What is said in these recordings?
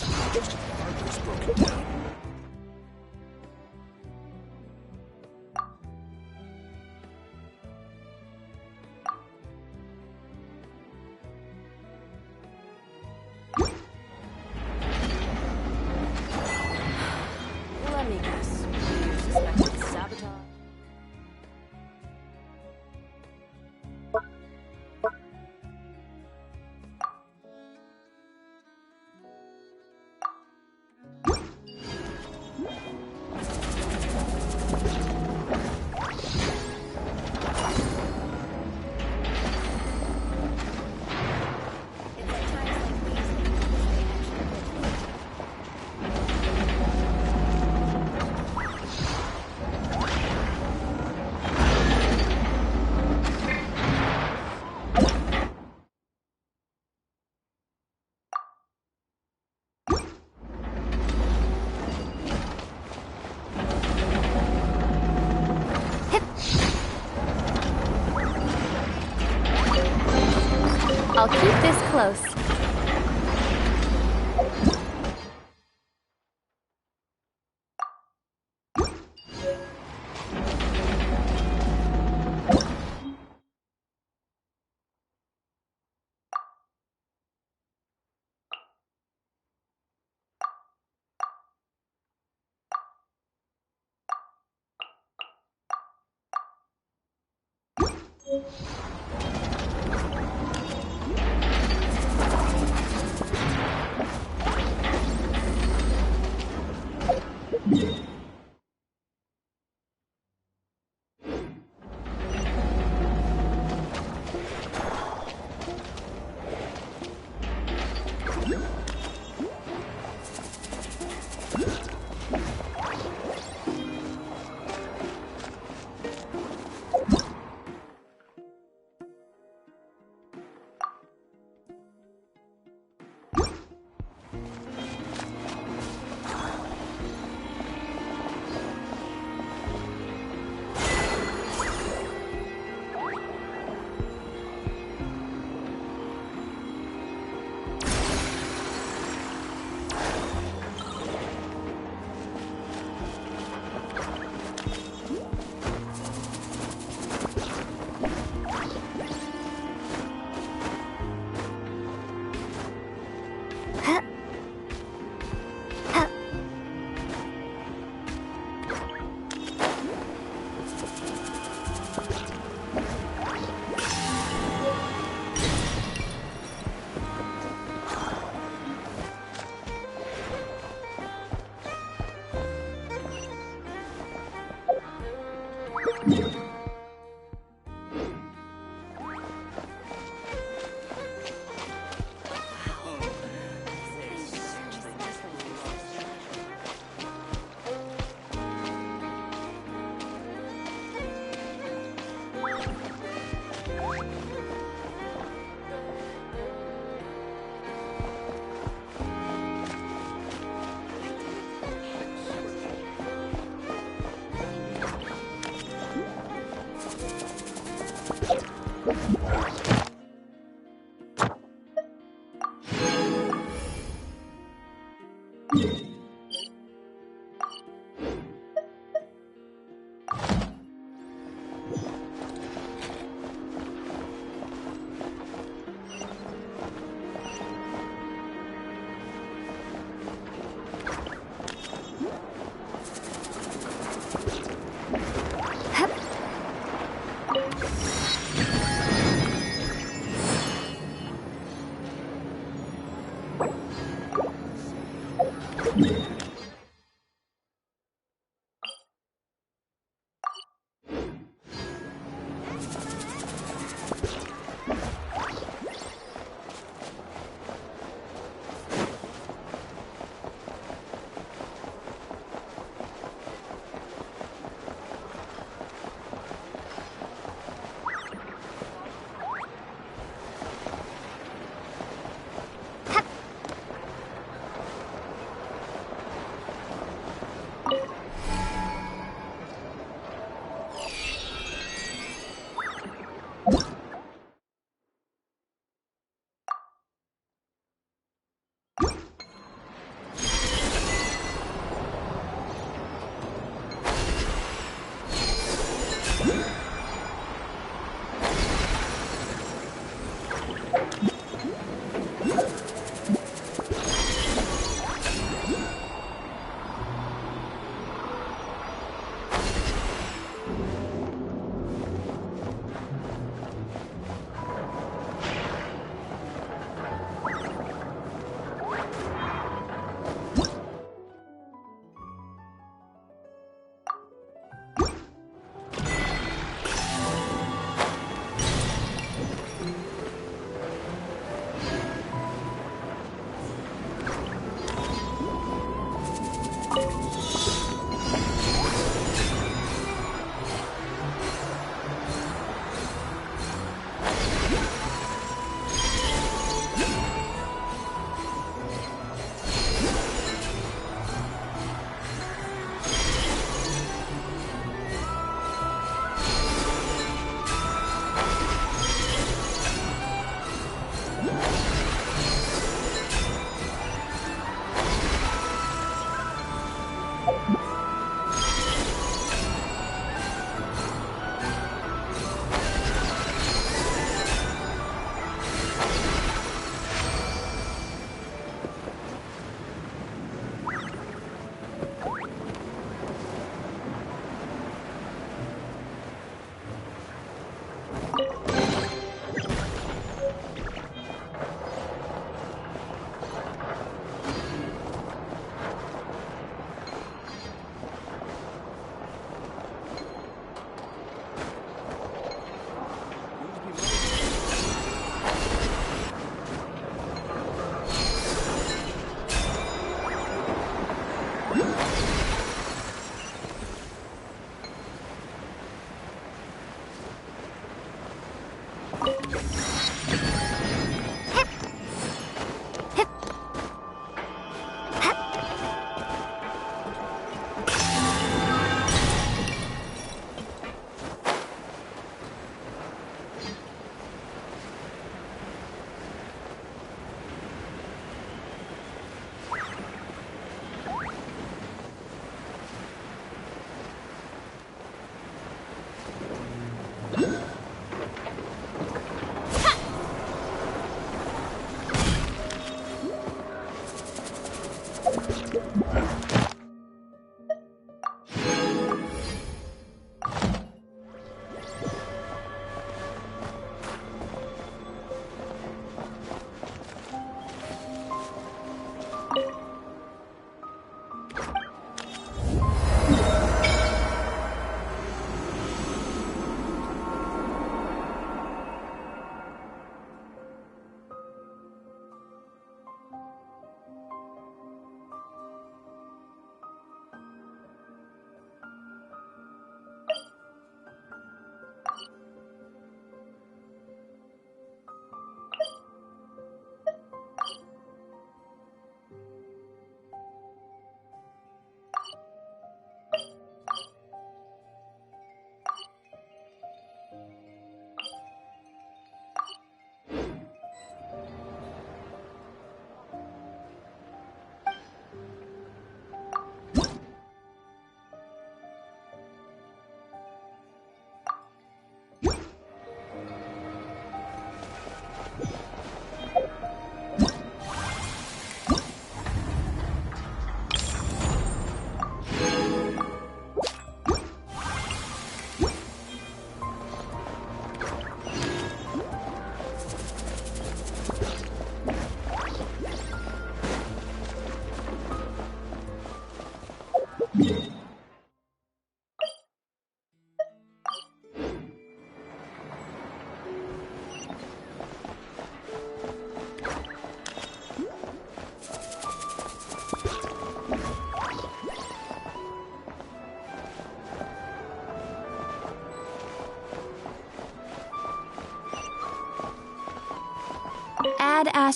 Hardware's broken down. Let me guess. You suspected sabotage? I'll keep this close.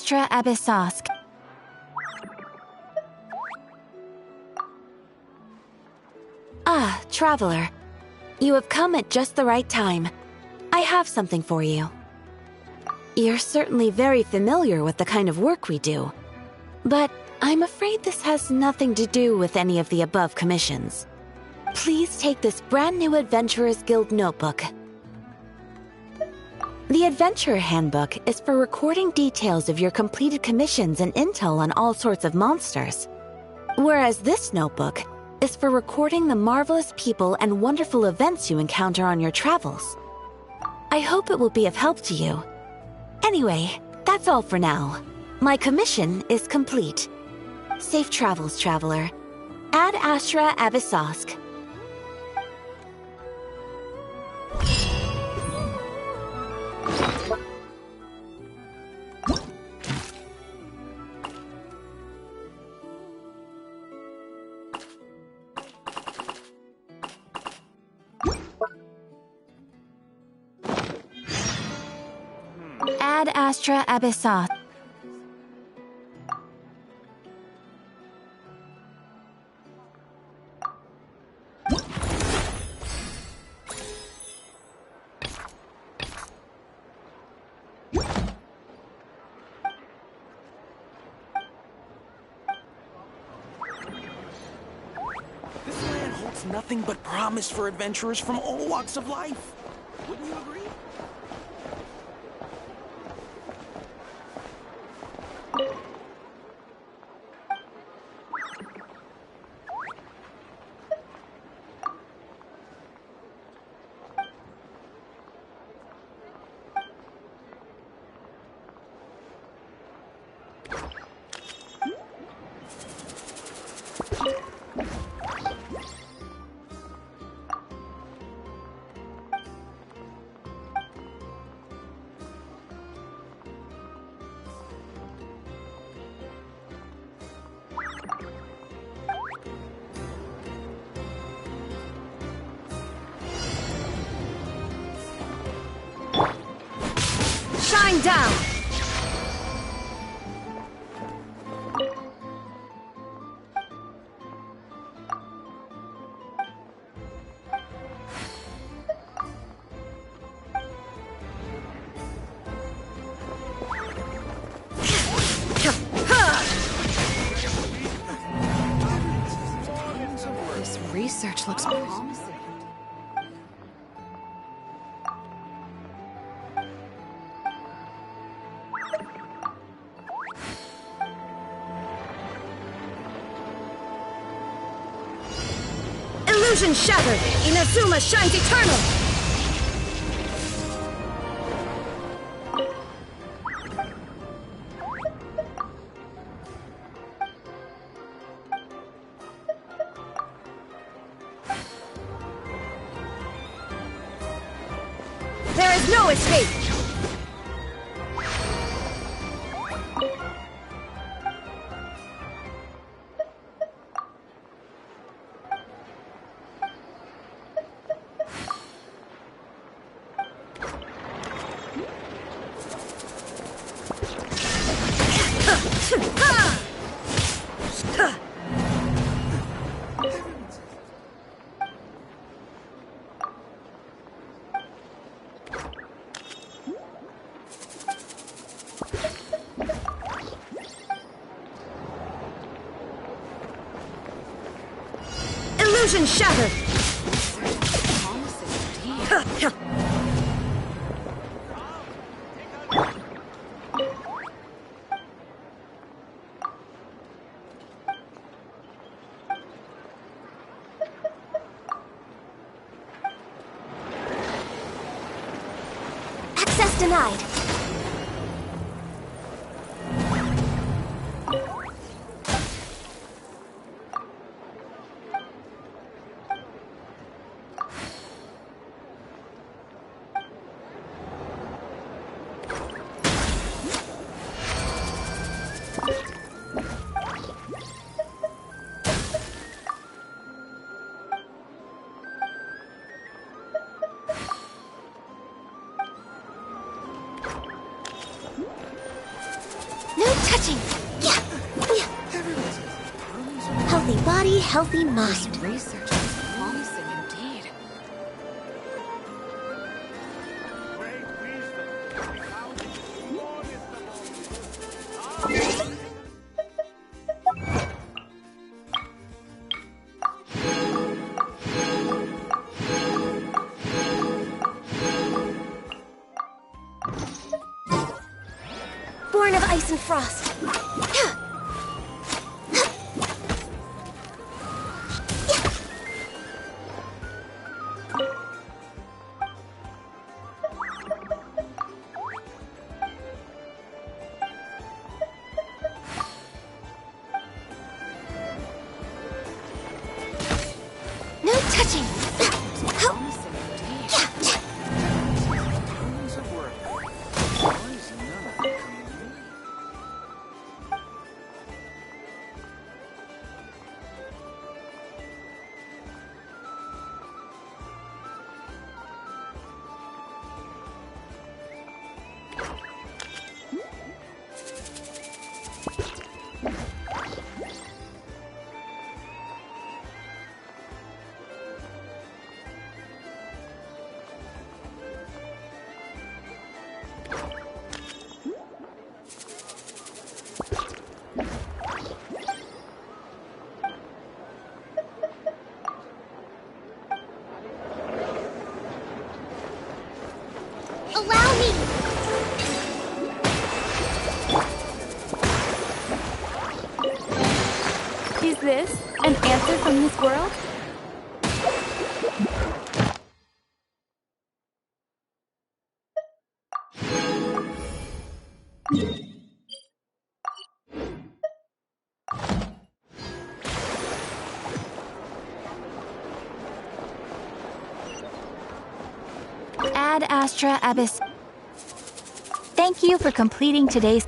Astra Abyssosk. Ah, traveler. You have come at just the right time. I have something for you. You're certainly very familiar with the kind of work we do. But I'm afraid this has nothing to do with any of the above commissions. Please take this brand new Adventurers Guild notebook. The Adventurer Handbook is for recording details of your completed commissions and intel on all sorts of monsters. Whereas this notebook is for recording the marvelous people and wonderful events you encounter on your travels. I hope it will be of help to you. Anyway, that's all for now. My commission is complete. Safe travels, traveler. Ad Astra Abyssosk. Ad Astra Abyssosk. This land holds nothing but promise for adventurers from all walks of life. Wouldn't you agree? Shine down! This research looks promising. Illusion shattered! Inazuma shines eternal! There is no escape! Illusion shattered! Access denied. body, healthy mind. Research is promising indeed. Born of ice and frost. No touching. Promising indeed. Tons of work. Why is none of it coming to me? Allow me! Is this an answer from this world? Ad Astra Abyss. Thank you for completing today's.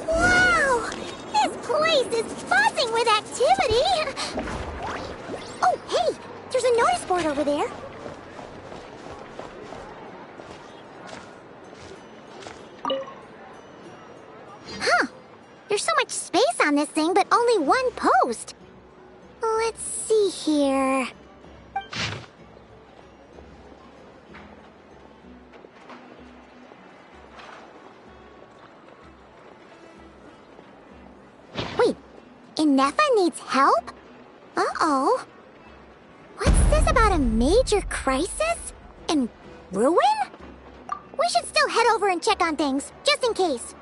Wow! This place is buzzing with activity! Oh, hey! There's a notice board over there. Huh. There's so much space on this thing, but only one post. Let's see here. Wait, Inefa needs help? Uh-oh. What's this about a major crisis? And ruin? We should still head over and check on things, just in case.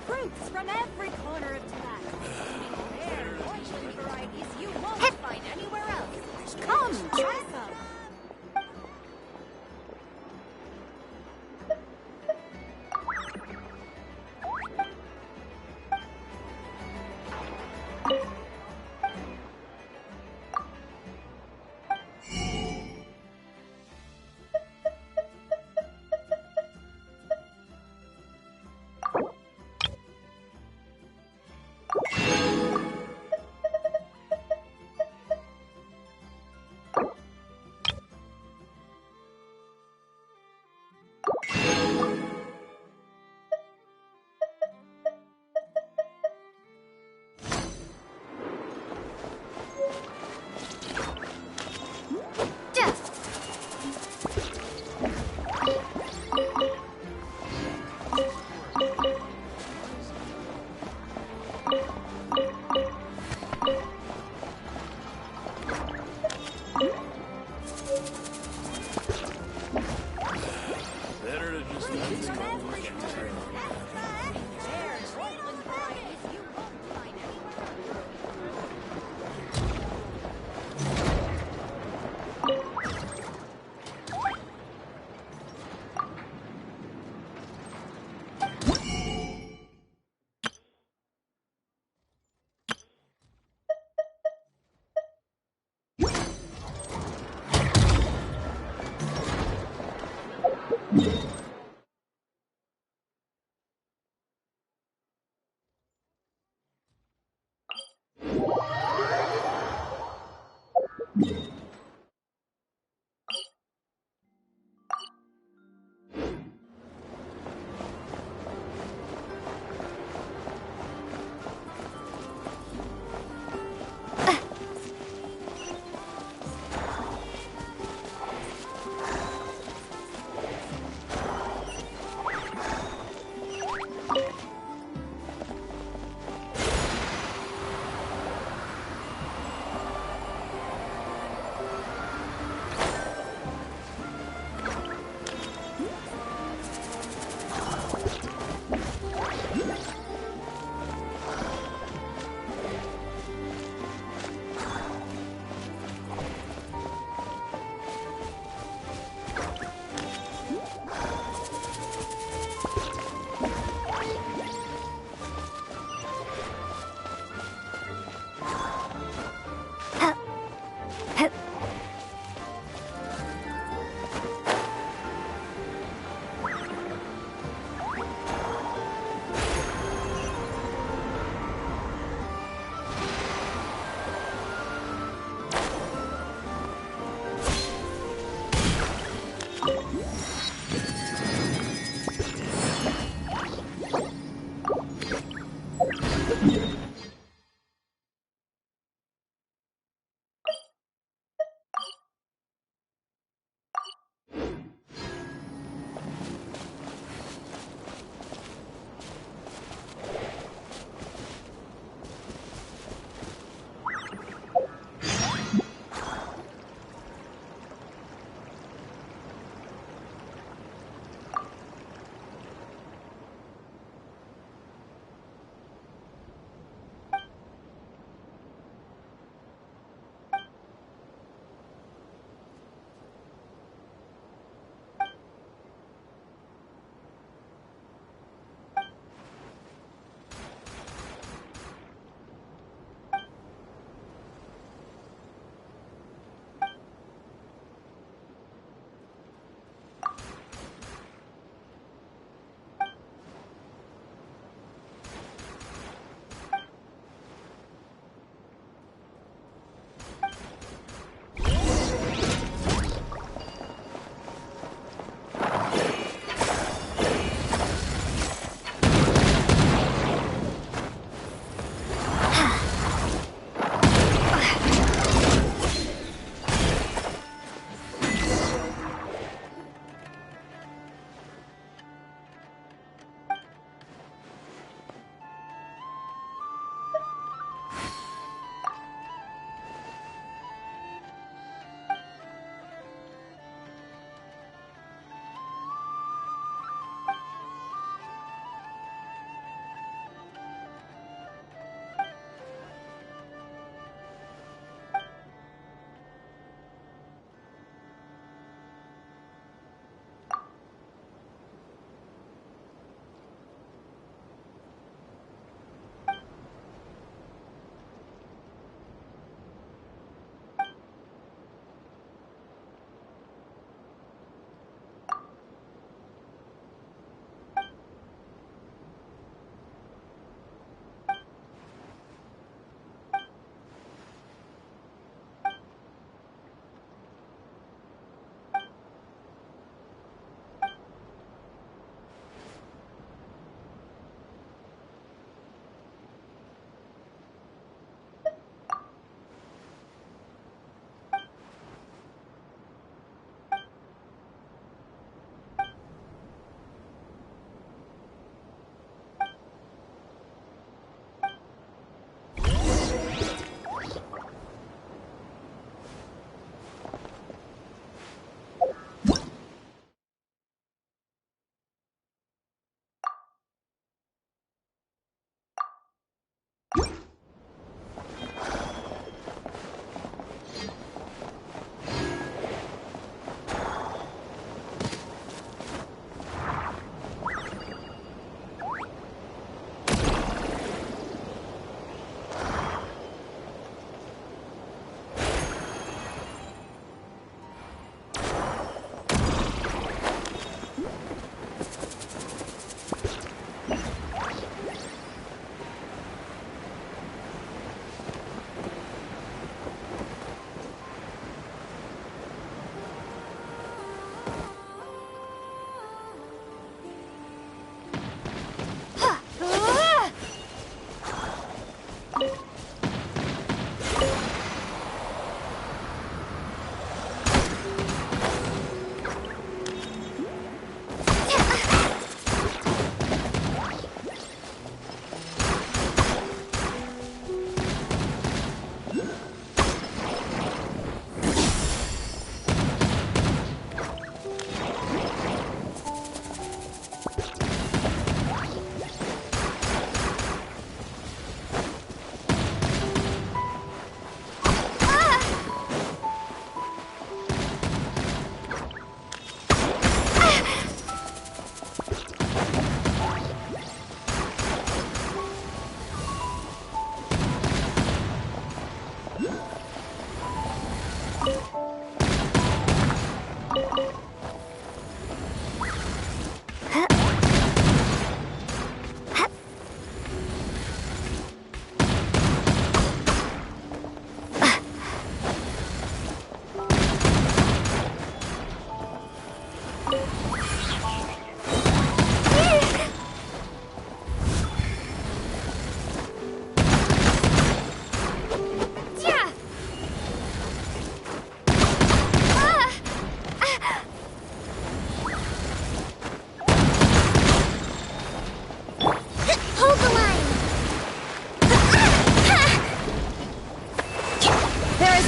Fruits from every corner of Tobacco. Rare, orchard varieties you won't find anywhere else. Come, try some. Better to just let this go.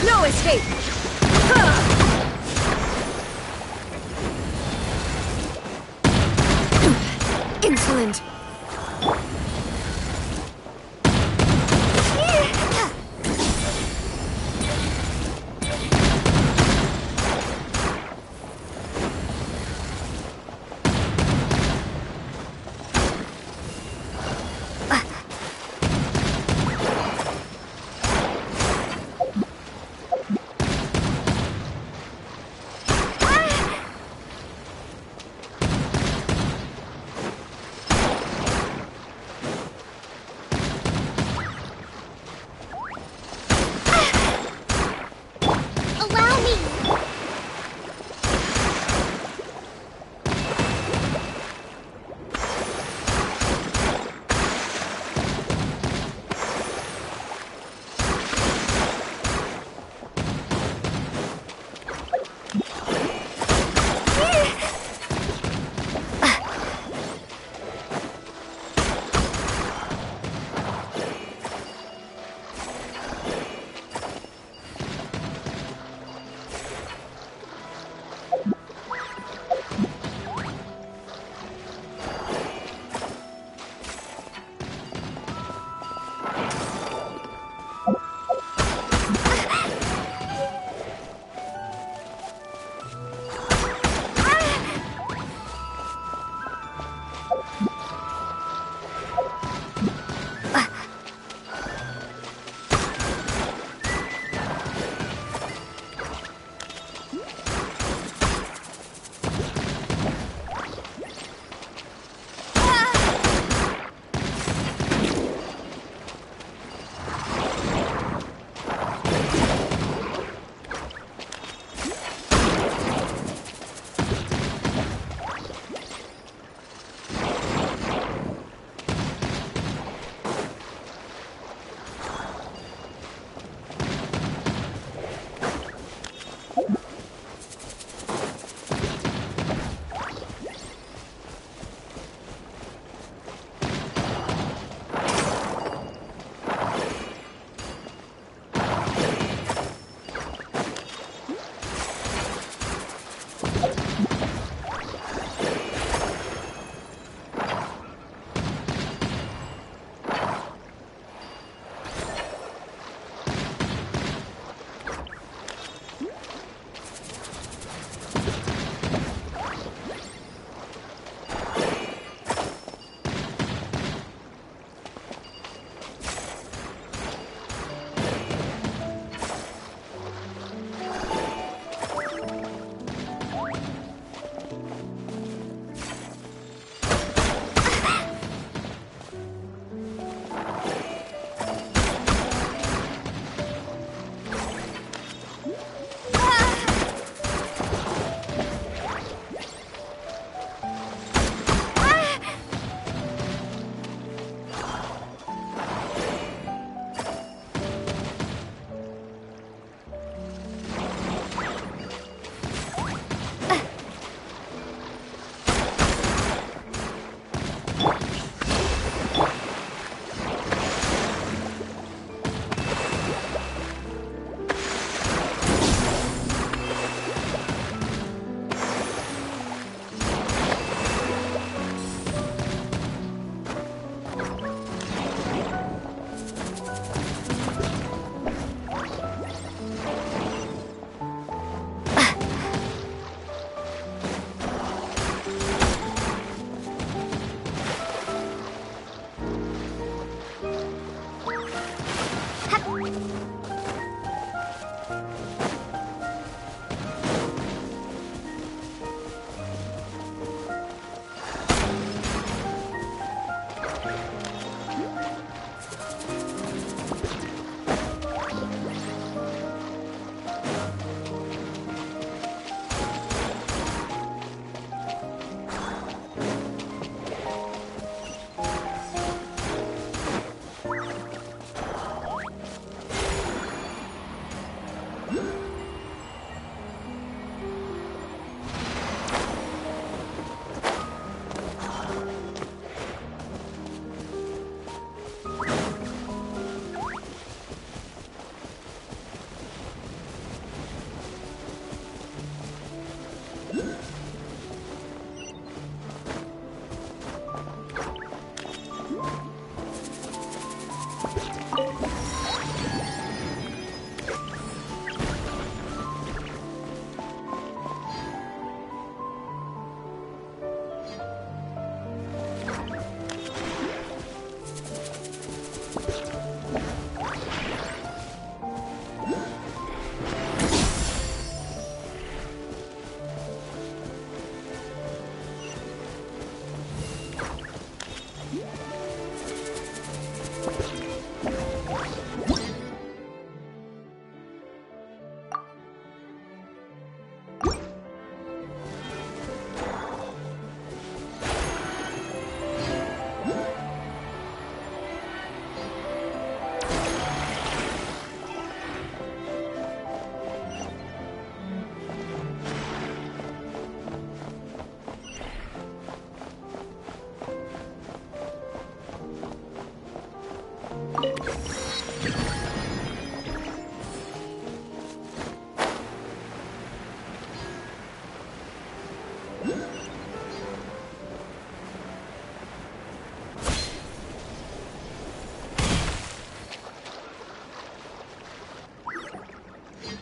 No escape! Insolent!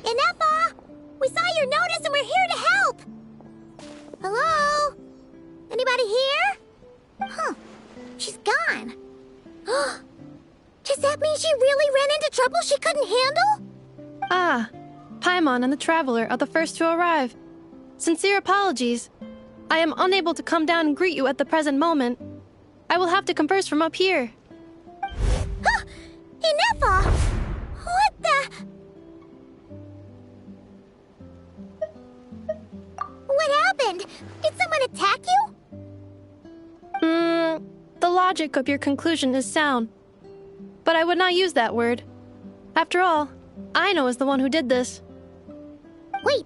Inepa! We saw your notice and we're here to help! Hello? Anybody here? Huh. She's gone. Does that mean she really ran into trouble she couldn't handle? Ah, Paimon and the Traveler are the first to arrive. Sincere apologies. I am unable to come down and greet you at the present moment. I will have to converse from up here. Inepa! What the... What happened? Did someone attack you? The logic of your conclusion is sound. But I would not use that word. After all, Aino is the one who did this. Wait,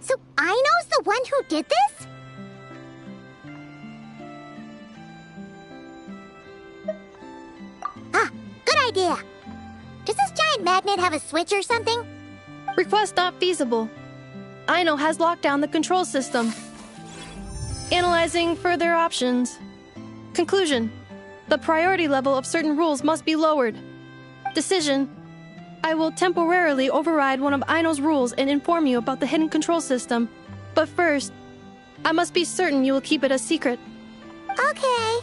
so Aino's the one who did this? Ah, good idea. Does this giant magnet have a switch or something? Request not feasible. Aino has locked down the control system. Analyzing further options. Conclusion. The priority level of certain rules must be lowered. Decision. I will temporarily override one of Aino's rules and inform you about the hidden control system. But first, I must be certain you will keep it a secret. Okay.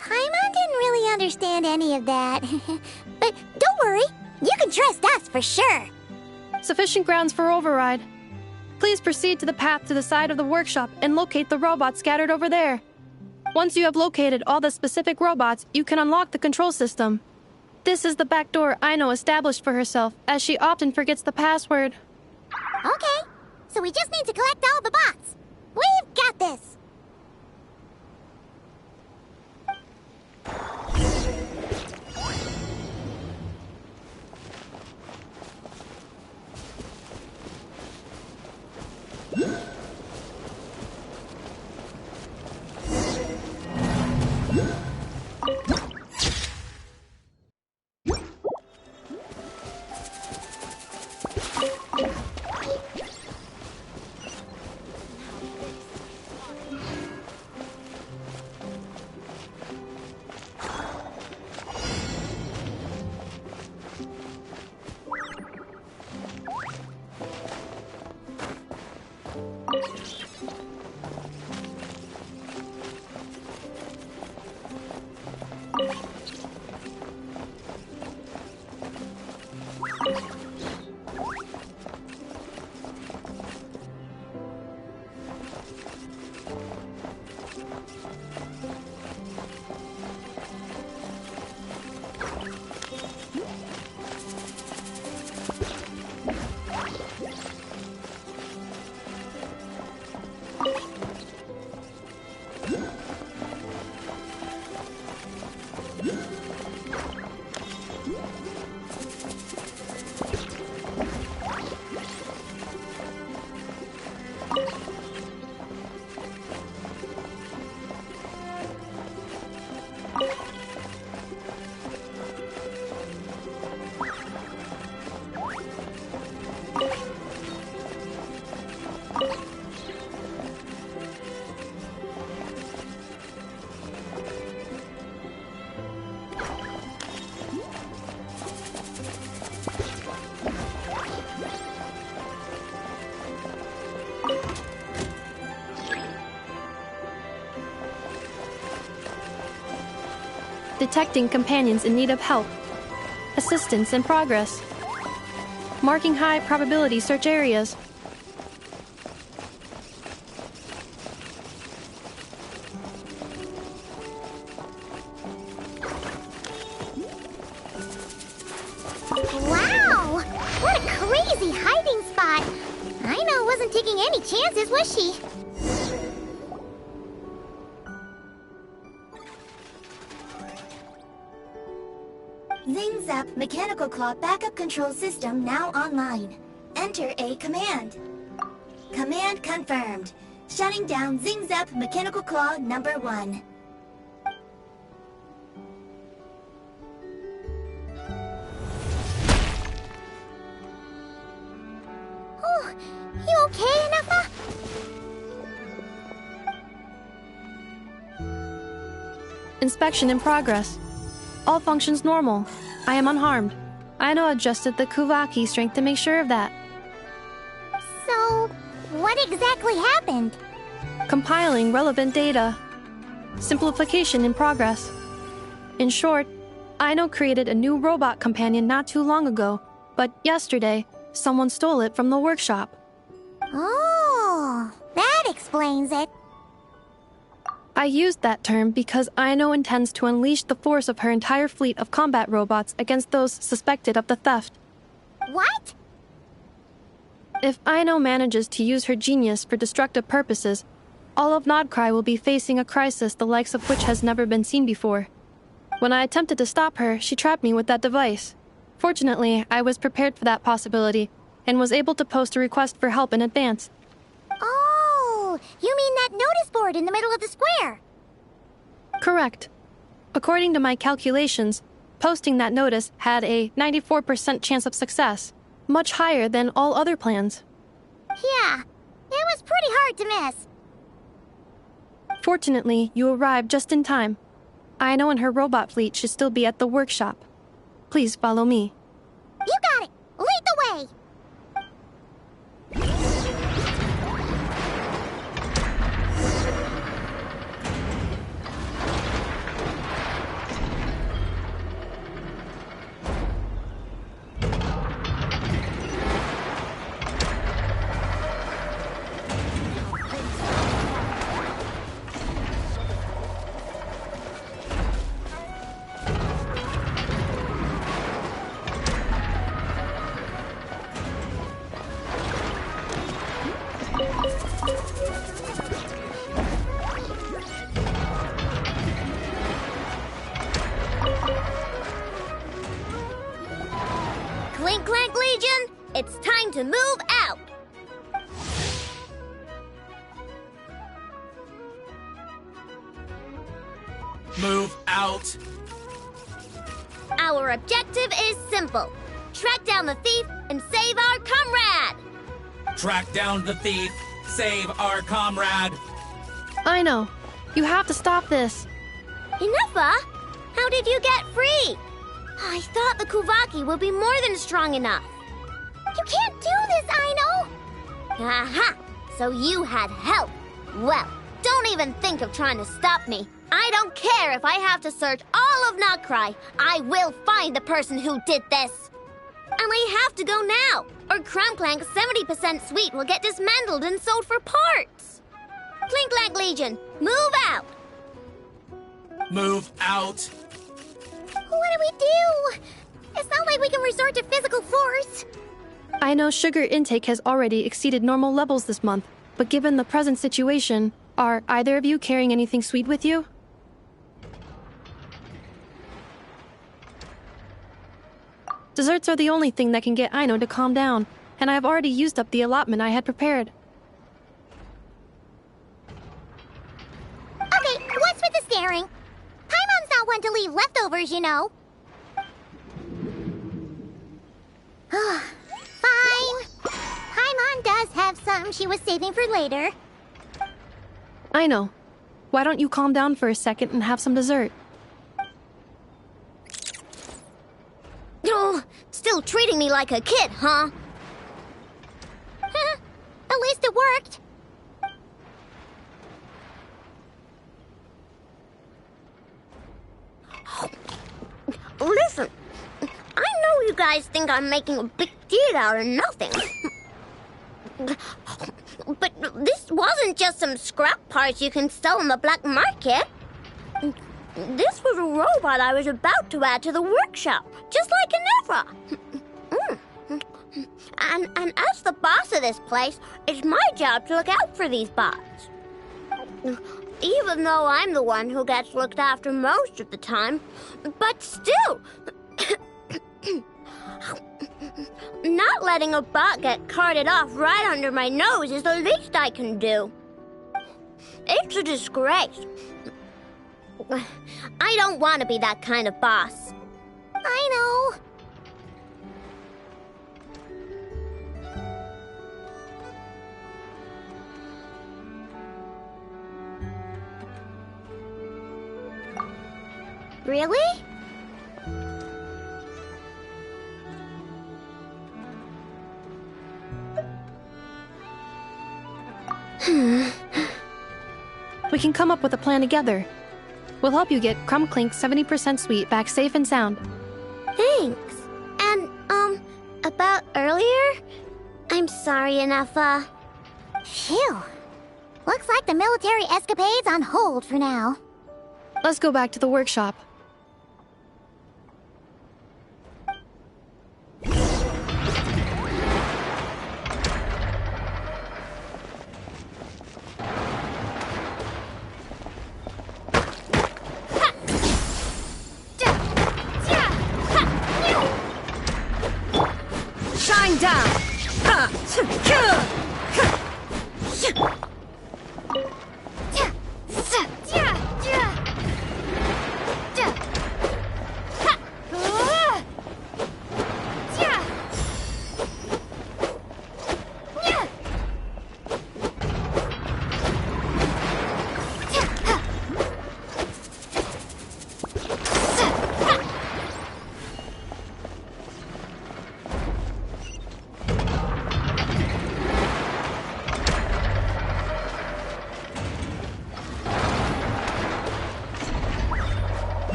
Paimon didn't really understand any of that. But don't worry, you can trust us for sure. Sufficient grounds for override. Please proceed to the path to the side of the workshop and locate the robots scattered over there. Once you have located all the specific robots, you can unlock the control system. This is the back door Aino established for herself, as she often forgets the password. Okay, so we just need to collect all the bots. We've got this. Detecting companions in need of help. Assistance in progress. Marking high probability search areas. Wow! What a crazy hiding spot! Aino wasn't taking any chances, was she? Zing Zap Mechanical Claw Backup Control System now online. Enter a command. Command confirmed. Shutting down Zing Zap Mechanical Claw number 1. Oh, you okay, Anafa? Inspection in progress. All functions normal. I am unharmed. Aino adjusted the Kuvaki strength to make sure of that. So, what exactly happened? Compiling relevant data. Simplification in progress. In short, Aino created a new robot companion not too long ago, but yesterday, someone stole it from the workshop. Oh, that explains it. I used that term because Aino intends to unleash the force of her entire fleet of combat robots against those suspected of the theft. What? If Aino manages to use her genius for destructive purposes, all of Krai will be facing a crisis the likes of which has never been seen before. When I attempted to stop her, she trapped me with that device. Fortunately, I was prepared for that possibility and was able to post a request for help in advance. Oh, you mean that notice board in the middle of the square? Correct. According to my calculations, posting that notice had a 94% chance of success, much higher than all other plans. Yeah, it was pretty hard to miss. Fortunately, you arrived just in time. Aino and her robot fleet should still be at the workshop. Please follow me. You got it! Lead the way! Clink Clank Legion, it's time to move out! Move out. Our objective is simple. Track down the thief and save our comrade! Track down the thief. Save our comrade. Aino, you have to stop this. Inufa? How did you get free? I thought the Kuvaki would be more than strong enough. You can't do this, Aino! Aha! So you had help. Well, don't even think of trying to stop me. I don't care if I have to search all of Krai. I will find the person who did this. And I have to go now, or Clank 70% sweet will get dismantled and sold for parts. Clink Clank Legion, move out! Move out. What do we do? It's not like we can resort to physical force. I know sugar intake has already exceeded normal levels this month, but given the present situation, are either of you carrying anything sweet with you? Desserts are the only thing that can get Aino to calm down, and I have already used up the allotment I had prepared. Okay, what's with the staring? Paimon's not one to leave leftovers, you know. Fine. Paimon does have something she was saving for later. Aino, why don't you calm down for a second and have some dessert? Oh, still treating me like a kid, huh? At least it worked. Listen, I know you guys think I'm making a big deal out of nothing. But this wasn't just some scrap parts you can sell on the black market. This was a robot I was about to add to the workshop, just like Inefra. And as the boss of this place, it's my job to look out for these bots. Even though I'm the one who gets looked after most of the time. But still, not letting a bot get carted off right under my nose is the least I can do. It's a disgrace. I don't want to be that kind of boss. I know. Really? We can come up with a plan together. We'll help you get Crumb Clink's 70% sweet back safe and sound. Thanks. And, about earlier? I'm sorry, Inefa. Phew. Looks like the military escapade's on hold for now. Let's go back to the workshop. Shine down!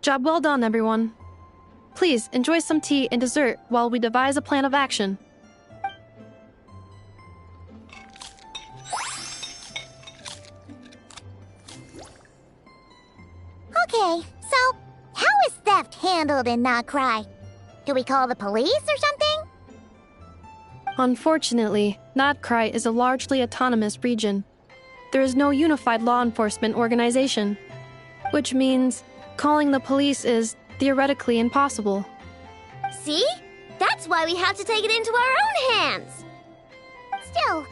Job well done, everyone. Please enjoy some tea and dessert while we devise a plan of action. Okay, so how is theft handled in Krai? Do we call the police or something? Unfortunately, Krai is a largely autonomous region. There is no unified law enforcement organization, which means calling the police is theoretically impossible. See? That's why we have to take it into our own hands. Still,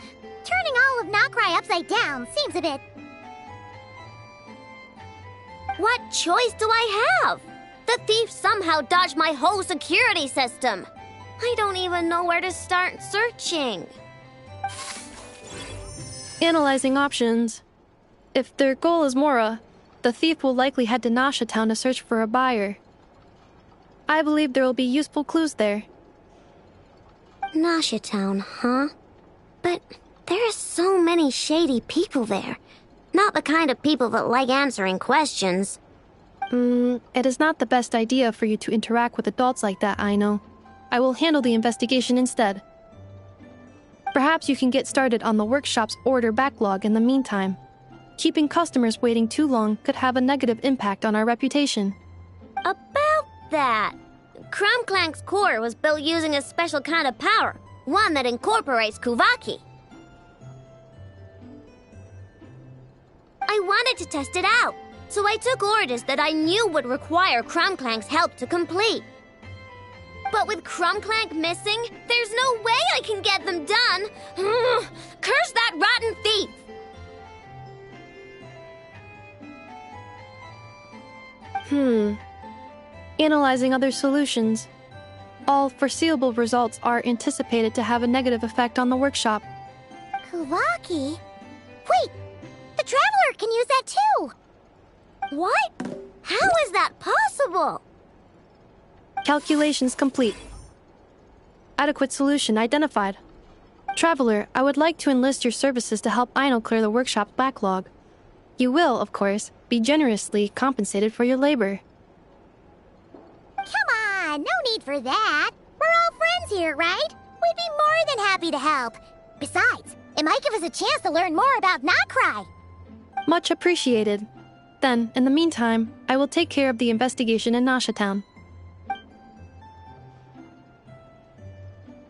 turning all of Krai upside down seems a bit... What choice do I have? The thief somehow dodged my whole security system. I don't even know where to start searching. Analyzing options. If their goal is Mora, the thief will likely head to Nasha Town to search for a buyer. I believe there will be useful clues there. Nasha Town, huh? But there are so many shady people there. Not the kind of people that like answering questions. It is not the best idea for you to interact with adults like that, I know. I will handle the investigation instead. Perhaps you can get started on the workshop's order backlog in the meantime. Keeping customers waiting too long could have a negative impact on our reputation. About that, Crumb Clank's core was built using a special kind of power, one that incorporates Kuvaki. I wanted to test it out, so I took orders that I knew would require Crumb Clank's help to complete. But with Crumb Clank missing, there's no way I can get them done. Curse that rotten thief! Analyzing other solutions. All foreseeable results are anticipated to have a negative effect on the workshop. Kuvaki? Wait! The Traveler can use that too! What? How is that possible? Calculations complete. Adequate solution identified. Traveler, I would like to enlist your services to help Aino clear the workshop's backlog. You will, of course, be generously compensated for your labor. Come on, no need for that. We're all friends here, right? We'd be more than happy to help. Besides, it might give us a chance to learn more about Krai. Much appreciated. Then, in the meantime, I will take care of the investigation in Nasha Town.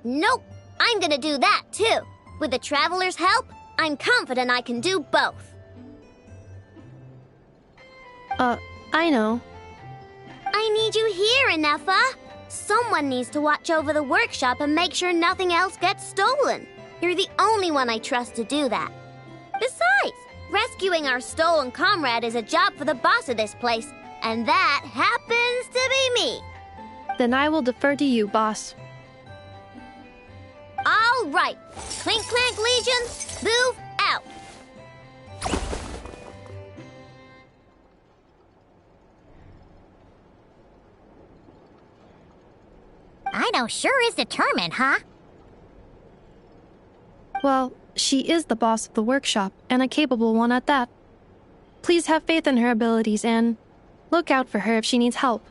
Nope, I'm gonna do that too. With the Traveler's help, I'm confident I can do both. I know. I need you here, Inefa. Someone needs to watch over the workshop and make sure nothing else gets stolen. You're the only one I trust to do that. Besides, rescuing our stolen comrade is a job for the boss of this place, and that happens to be me. Then I will defer to you, boss. All right. Clink Clank Legion, move out. Aino sure is determined, huh? Well, she is the boss of the workshop, and a capable one at that. Please have faith in her abilities and look out for her if she needs help.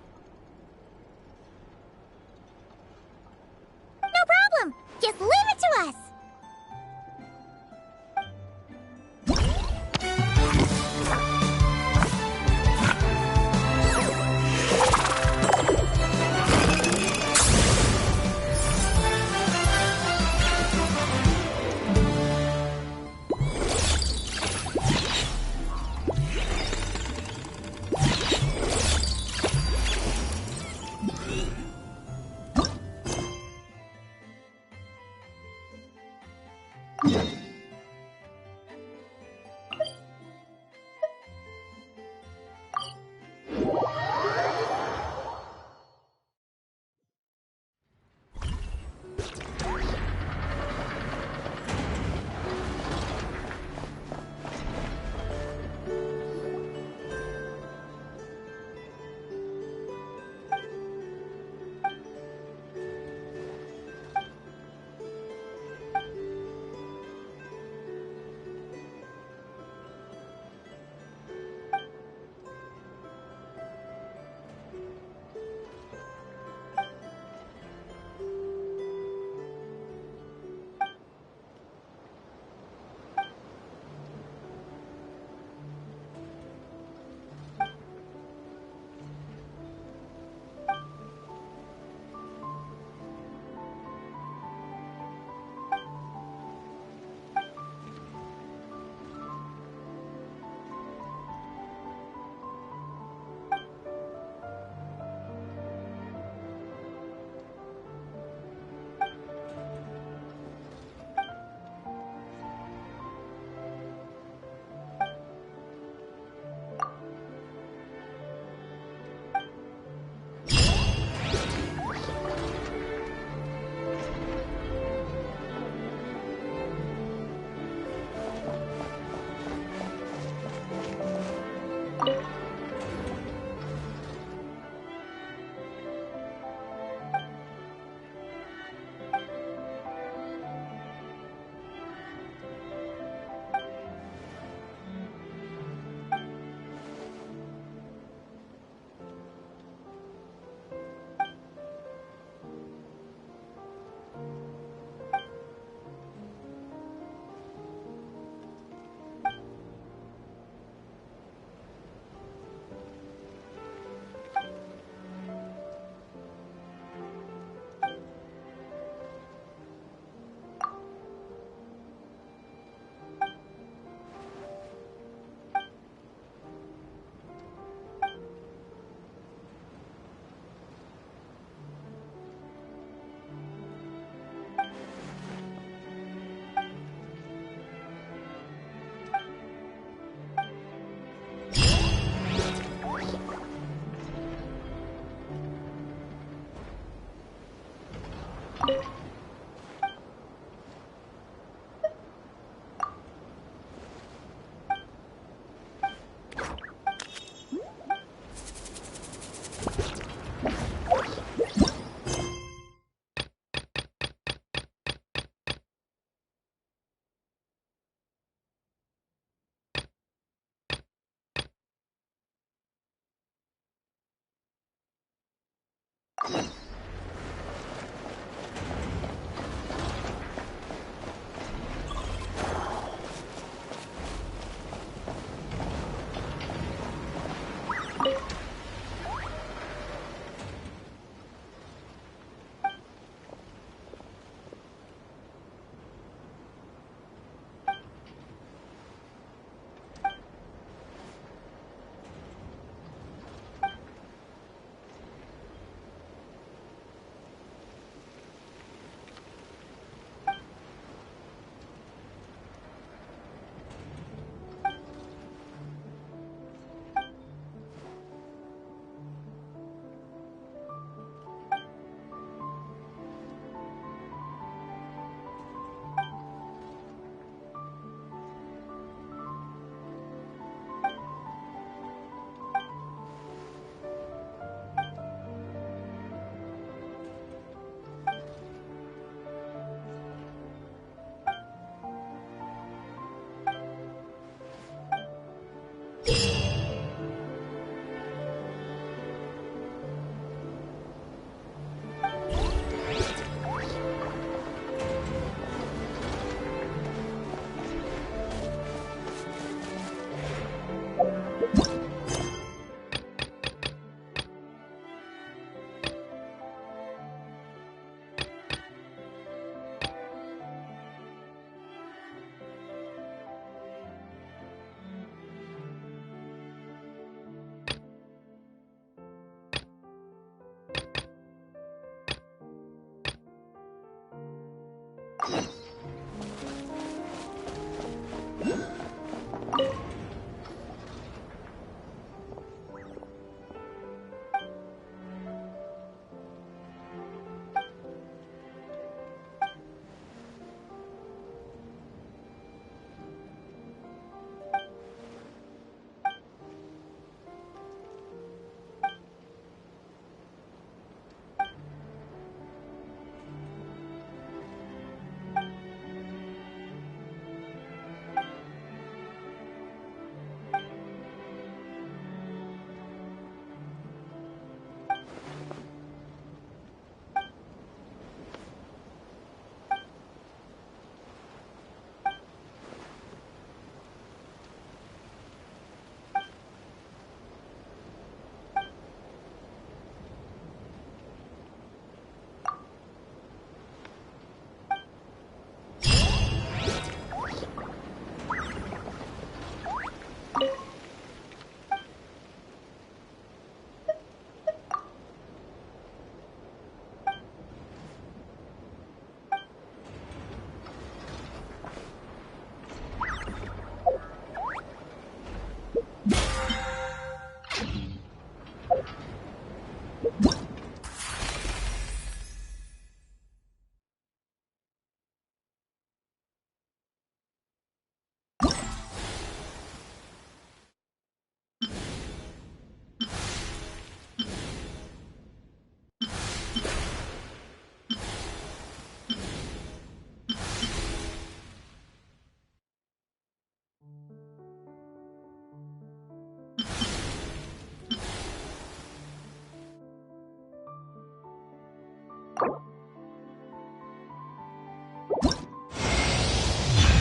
No problem. Just leave it to us.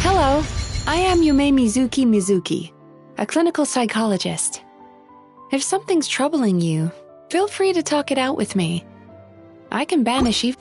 Hello, I am Yume Mizuki, a clinical psychologist. If something's troubling you, feel free to talk it out with me. I can banish you.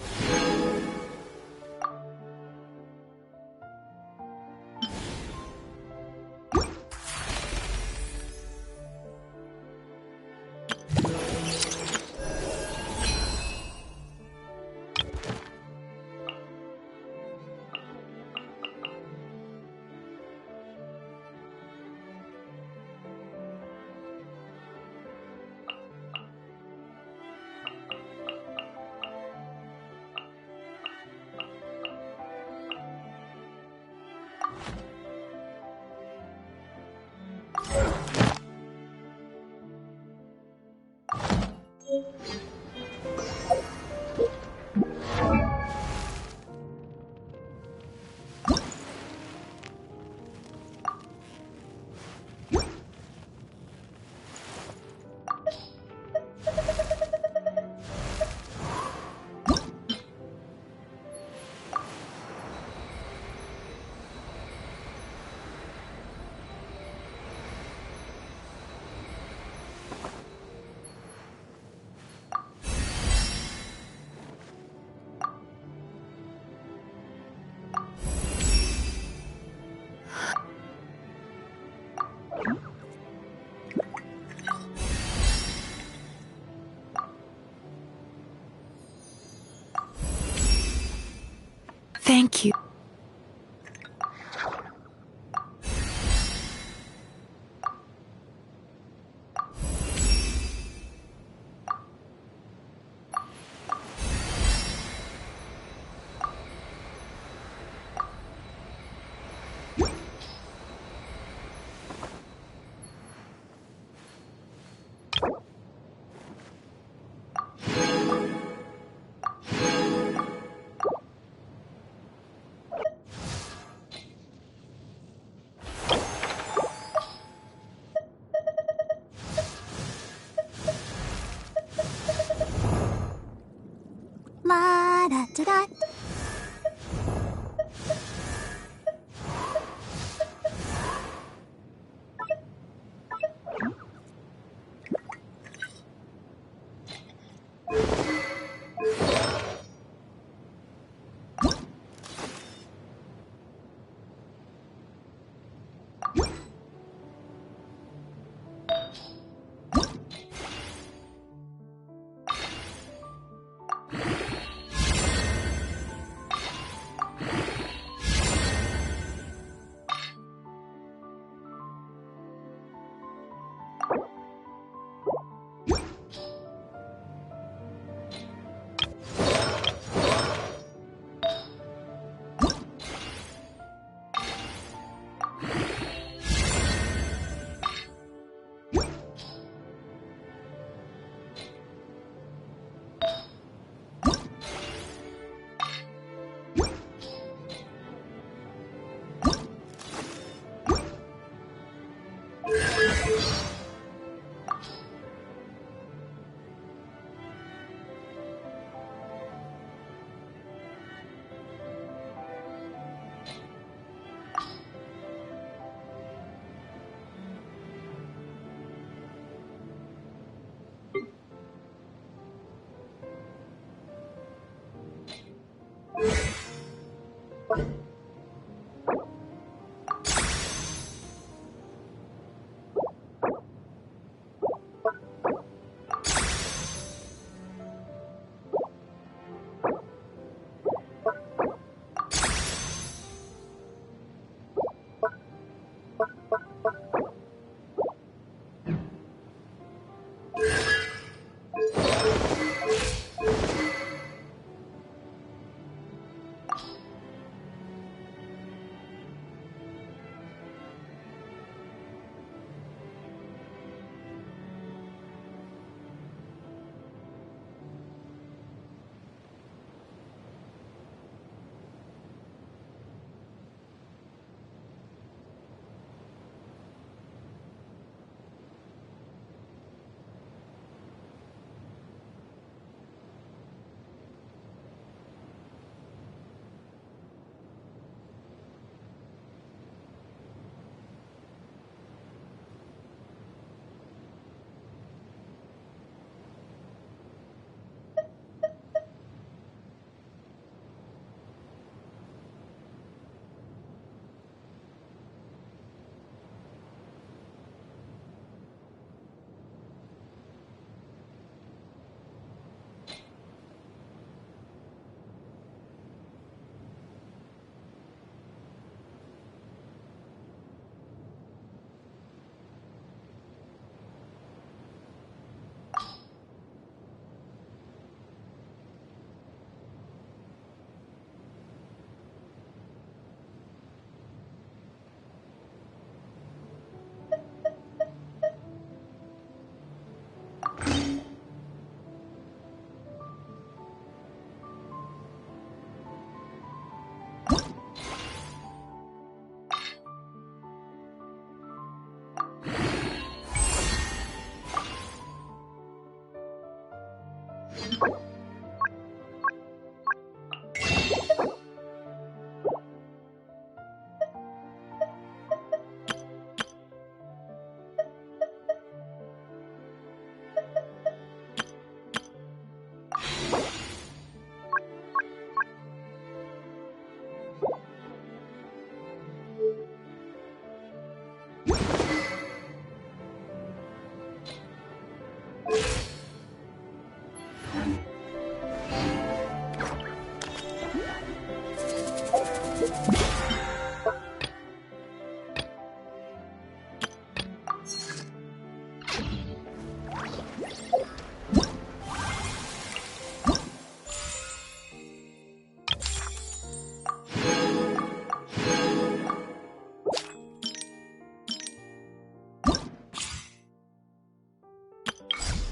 Thank you. La da da da.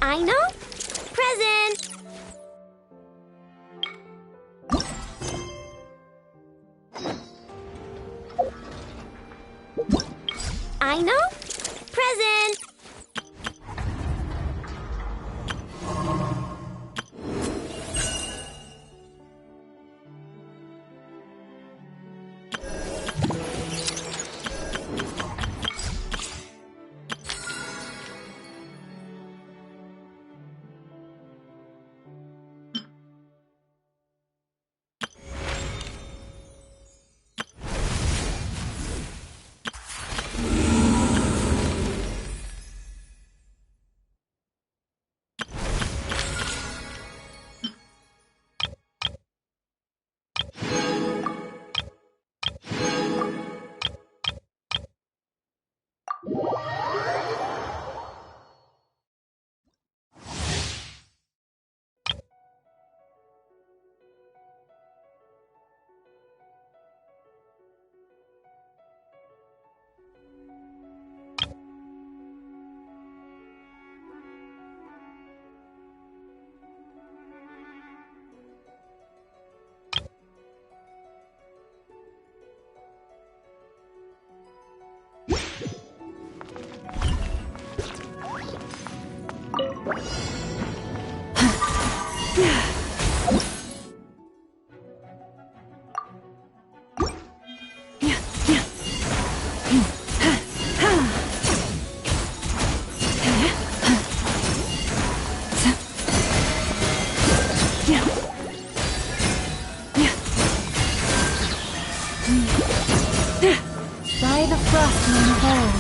I know. Present. I know. Present. By the frost moon of old.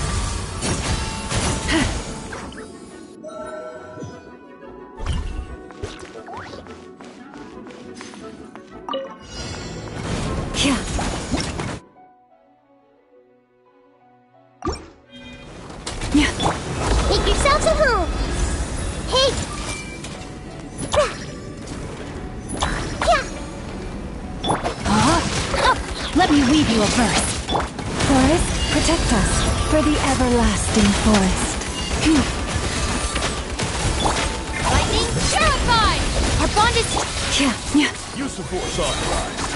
Make yourselves at home. Hey. Let me weave you a verse. Forest, protect us for the everlasting forest. Lightning terrified. Our bond is... Use the force authorized.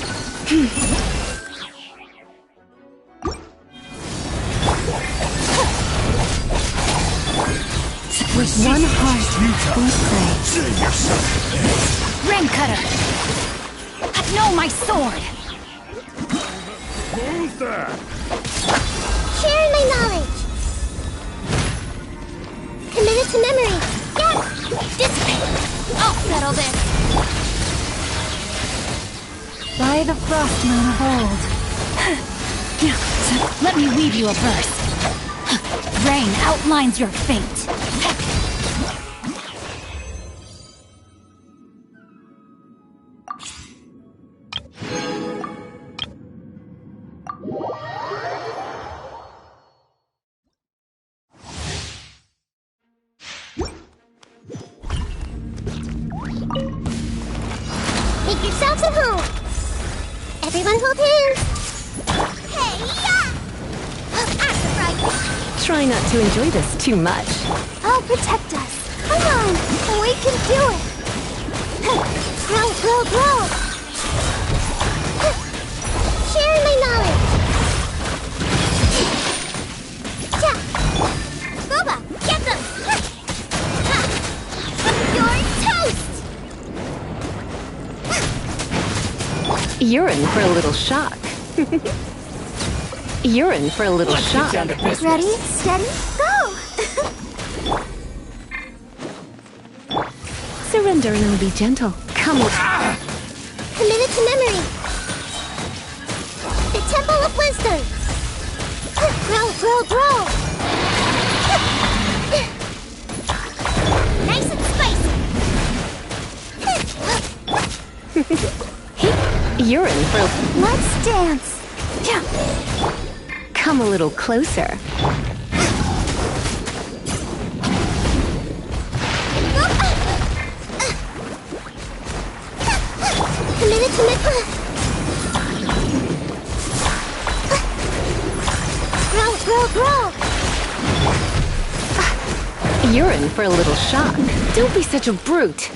With one heart, we pray. Save yourself. Rain cutter. No, my sword. Who's that? Share my knowledge. Commit it to memory. Yes. Dissipate. I'll settle this. By the frost moon of old. Let me weave you a verse. Rain outlines your fate. Make yourselves at home. Everyone hold hands. Hey, yeah! Right. Try not to enjoy this too much. I'll protect us. Come on, we can do it. Grow, grow, grow. Share my knowledge. Boba, get them. You're toast. You're in for a little shock. You're in for a little shock. Ready, steady, go. Surrender and be gentle. Come on. Committed to memory. The Temple of Wisdom. Grow, grow, grow. Nice and spicy. You're in for... Let's dance. Come a little closer. Committed to memory. Grow, grow, grow. You're in for a little shock. Don't be such a brute.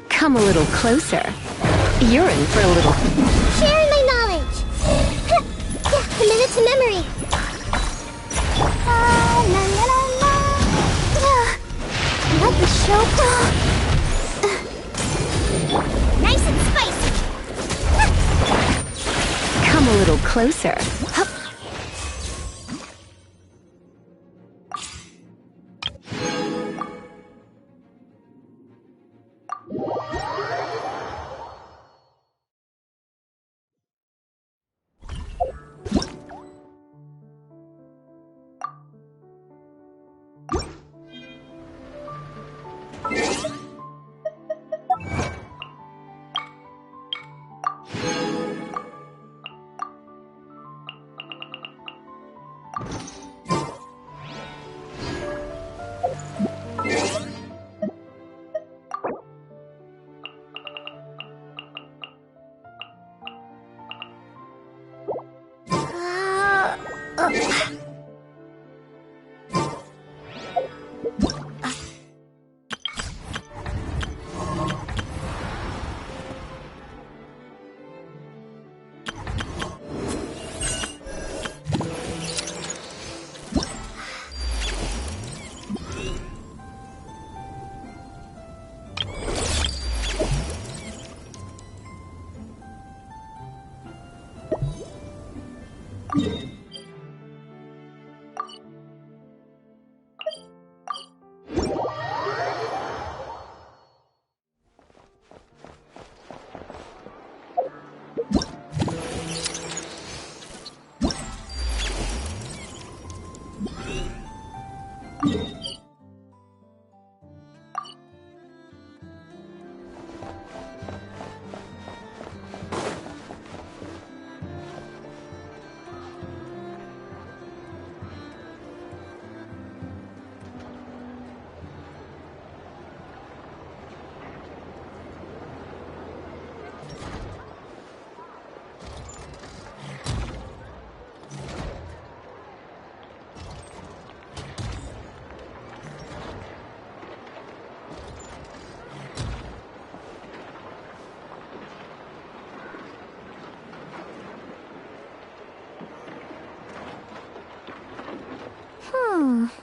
Come a little closer. You're in for a little... Sharing my knowledge. A minute to memory. La la la la. Let the show go. Nice and spicy. Come a little closer. Hup.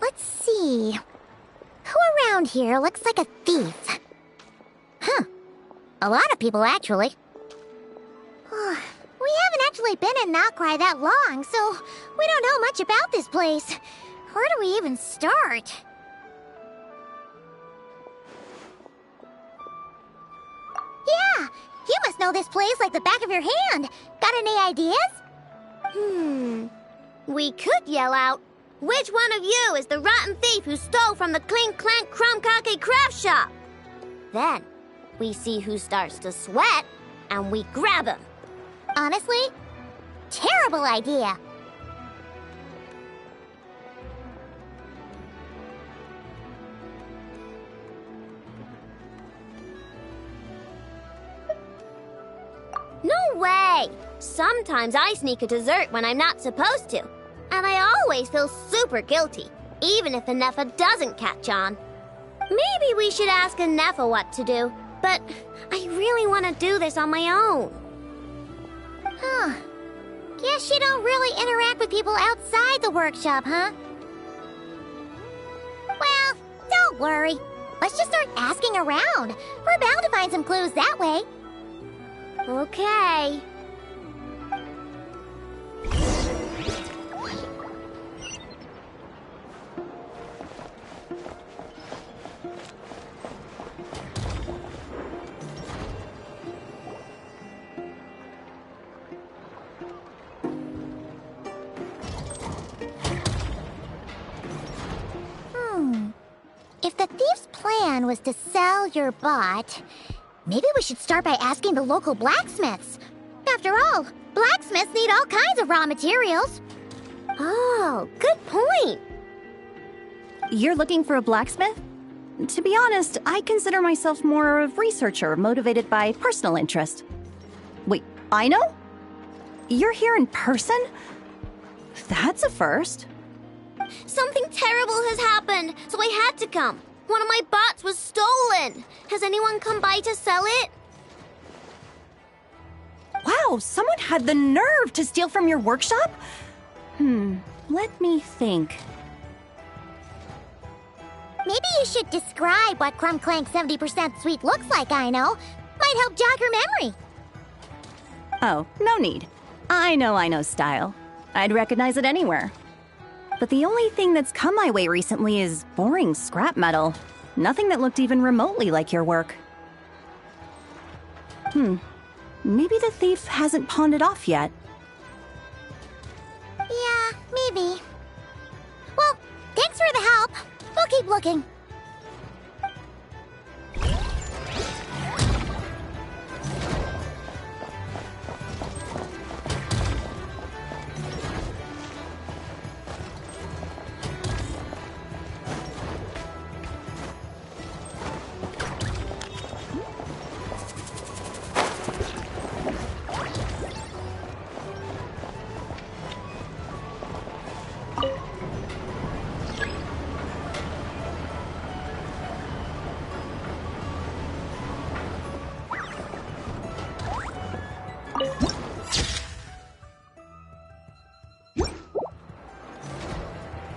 Let's see. Who around here looks like a thief? Huh. A lot of people, actually. We haven't actually been in Krai that long, so we don't know much about this place. Where do we even start? Yeah, you must know this place like the back of your hand. Got any ideas? We could yell out, "Which one of you is the rotten thief who stole from the Clink Clank Crumb-Kake craft shop?" Then, we see who starts to sweat, and we grab him. Honestly, terrible idea. No way! Sometimes I sneak a dessert when I'm not supposed to. And I always feel super guilty, even if Anefa doesn't catch on. Maybe we should ask Anefa what to do, but I really want to do this on my own. Huh. Guess you don't really interact with people outside the workshop, huh? Well, don't worry. Let's just start asking around. We're bound to find some clues that way. Okay. If the thief's plan was to sell your bot, maybe we should start by asking the local blacksmiths. After all, blacksmiths need all kinds of raw materials. Oh, good point. You're looking for a blacksmith? To be honest, I consider myself more of a researcher motivated by personal interest. Wait, I know? You're here in person? That's a first. Something terrible has happened, so I had to come. One of my bots was stolen. Has anyone come by to sell it? Wow, someone had the nerve to steal from your workshop? Let me think. Maybe you should describe what Crumb Clank 70% sweet looks like, I know. Might help jog your memory. Oh, no need. I know style. I'd recognize it anywhere. But the only thing that's come my way recently is boring scrap metal. Nothing that looked even remotely like your work. Maybe the thief hasn't pawned it off yet. Yeah, maybe. Well, thanks for the help. We'll keep looking.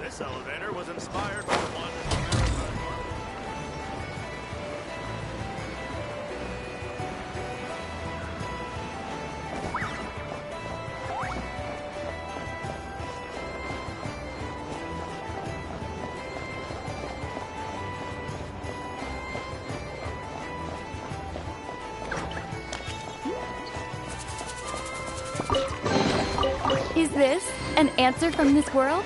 This elevator was inspired by the one Is this an answer from this world?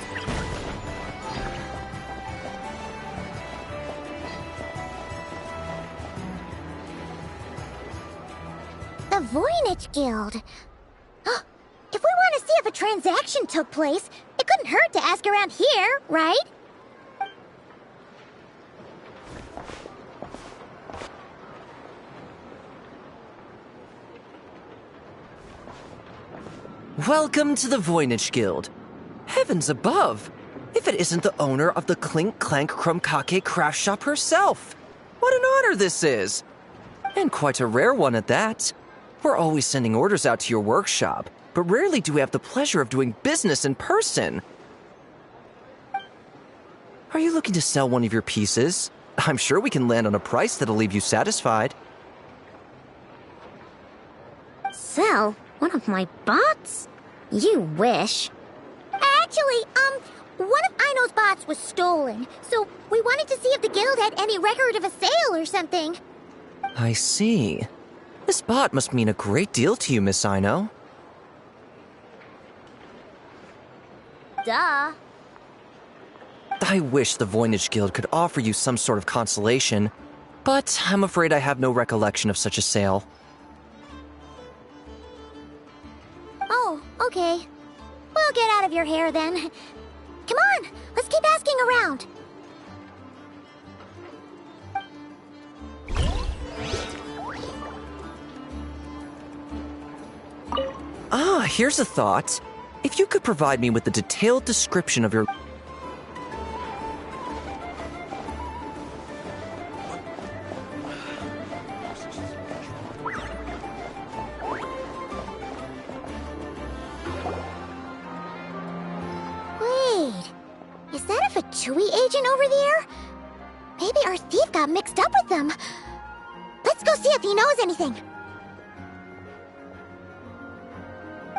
The Voynich Guild. If we want to see if a transaction took place, it couldn't hurt to ask around here, right? Welcome to the Voynich Guild. Heavens above! If it isn't the owner of the Clink Clank Krumkake craft shop herself! What an honor this is! And quite a rare one at that. We're always sending orders out to your workshop, but rarely do we have the pleasure of doing business in person. Are you looking to sell one of your pieces? I'm sure we can land on a price that'll leave you satisfied. Sell one of my bots? You wish. Actually, one of Ino's bots was stolen, so we wanted to see if the guild had any record of a sale or something. I see. This bot must mean a great deal to you, Miss Ino. Duh. I wish the Voynich Guild could offer you some sort of consolation, but I'm afraid I have no recollection of such a sale. Oh, okay. We'll get out of your hair then. Come on, let's keep asking around. Ah, here's a thought. If you could provide me with a detailed description of your... Wait, is that a Fatui agent over there? Maybe our thief got mixed up with them. Let's go see if he knows anything.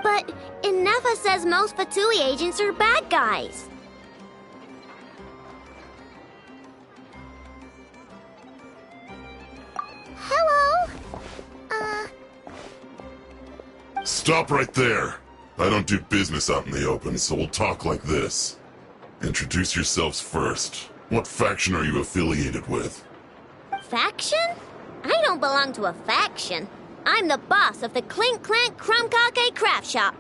But Inefa says most Fatui agents are bad guys. Hello? Stop right there. I don't do business out in the open, so we'll talk like this. Introduce yourselves first. What faction are you affiliated with? Faction? I don't belong to a faction. I'm the boss of the Clink Clank Krumkake craft shop.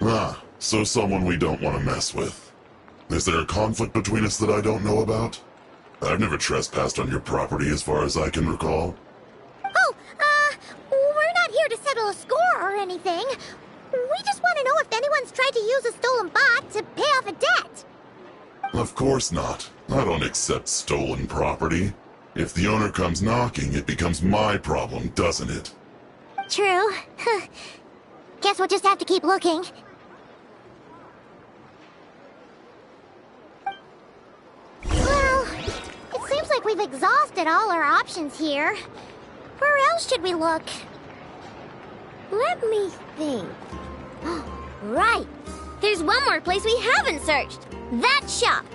Ah, so someone we don't want to mess with. Is there a conflict between us that I don't know about? I've never trespassed on your property as far as I can recall. Oh, we're not here to settle a score or anything. We just want to know if anyone's tried to use a stolen bot to pay off a debt. Of course not. I don't accept stolen property. If the owner comes knocking, it becomes my problem, doesn't it? True. Guess we'll just have to keep looking. Well, it seems like we've exhausted all our options here. Where else should we look? Let me think. Right! There's one more place we haven't searched. That shop!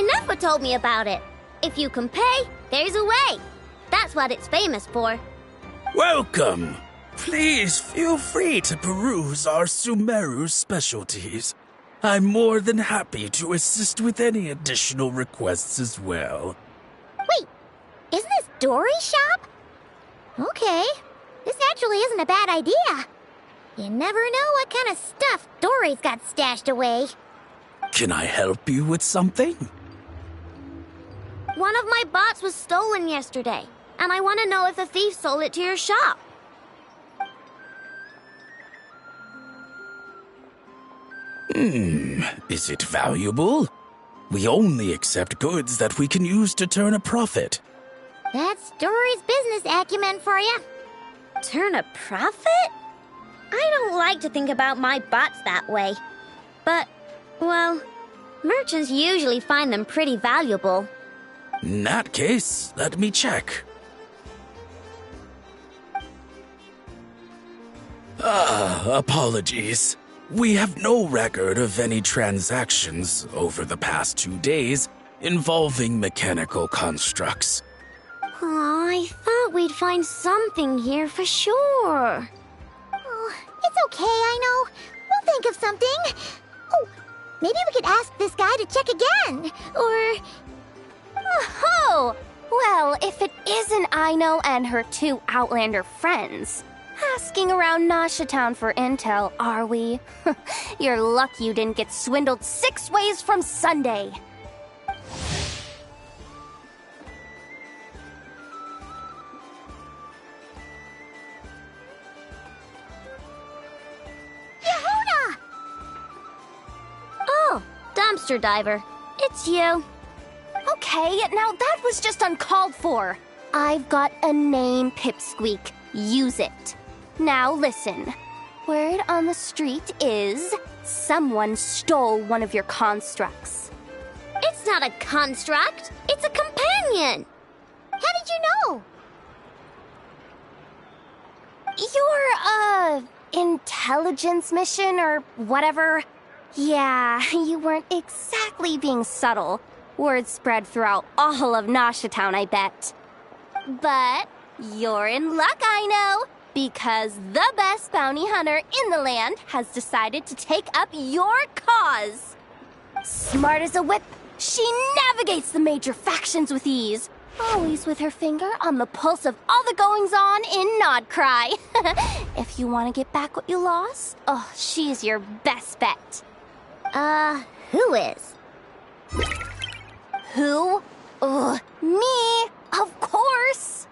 Nefa told me about it. If you can pay, there's a way. That's what it's famous for. Welcome! Please feel free to peruse our Sumeru specialties. I'm more than happy to assist with any additional requests as well. Wait, isn't this Dory's shop? Okay, this actually isn't a bad idea. You never know what kind of stuff Dory's got stashed away. Can I help you with something? One of my bots was stolen yesterday, and I want to know if the thief sold it to your shop. Is it valuable? We only accept goods that we can use to turn a profit. That's Dory's business acumen for you. Turn a profit? I don't like to think about my bots that way. But, well, merchants usually find them pretty valuable. In that case, let me check. Apologies. We have no record of any transactions over the past 2 days involving mechanical constructs. Aw, I thought we'd find something here for sure. Oh, it's okay, I know. We'll think of something. Oh, maybe we could ask this guy to check again. Or... Oh! Well, if it isn't Aino and her 2 Outlander friends. Asking around Nasha Town for intel, are we? You're lucky you didn't get swindled 6 ways from Sunday. Yehuda! Oh, dumpster diver. It's you. Okay, now that was just uncalled for. I've got a name, Pipsqueak. Use it. Now listen. Word on the street is someone stole one of your constructs. It's not a construct. It's a companion. How did you know? Your, intelligence mission or whatever. Yeah, you weren't exactly being subtle. Word spread throughout all of Nasha Town, I bet. But you're in luck, I know, because the best bounty hunter in the land has decided to take up your cause. Smart as a whip, she navigates the major factions with ease, always with her finger on the pulse of all the goings-on in Krai. If you want to get back what you lost, oh, she's your best bet. Who is? Who? Me, of course.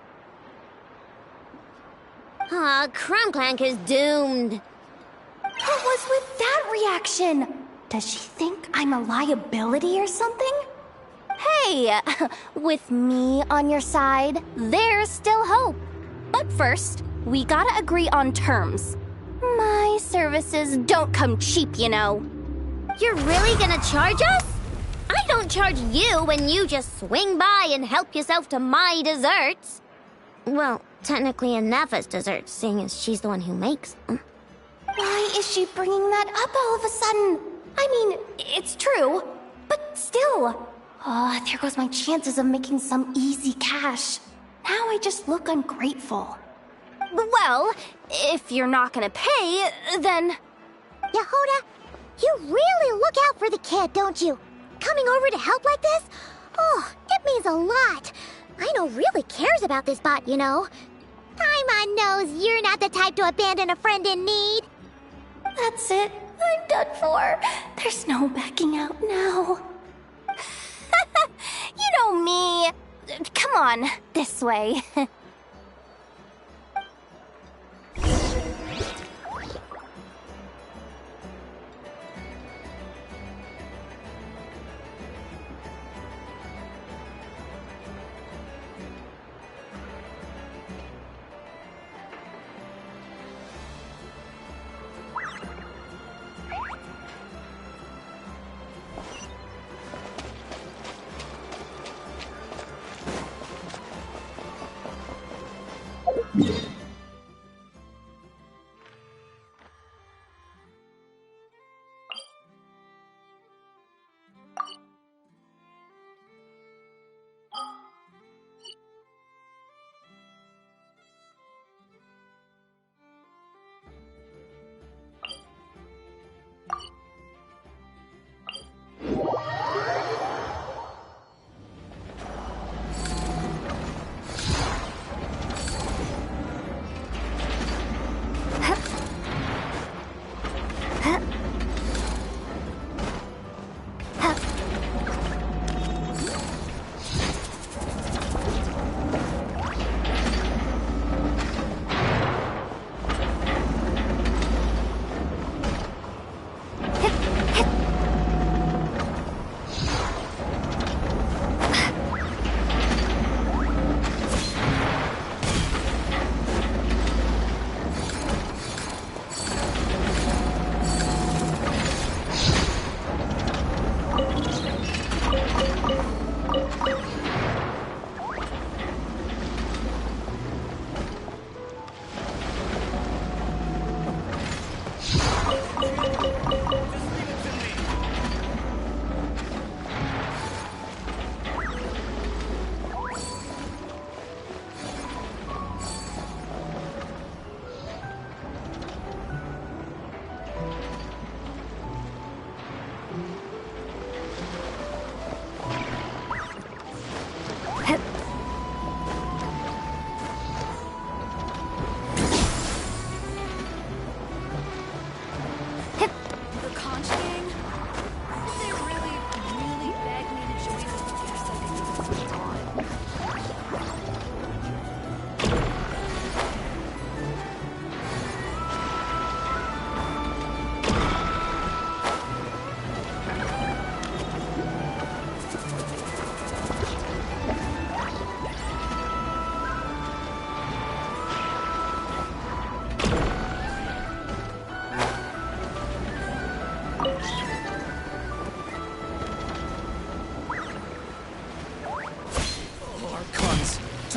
Crumclank is doomed. What was with that reaction? Does she think I'm a liability or something? Hey, Hey, with me on your side, there's still hope. But first, we gotta agree on terms. My services don't come cheap, you know. You're really gonna charge us? I don't charge you when you just swing by and help yourself to my desserts. Well, technically Nefa's desserts, seeing as she's the one who makes them. Why is she bringing that up all of a sudden? I mean, it's true, but still. Oh, there goes my chances of making some easy cash. Now I just look ungrateful. Well, if you're not gonna pay, then... Yehuda, you really look out for the kid, don't you? Coming over to help like this? Oh, it means a lot. Aino really cares about this bot, you know. Paimon knows you're not the type to abandon a friend in need. That's it. I'm done for. There's no backing out now. You know me. Come on, this way.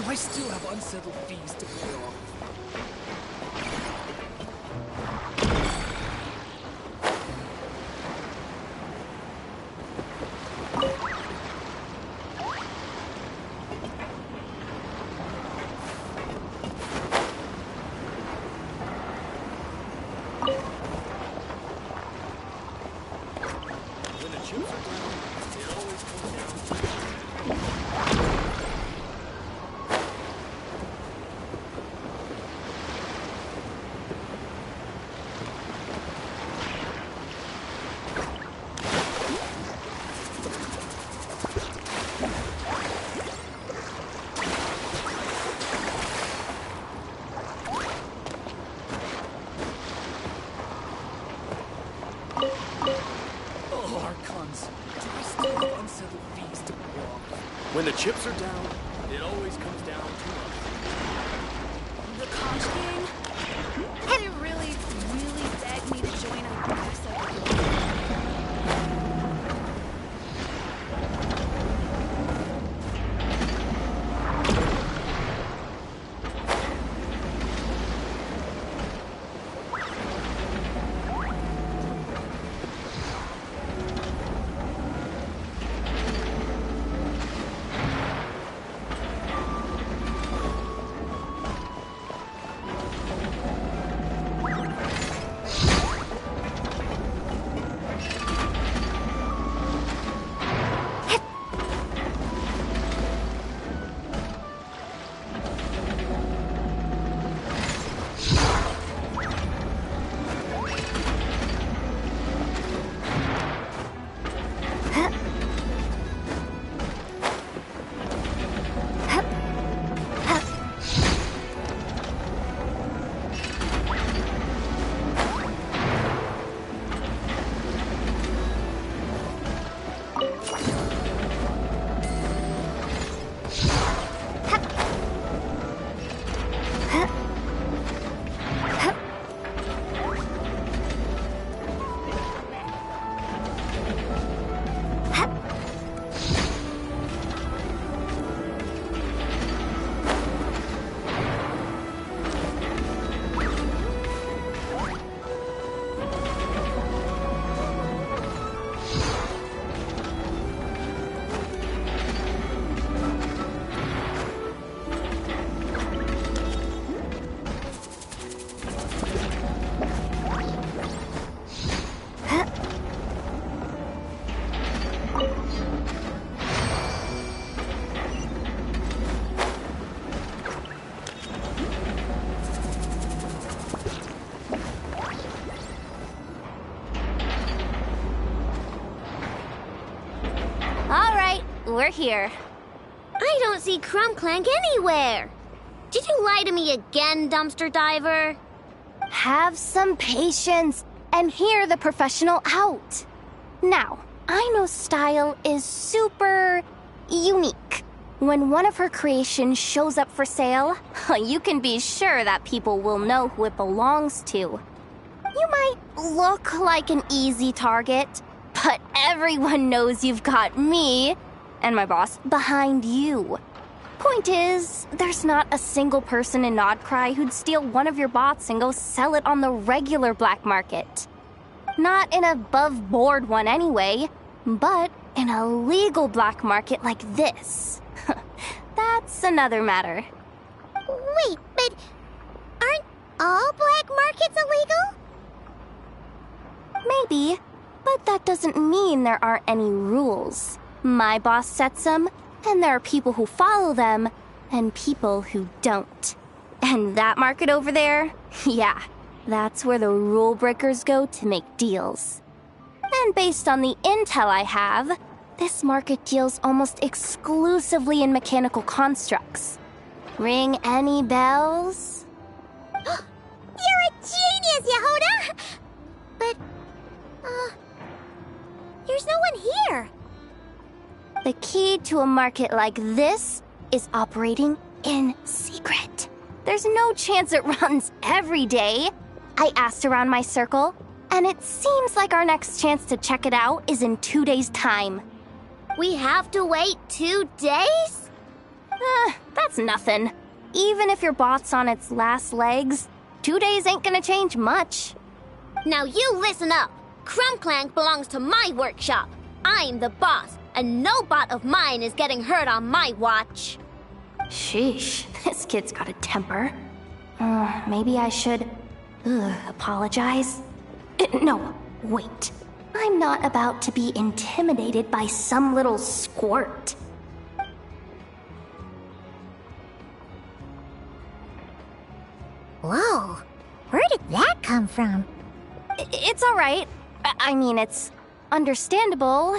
I still have unsettled fees to pay off. When the chips are down, it always comes down to When the chips are down, it always comes down to us. The Kosh gang? They really, really begged me to join on their side. We're here. I don't see Crumb Clank anywhere. Did you lie to me again, dumpster diver? Have some patience and hear the professional out. Now, I know Style is super unique. When one of her creations shows up for sale, you can be sure that people will know who it belongs to. You might look like an easy target, but everyone knows you've got me and my boss behind you. Point is, there's not a single person in Krai who'd steal one of your bots and go sell it on the regular black market. Not an above-board one anyway, but in a legal black market like this. That's another matter. Wait, but aren't all black markets illegal? Maybe, but that doesn't mean there aren't any rules. My boss sets them, and there are people who follow them, and people who don't. And that market over there, yeah, that's where the rule breakers go to make deals. And based on the intel I have, this market deals almost exclusively in mechanical constructs. Ring any bells? You're a genius, Yehuda! But, there's no one here. The key to a market like this is operating in secret. There's no chance it runs every day. I asked around my circle, and it seems like our next chance to check it out is in 2 days' time. We have to wait 2 days? That's nothing. Even if your bot's on its last legs, 2 days ain't gonna change much. Now you listen up. Crumb Clank belongs to my workshop. I'm the boss, and no bot of mine is getting hurt on my watch. Sheesh, this kid's got a temper. Maybe I should apologize. No, wait. I'm not about to be intimidated by some little squirt. Whoa, where did that come from? It's all right. I mean, it's understandable.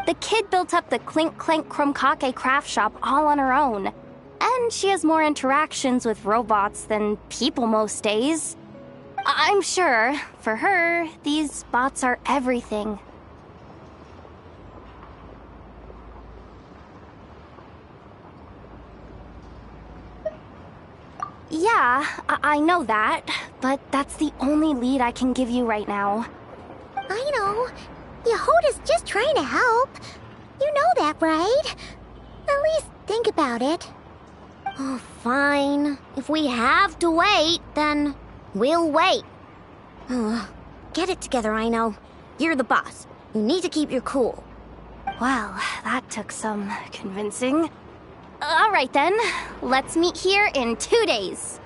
The kid built up the Clink Clank Krumkake craft shop all on her own. And she has more interactions with robots than people most days. I'm sure, for her, these bots are everything. Yeah, I know that, but that's the only lead I can give you right now. I know. Yehoda's just trying to help. You know that, right? At least think about it. Oh, fine. If we have to wait, then we'll wait. Get it together, I know. You're the boss. You need to keep your cool. Well, that took some convincing. All right then, let's meet here in 2 days.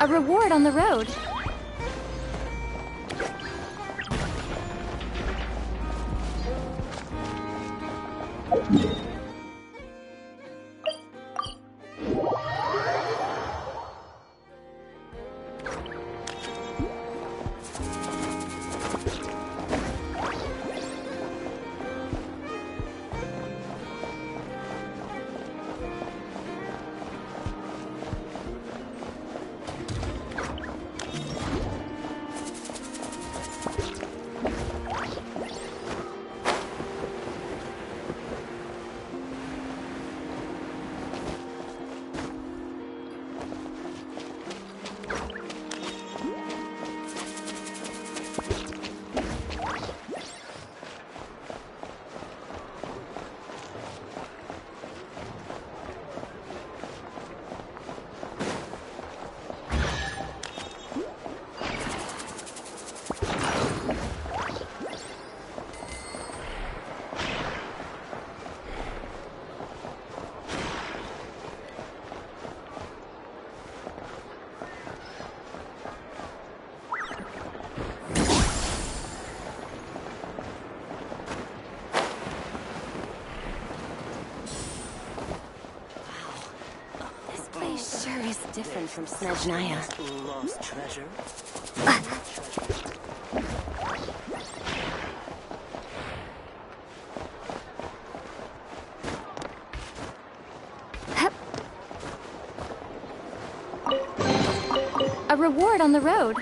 A reward on the road. Sure is different from Snezhnaya. Lost treasure. A reward on the road.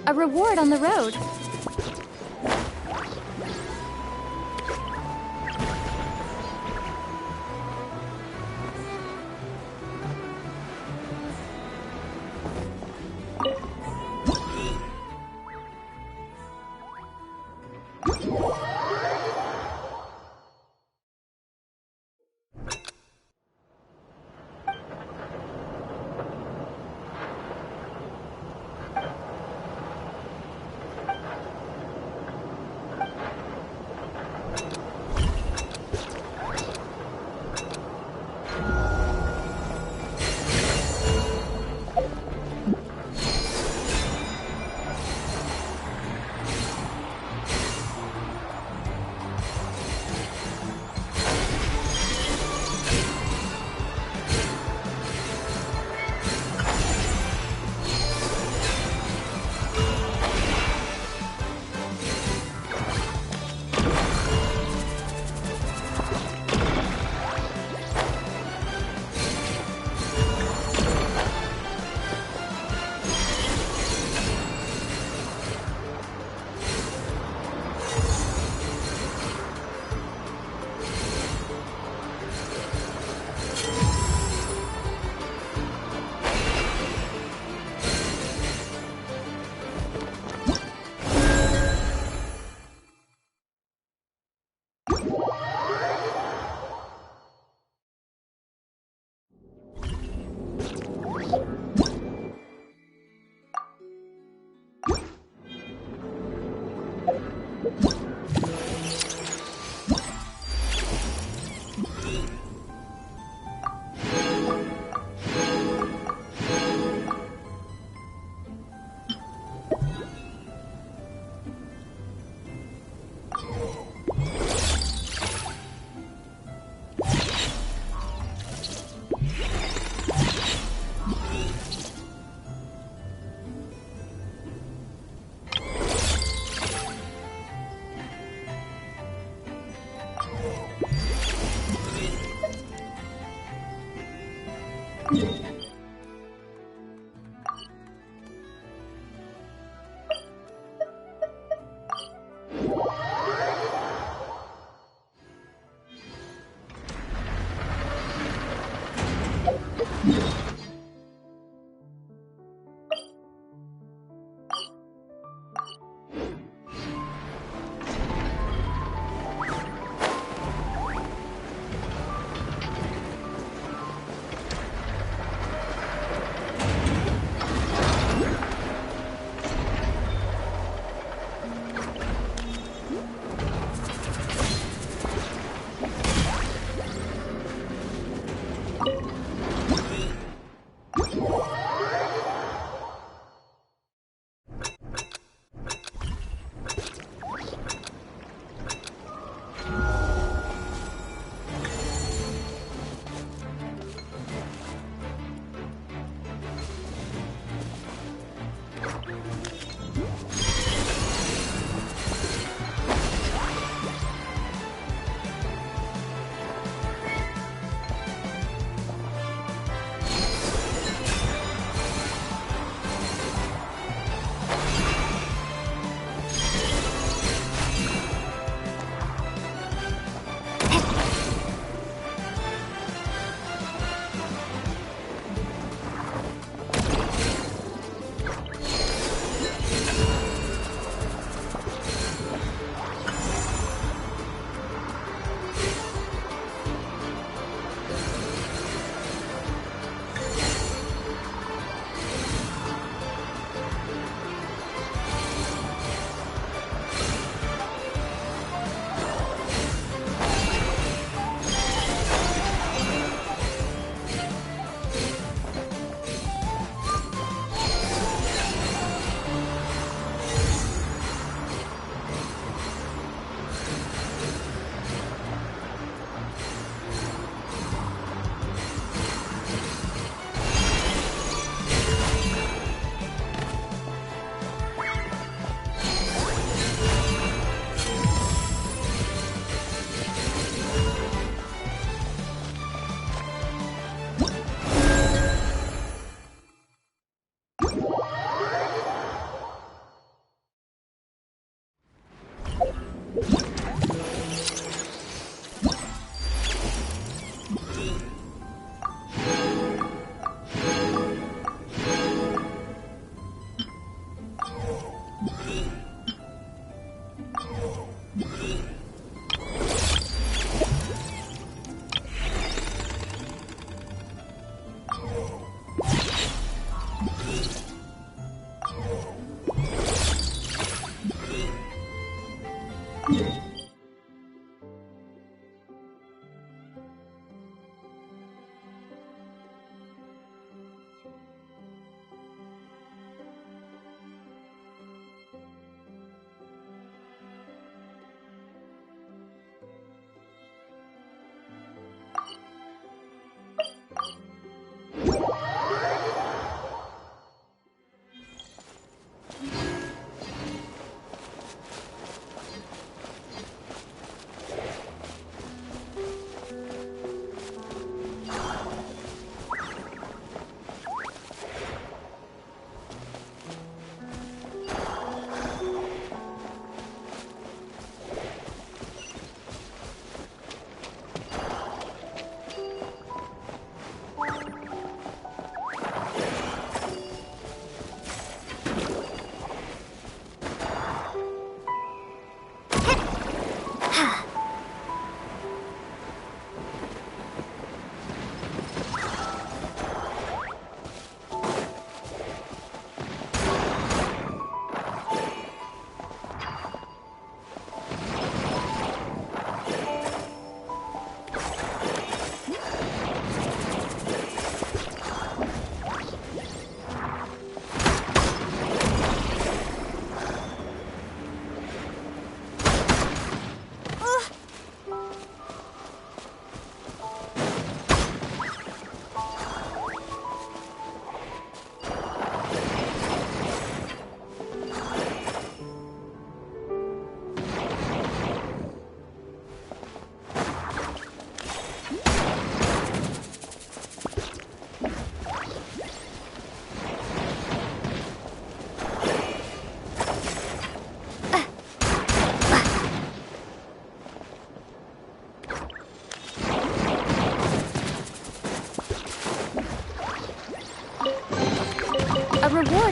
A reward on the road.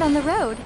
hard on the road.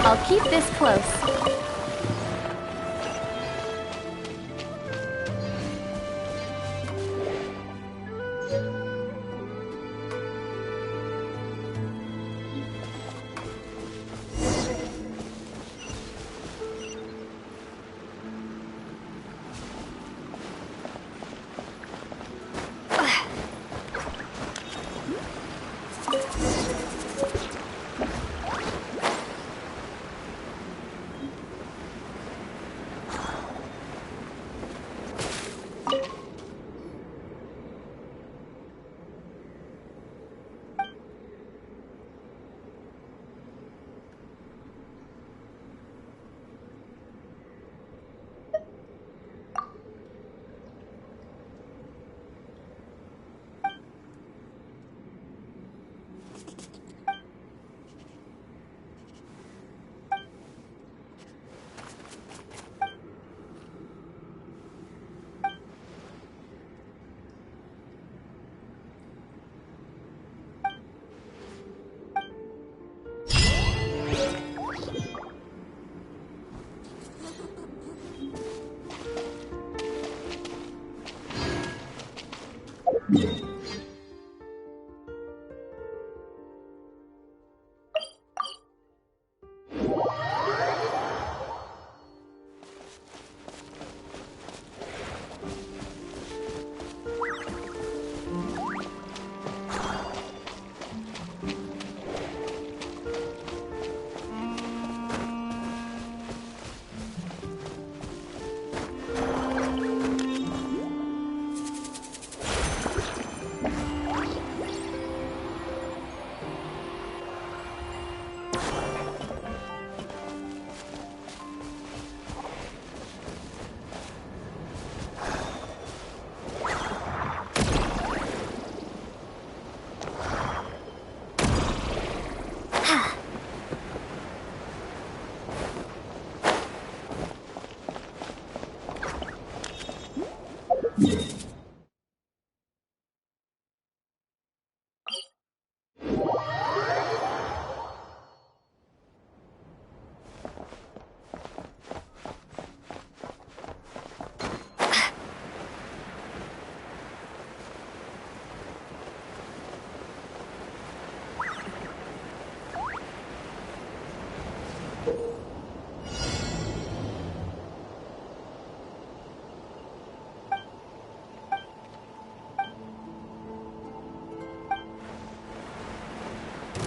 I'll keep this close.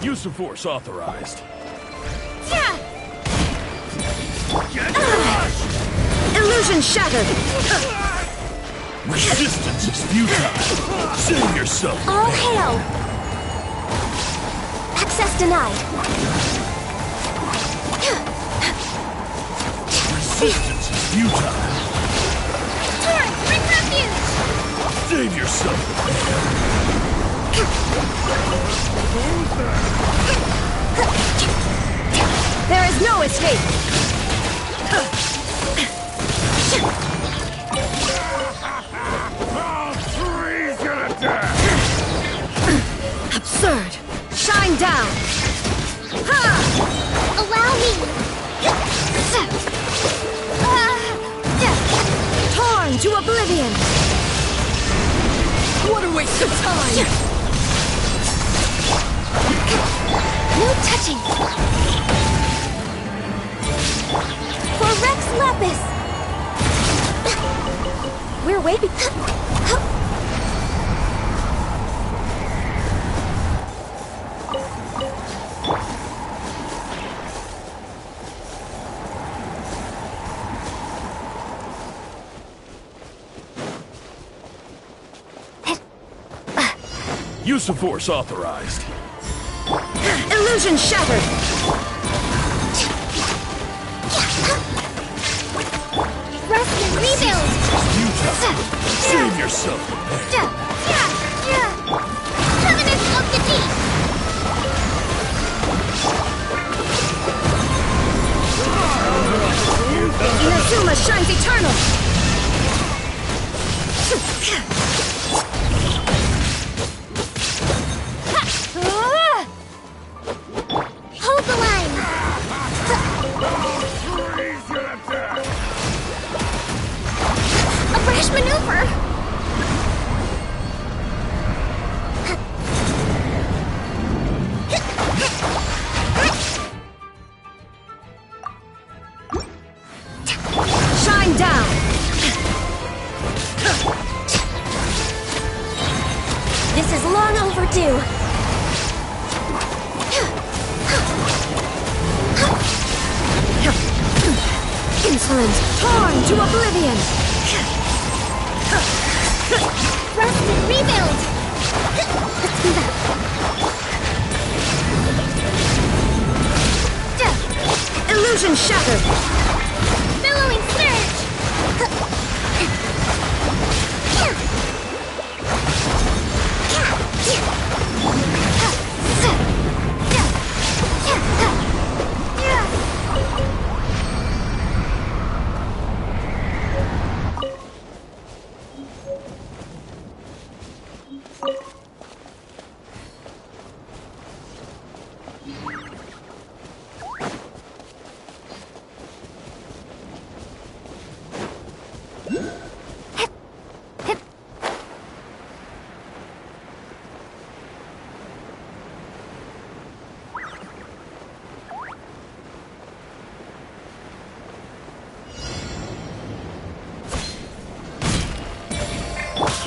Use of force authorized. Illusion shattered! Resistance is futile. Save yourself. All hail! Access denied. Resistance is futile. Turret, bring refuge! Save yourself. There is no escape! Absurd! Shine down! Allow me! Torn to oblivion! What a waste of time! No touching! For Rex Lapis! We're way Use of force authorized. Illusion shattered! Rest and rebuild! Save yourself. Terminus of the deep! Inazuma shines eternal! Hold the line! long overdue. Insolent, torn to oblivion. Rust and rebuild! Let's do that. Illusion shattered. Billowing surge!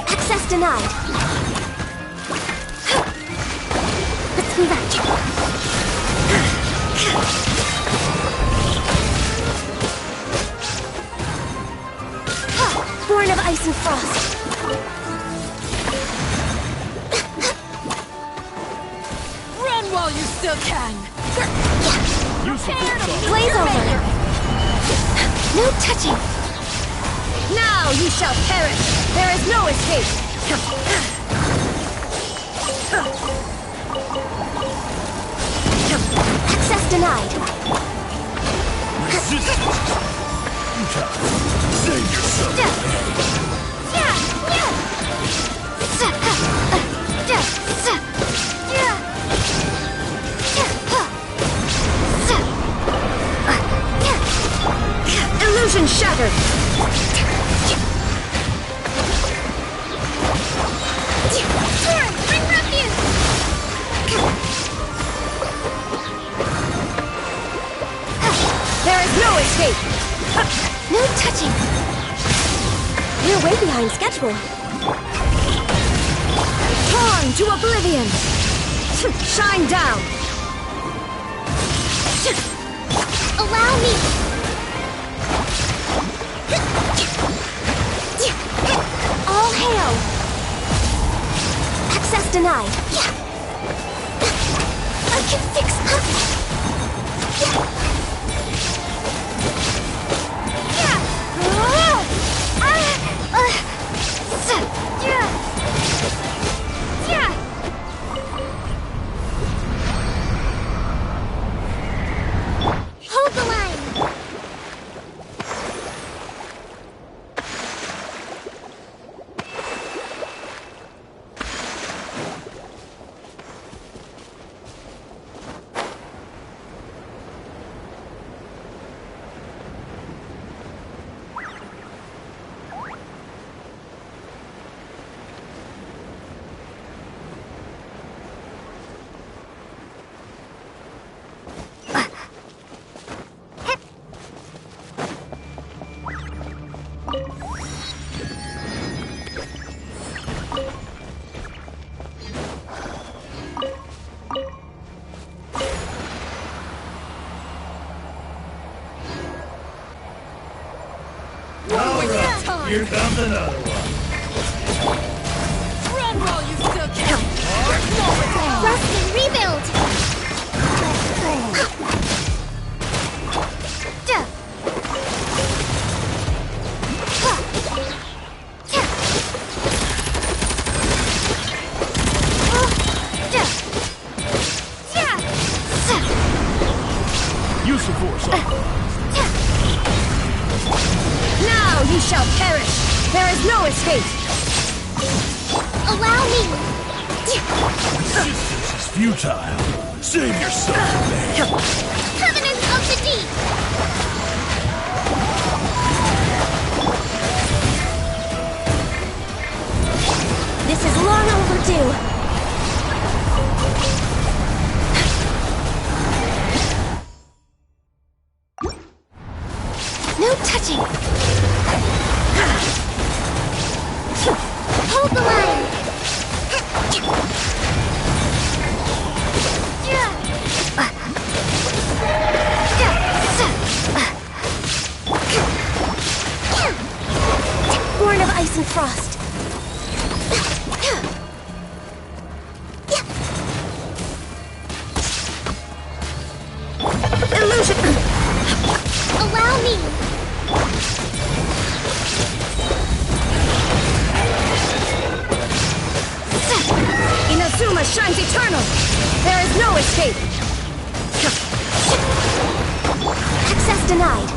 Access denied. Let's move out. Born of ice and frost. Run while you still can! Blaze over. No touching. Now you shall perish. There is no escape. Access denied. Save yourself. Illusion shattered. Bring refuge! There is no escape. No touching. You're way behind schedule. Torn to oblivion. Shine down. Allow me! All hail. Access denied. I can fix Hold the line! Here comes another one. Run while you still can! Rust and rebuild! Use the force. Now you shall perish. There is no escape. Allow me! Resistance is futile. Save yourself. Covenant of the Deep! This is long overdue. No touching. Hold the line! shines eternal! There is no escape! Access denied.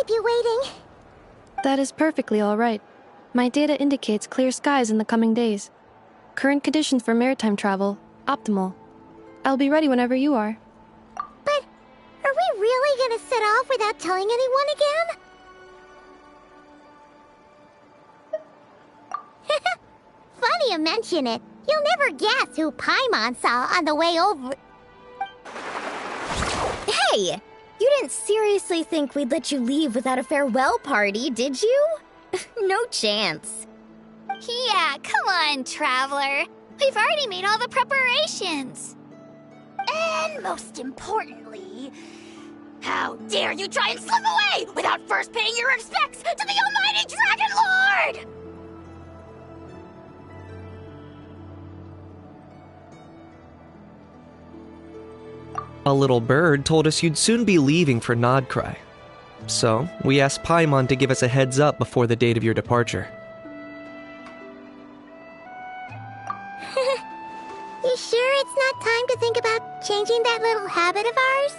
You waiting? That is perfectly all right. My data indicates clear skies in the coming days. Current conditions for maritime travel, optimal. I'll be ready whenever you are. But are we really gonna set off without telling anyone again? Funny you mention it. You'll never guess who Paimon saw on the way over. Hey! You didn't seriously think we'd let you leave without a farewell party, did you? No chance. Yeah, come on, Traveler. We've already made all the preparations. And most importantly, how dare you try and slip away without first paying your respects to the almighty Dragon Lord! A little bird told us you'd soon be leaving for Krai. So, we asked Paimon to give us a heads up before the date of your departure. You sure it's not time to think about changing that little habit of ours?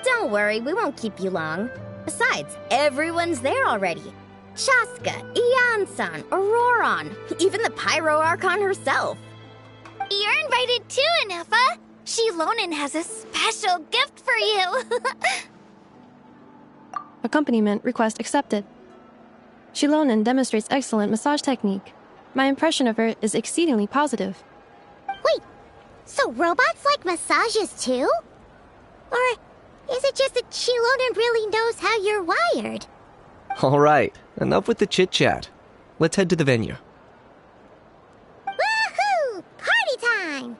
Don't worry, we won't keep you long. Besides, everyone's there already. Chaska, Ian-san, Auroron, even the Pyro Archon herself. You're invited too, Inefa. Shilonen has a special gift for you. Accompaniment request accepted. Shilonen demonstrates excellent massage technique. My impression of her is exceedingly positive. Wait, so robots like massages too? Or is it just that Shilonen really knows how you're wired? Alright, enough with the chit-chat. Let's head to the venue. Woohoo! Party time!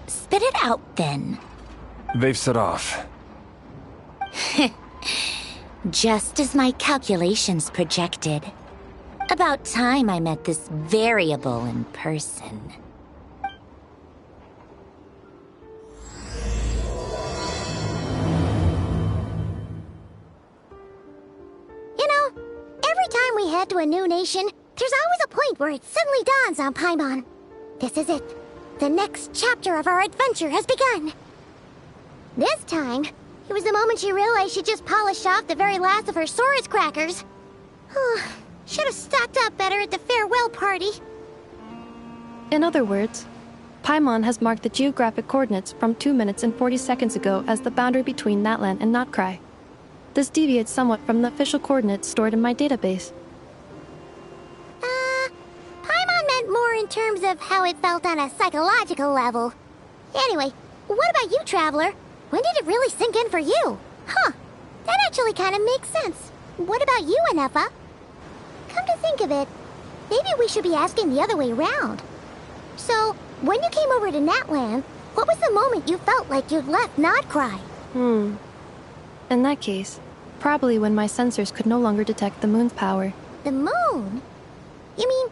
Spit it out, then. They've set off. Just as my calculations projected. About time I met this variable in person. You know, every time we head to a new nation, there's always a point where it suddenly dawns on Paimon. This is it. The next chapter of our adventure has begun. This time, it was the moment she realized she just polished off the very last of her Saurus crackers. Should have stocked up better at the farewell party. In other words, Paimon has marked the geographic coordinates from 2 minutes and 40 seconds ago as the boundary between Natlan and Krai. This deviates somewhat from the official coordinates stored in my database. in terms of how it felt on a psychological level. Anyway, what about you, Traveler? When did it really sink in for you? Huh, that actually kind of makes sense. What about you, Anefa? Come to think of it, maybe we should be asking the other way around. So, when you came over to Natland, what was the moment you felt like you'd left Krai? In that case, probably when my sensors could no longer detect the moon's power. The moon? You mean,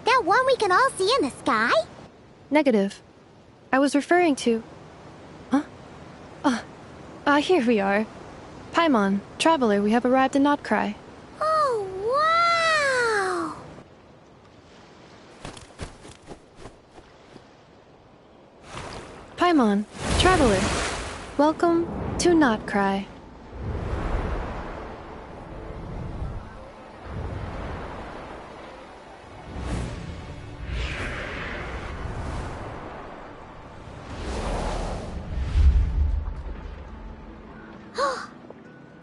that one we can all see in the sky? Negative. I was referring to... Huh? Here we are. Paimon, Traveler, we have arrived in Krai. Oh, wow! Paimon, Traveler, welcome to Krai.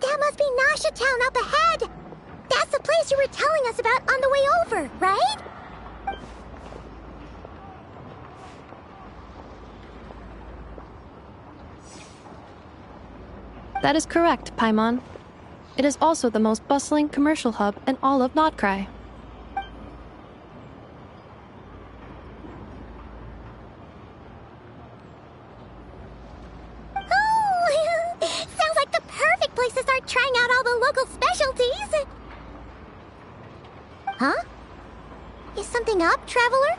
That must be Nasha Town up ahead! That's the place you were telling us about on the way over, right? That is correct, Paimon. It is also the most bustling commercial hub in all of Krai. Oh! Sounds like the perfect place to start trying out all the local specialties! Huh? Is something up, Traveler?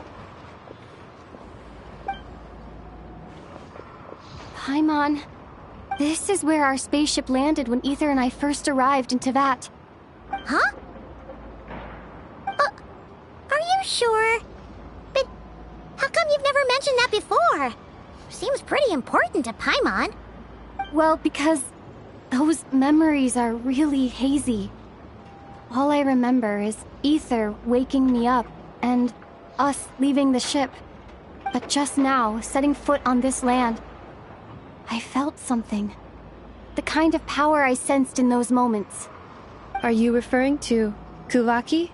Paimon, this is where our spaceship landed when Ether and I first arrived in Tevat. Huh? Are you sure? But how come you've never mentioned that before? Seems pretty important to Paimon. Well, because those memories are really hazy. All I remember is Ether waking me up and us leaving the ship. But just now, setting foot on this land, I felt something. The kind of power I sensed in those moments. Are you referring to Kuvaki?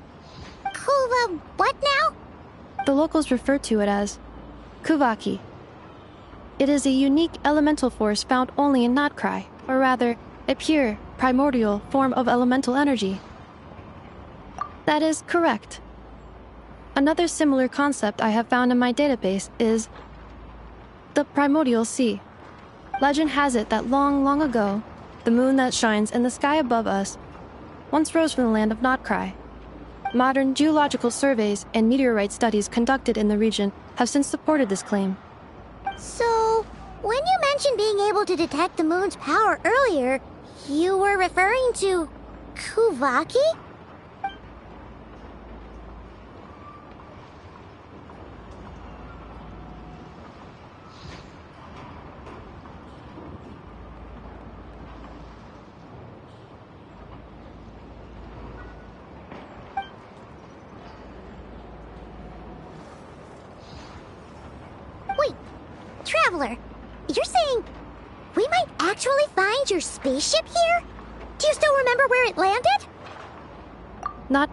Kuva what now? The locals refer to it as Kuvaki. It is a unique elemental force found only in Krai, or rather, a pure, primordial form of elemental energy. That is correct. Another similar concept I have found in my database is the primordial sea. Legend has it that long, long ago, the moon that shines in the sky above us once rose from the land of Krai. Modern geological surveys and meteorite studies conducted in the region have since supported this claim. So, when you mentioned being able to detect the moon's power earlier, you were referring to Kuvaki? Wait, Traveler, you're saying we might actually find your spaceship here? Do you still remember where it landed?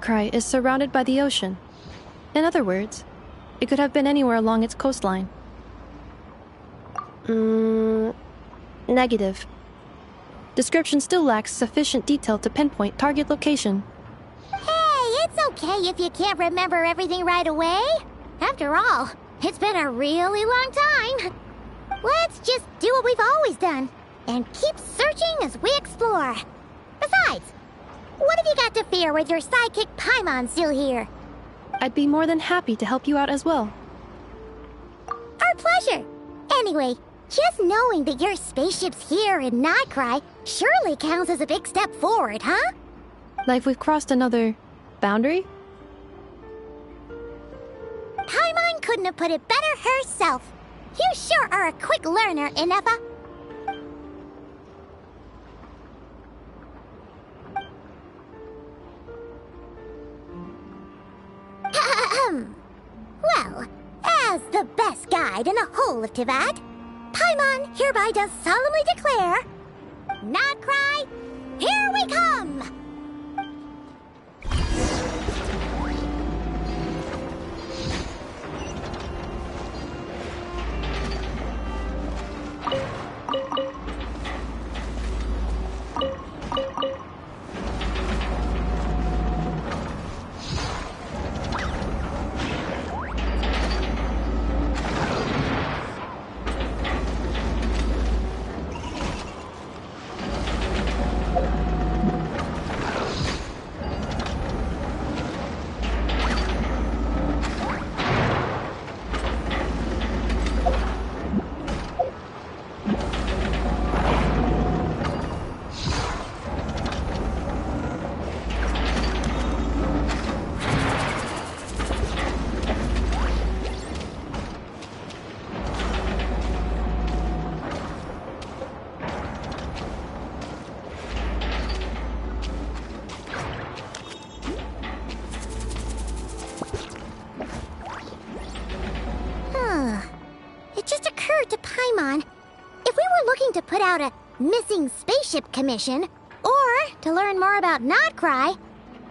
Krai is surrounded by the ocean. In other words, it could have been anywhere along its coastline. Negative. Description still lacks sufficient detail to pinpoint target location. Hey, it's okay if you can't remember everything right away. After all, it's been a really long time. Let's just do what we've always done and keep searching as we explore. Besides, what have you got to fear with your sidekick Paimon still here? I'd be more than happy to help you out as well. Our pleasure. Anyway, just knowing that your spaceship's here in Krai surely counts as a big step forward, huh? Like we've crossed another boundary? Paimon couldn't have put it better herself. You sure are a quick learner, Inefa. Well, as the best guide in the whole of Tevat, Paimon hereby does solemnly declare, Krai, here we come! put out a missing spaceship commission, or to learn more about Krai,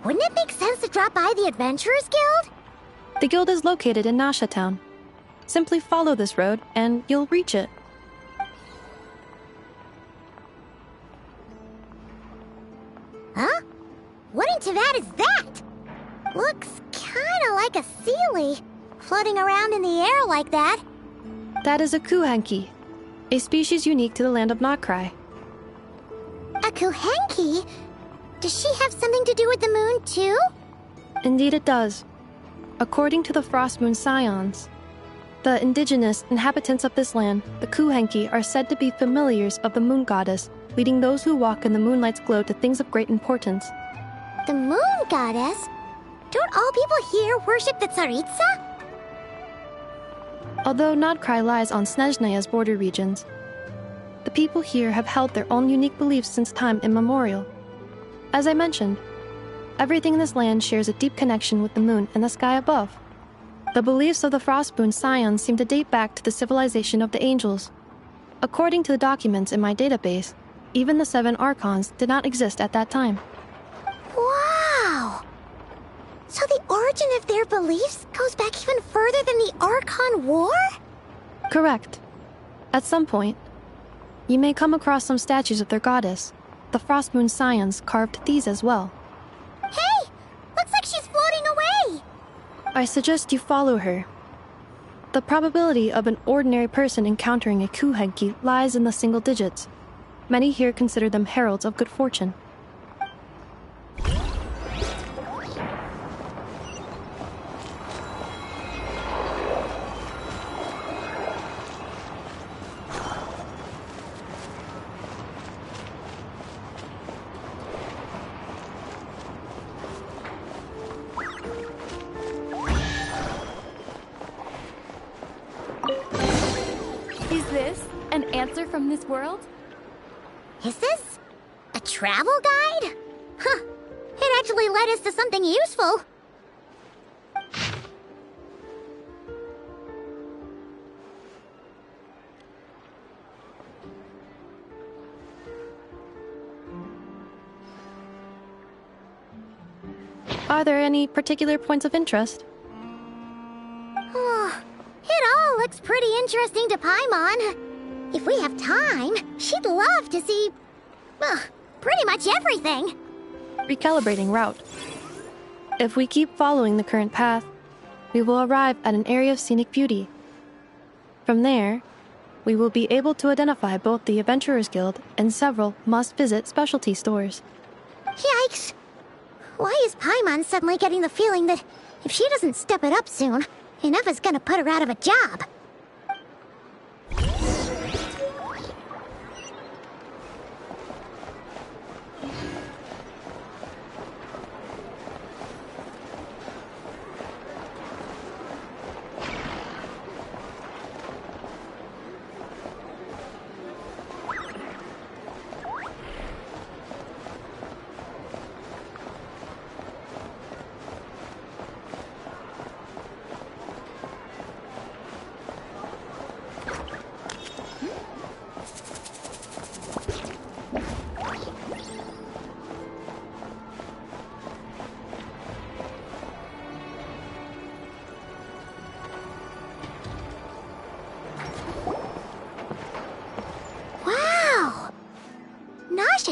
wouldn't it make sense to drop by the Adventurers Guild? The guild is located in Nasha Town. Simply follow this road and you'll reach it. Huh? What in Tavad is that? Looks kinda like a Sealy, floating around in the air like that. That is a kuhanki, a species unique to the land of Krai. A Kuhenki? Does she have something to do with the moon, too? Indeed it does. According to the Frost Moon Scions, the indigenous inhabitants of this land, the kuhenki, are said to be familiars of the moon goddess, leading those who walk in the moonlight's glow to things of great importance. The moon goddess? Don't all people here worship the Tsaritsa? Although Krai lies on Snezhnaya's border regions, the people here have held their own unique beliefs since time immemorial. As I mentioned, everything in this land shares a deep connection with the moon and the sky above. The beliefs of the Frostmoon Scions seem to date back to the civilization of the angels. According to the documents in my database, even the 7 Archons did not exist at that time. Wow! So the origin of their beliefs goes back even further than the Archon War? Correct. At some point, you may come across some statues of their goddess. The Frostmoon Scions carved these as well. Hey! Looks like she's floating away! I suggest you follow her. The probability of an ordinary person encountering a kuhenki lies in the single digits. Many here consider them heralds of good fortune. Is this an answer from this world? Is this a travel guide? Huh. It actually led us to something useful. Are there any particular points of interest? It all looks pretty interesting to Paimon. If we have time, she'd love to see, pretty much everything. Recalibrating route. If we keep following the current path, we will arrive at an area of scenic beauty. From there, we will be able to identify both the Adventurers Guild and several must-visit specialty stores. Yikes! Why is Paimon suddenly getting the feeling that if she doesn't step it up soon, Inefa's gonna put her out of a job?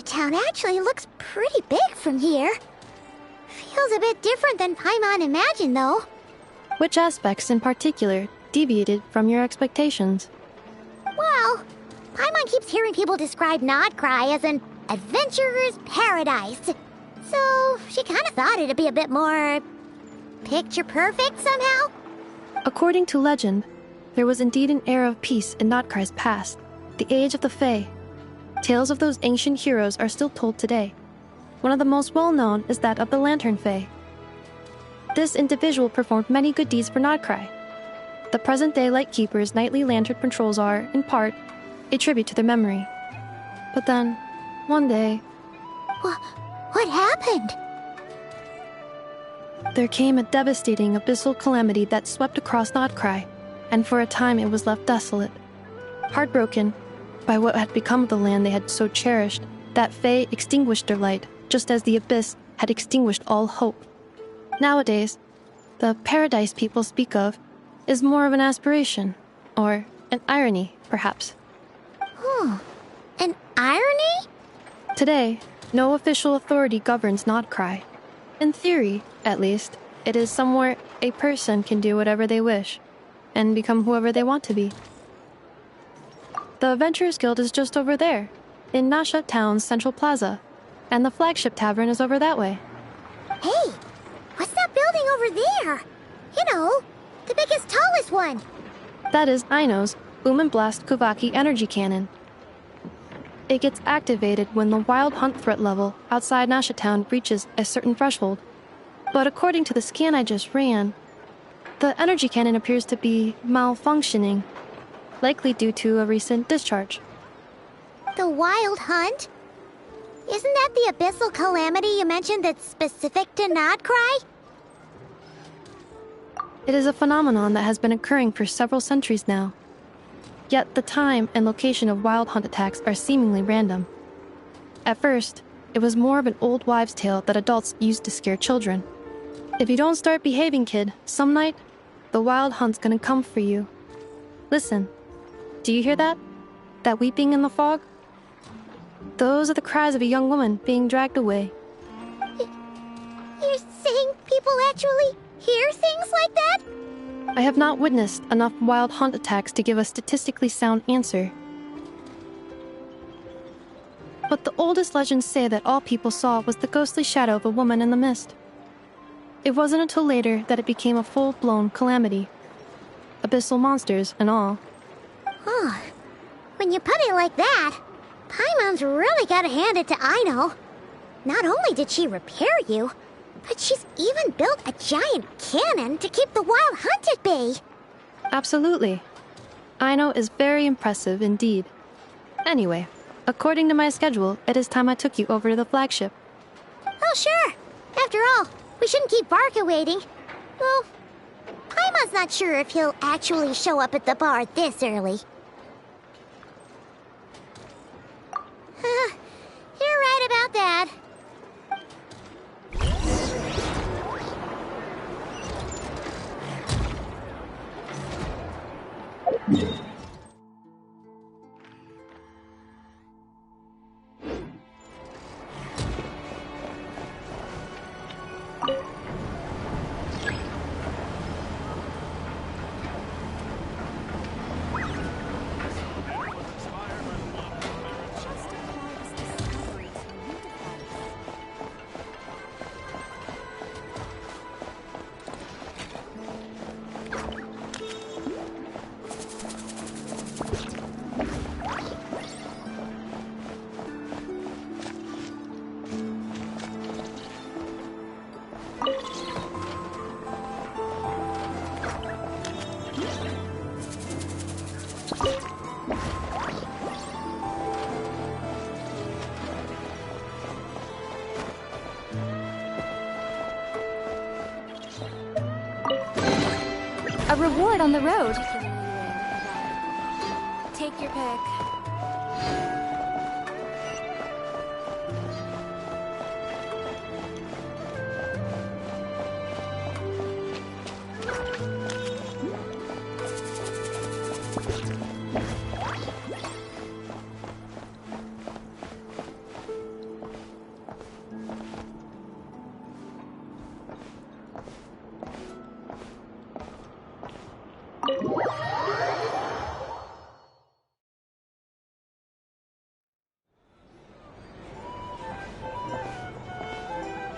Town actually looks pretty big from here. Feels a bit different than Paimon imagined, though. Which aspects in particular deviated from your expectations? Well, Paimon keeps hearing people describe Krai as an adventurer's paradise. So she kind of thought it'd be a bit more picture perfect somehow. According to legend, there was indeed an era of peace in Krai's past, the age of the Fae. Tales of those ancient heroes are still told today. One of the most well-known is that of the Lantern Fae. This individual performed many good deeds for Krai. The present-day Lightkeeper's nightly lantern patrols are, in part, a tribute to their memory. But then, one day... What happened? There came a devastating abyssal calamity that swept across Krai, and for a time it was left desolate. Heartbroken, by what had become of the land they had so cherished, that Fae extinguished their light, just as the abyss had extinguished all hope. Nowadays, the paradise people speak of is more of an aspiration, or an irony, perhaps. An irony? Today, no official authority governs Not Krai. In theory, at least, it is somewhere a person can do whatever they wish, and become whoever they want to be. The Adventurers Guild is just over there, in Nasha Town's Central Plaza, and the flagship tavern is over that way. Hey, what's that building over there? You know, the biggest, tallest one. That is Aino's Blast Kuvaki energy cannon. It gets activated when the wild hunt threat level outside Nasha Town reaches a certain threshold. But according to the scan I just ran, the energy cannon appears to be malfunctioning, likely due to a recent discharge. The wild hunt? Isn't that the abyssal calamity you mentioned that's specific to Not Krai? It is a phenomenon that has been occurring for several centuries now. Yet the time and location of wild hunt attacks are seemingly random. At first, it was more of an old wives' tale that adults used to scare children. If you don't start behaving, kid, some night, the wild hunt's gonna come for you. Listen, do you hear that? That weeping in the fog? Those are the cries of a young woman being dragged away. You're saying people actually hear things like that? I have not witnessed enough wild hunt attacks to give a statistically sound answer. But the oldest legends say that all people saw was the ghostly shadow of a woman in the mist. It wasn't until later that it became a full-blown calamity. Abyssal monsters and all. Huh. When you put it like that, Paimon's really gotta hand it to Aino. Not only did she repair you, but she's even built a giant cannon to keep the wild hunt at bay. Absolutely. Aino is very impressive indeed. Anyway, according to my schedule, it is time I took you over to the flagship. Oh, sure. After all, we shouldn't keep Barca waiting. Well, Paimon's not sure if he'll actually show up at the bar this early. You're right about that. A reward on the road. Take your pick.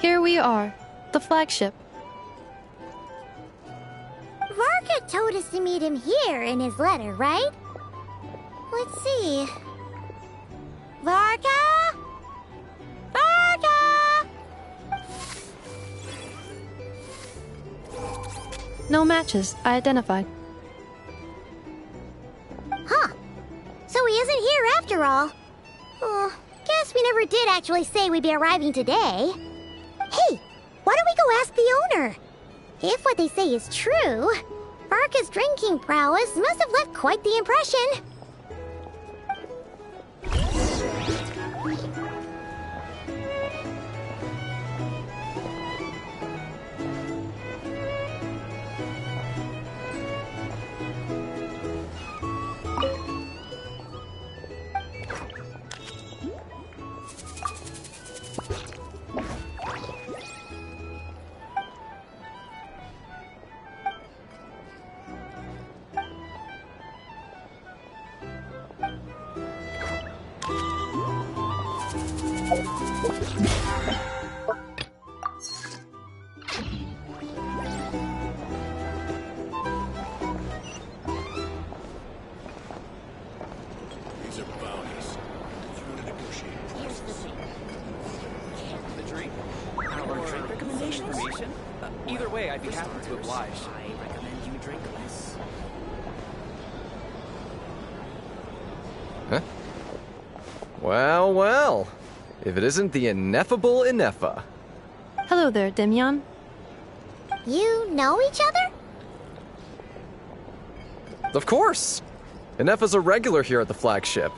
Here we are, the flagship. Varka told us to meet him here in his letter, right? Let's see. Varka? Varka! No matches identified. Huh. So he isn't here after all. Oh, guess we never did actually say we'd be arriving today. Hey, why don't we go ask the owner? If what they say is true, Varka's drinking prowess must have left quite the impression. Either way, I'd be happy to oblige. I recommend you drink less. Huh? Well, well. If it isn't the ineffable Ineffa. Hello there, Demyon. You know each other? Of course! Ineffa's a regular here at the flagship.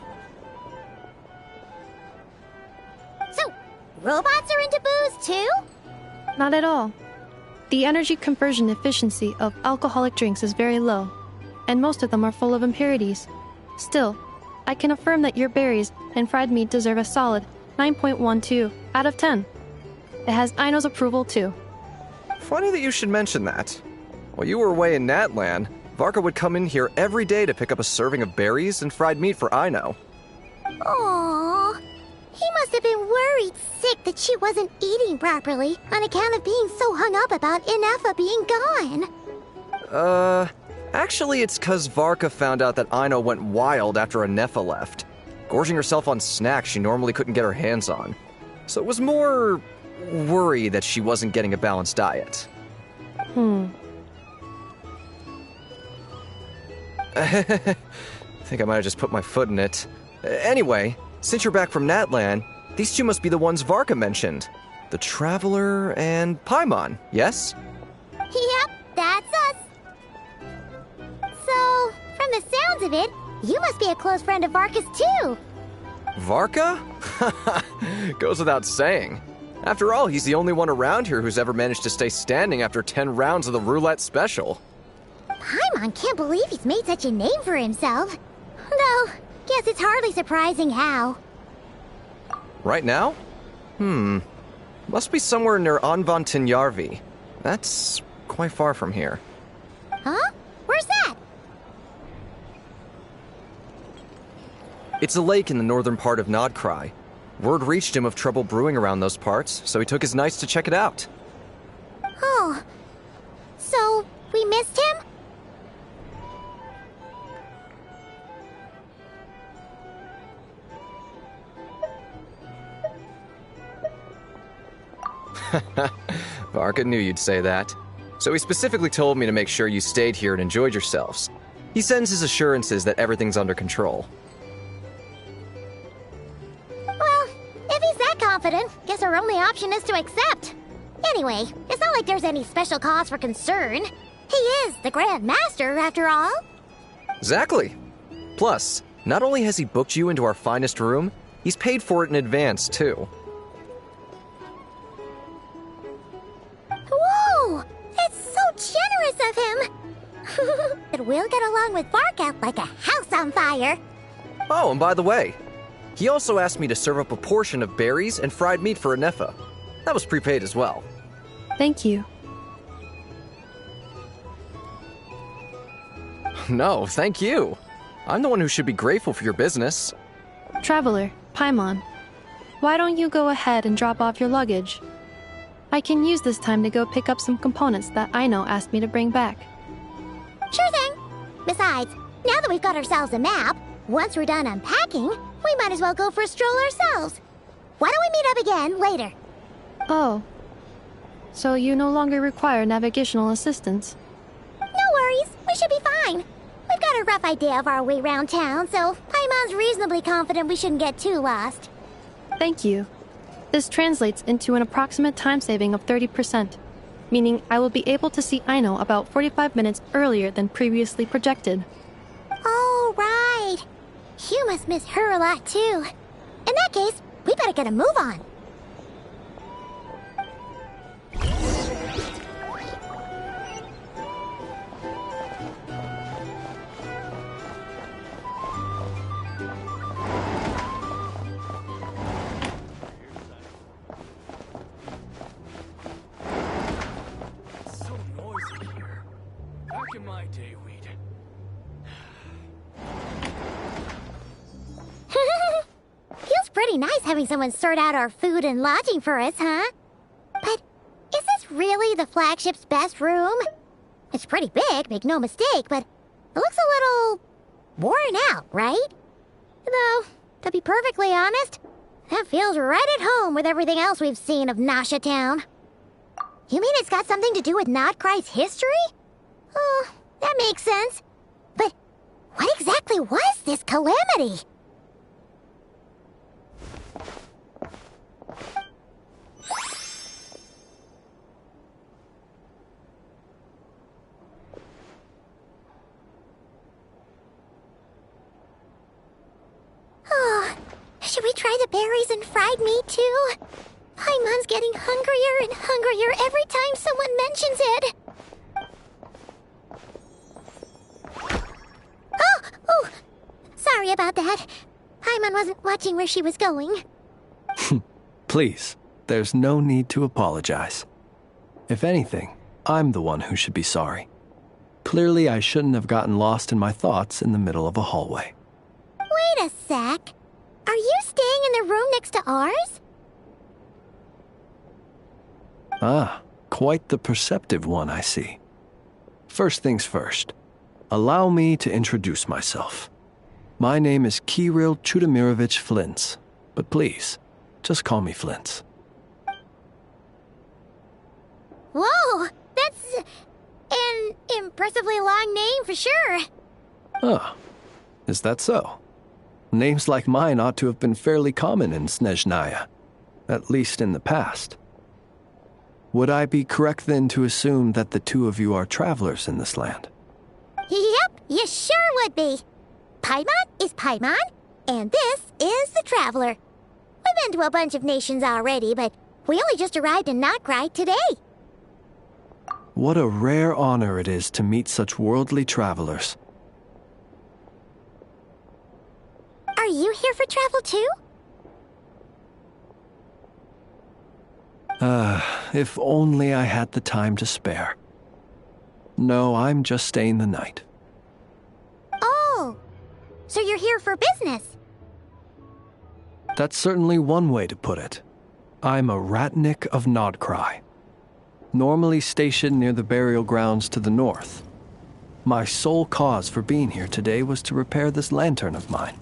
So, robots are into booze too? Not at all. The energy conversion efficiency of alcoholic drinks is very low, and most of them are full of impurities. Still, I can affirm that your berries and fried meat deserve a solid 9.12 out of 10. It has Aino's approval too. Funny that you should mention that. While you were away in Natlan, Varka would come in here every day to pick up a serving of berries and fried meat for Aino. Aww. He must have been worried sick that she wasn't eating properly on account of being so hung up about Ineffa being gone. Actually it's 'cause Varka found out that Aino went wild after Ineffa left, gorging herself on snacks she normally couldn't get her hands on. So it was more worry that she wasn't getting a balanced diet. Think I might have just put my foot in it. Anyway, since you're back from Natlan, these two must be the ones Varka mentioned. The Traveler and Paimon, yes? Yep, that's us. So, from the sounds of it, you must be a close friend of Varka's too. Varka? Goes without saying. After all, he's the only one around here who's ever managed to stay standing after 10 rounds of the roulette special. Paimon can't believe he's made such a name for himself. Though, guess it's hardly surprising how. Right now? Must be somewhere near Anvantinyarvi. That's quite far from here. Huh? Where's that? It's a lake in the northern part of Krai. Word reached him of trouble brewing around those parts, so he took his knights to check it out. Oh. So, we missed him? Varka knew you'd say that. So he specifically told me to make sure you stayed here and enjoyed yourselves. He sends his assurances that everything's under control. Well, if he's that confident, guess our only option is to accept. Anyway, it's not like there's any special cause for concern. He is the Grand Master, after all. Exactly. Plus, not only has he booked you into our finest room, he's paid for it in advance, too. Whoa! It's so generous of him! But we'll get along with Varka like a house on fire. Oh, and by the way, he also asked me to serve up a portion of berries and fried meat for Ineffa. That was prepaid as well. Thank you. No, thank you. I'm the one who should be grateful for your business. Traveler, Paimon, why don't you go ahead and drop off your luggage? I can use this time to go pick up some components that Aino asked me to bring back. Sure thing. Besides, now that we've got ourselves a map, once we're done unpacking, we might as well go for a stroll ourselves. Why don't we meet up again later? Oh. So you no longer require navigational assistance? No worries. We should be fine. We've got a rough idea of our way around town, so Paimon's reasonably confident we shouldn't get too lost. Thank you. This translates into an approximate time saving of 30%, meaning I will be able to see Aino about 45 minutes earlier than previously projected. Oh, right. You must miss her a lot, too. In that case, we better get a move on. In my day, we'd... Feels pretty nice having someone sort out our food and lodging for us, huh? But is this really the flagship's best room? It's pretty big, make no mistake, but it looks a little worn out, right? Though, to be perfectly honest, that feels right at home with everything else we've seen of Nasha Town. You mean it's got something to do with Not Krai's history? Oh, that makes sense. But what exactly was this calamity? Oh, should we try the berries and fried meat too? Paimon's getting hungrier and hungrier every time someone mentions it. Oh, sorry about that. Paimon wasn't watching where she was going. Please, there's no need to apologize. If anything, I'm the one who should be sorry. Clearly, I shouldn't have gotten lost in my thoughts in the middle of a hallway. Wait a sec. Are you staying in the room next to ours? Ah, quite the perceptive one, I see. First things first, allow me to introduce myself. My name is Kirill Chudamirovich Flintz, but please, just call me Flintz. Whoa, that's an impressively long name for sure. Ah, is that so? Names like mine ought to have been fairly common in Snezhnaya, at least in the past. Would I be correct then to assume that the two of you are travelers in this land? Yep, you sure would be. Paimon is Paimon, and this is the Traveler. We've been to a bunch of nations already, but we only just arrived in Not Krai today. What a rare honor it is to meet such worldly travelers. Are you here for travel too? If only I had the time to spare. No, I'm just staying the night. Oh, so you're here for business? That's certainly one way to put it. I'm a ratnik of Nodkrai, normally stationed near the burial grounds to the north. My sole cause for being here today was to repair this lantern of mine.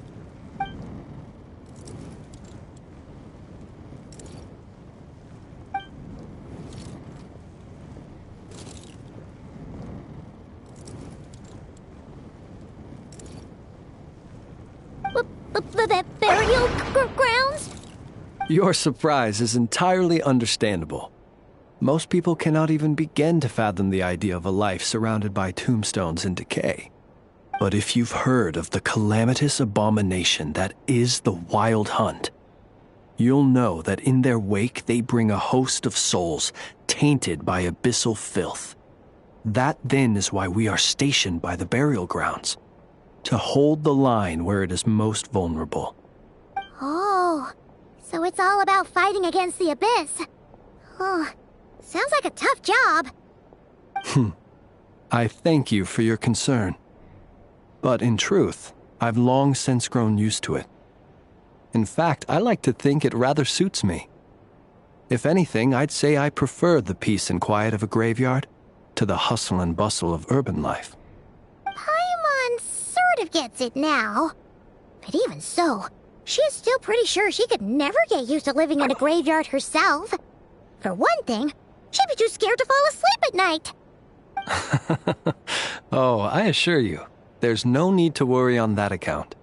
Burial grounds? Your surprise is entirely understandable. Most people cannot even begin to fathom the idea of a life surrounded by tombstones and decay. But if you've heard of the calamitous abomination that is the Wild Hunt, you'll know that in their wake they bring a host of souls tainted by abyssal filth. That then is why we are stationed by the burial grounds, to hold the line where it is most vulnerable. Oh, so it's all about fighting against the abyss. Oh, sounds like a tough job. I thank you for your concern. But in truth, I've long since grown used to it. In fact, I like to think it rather suits me. If anything, I'd say I prefer the peace and quiet of a graveyard to the hustle and bustle of urban life. Paimon sort of gets it now. But even so, she's still pretty sure she could never get used to living in a graveyard herself. For one thing, she'd be too scared to fall asleep at night. Oh, I assure you, there's no need to worry on that account.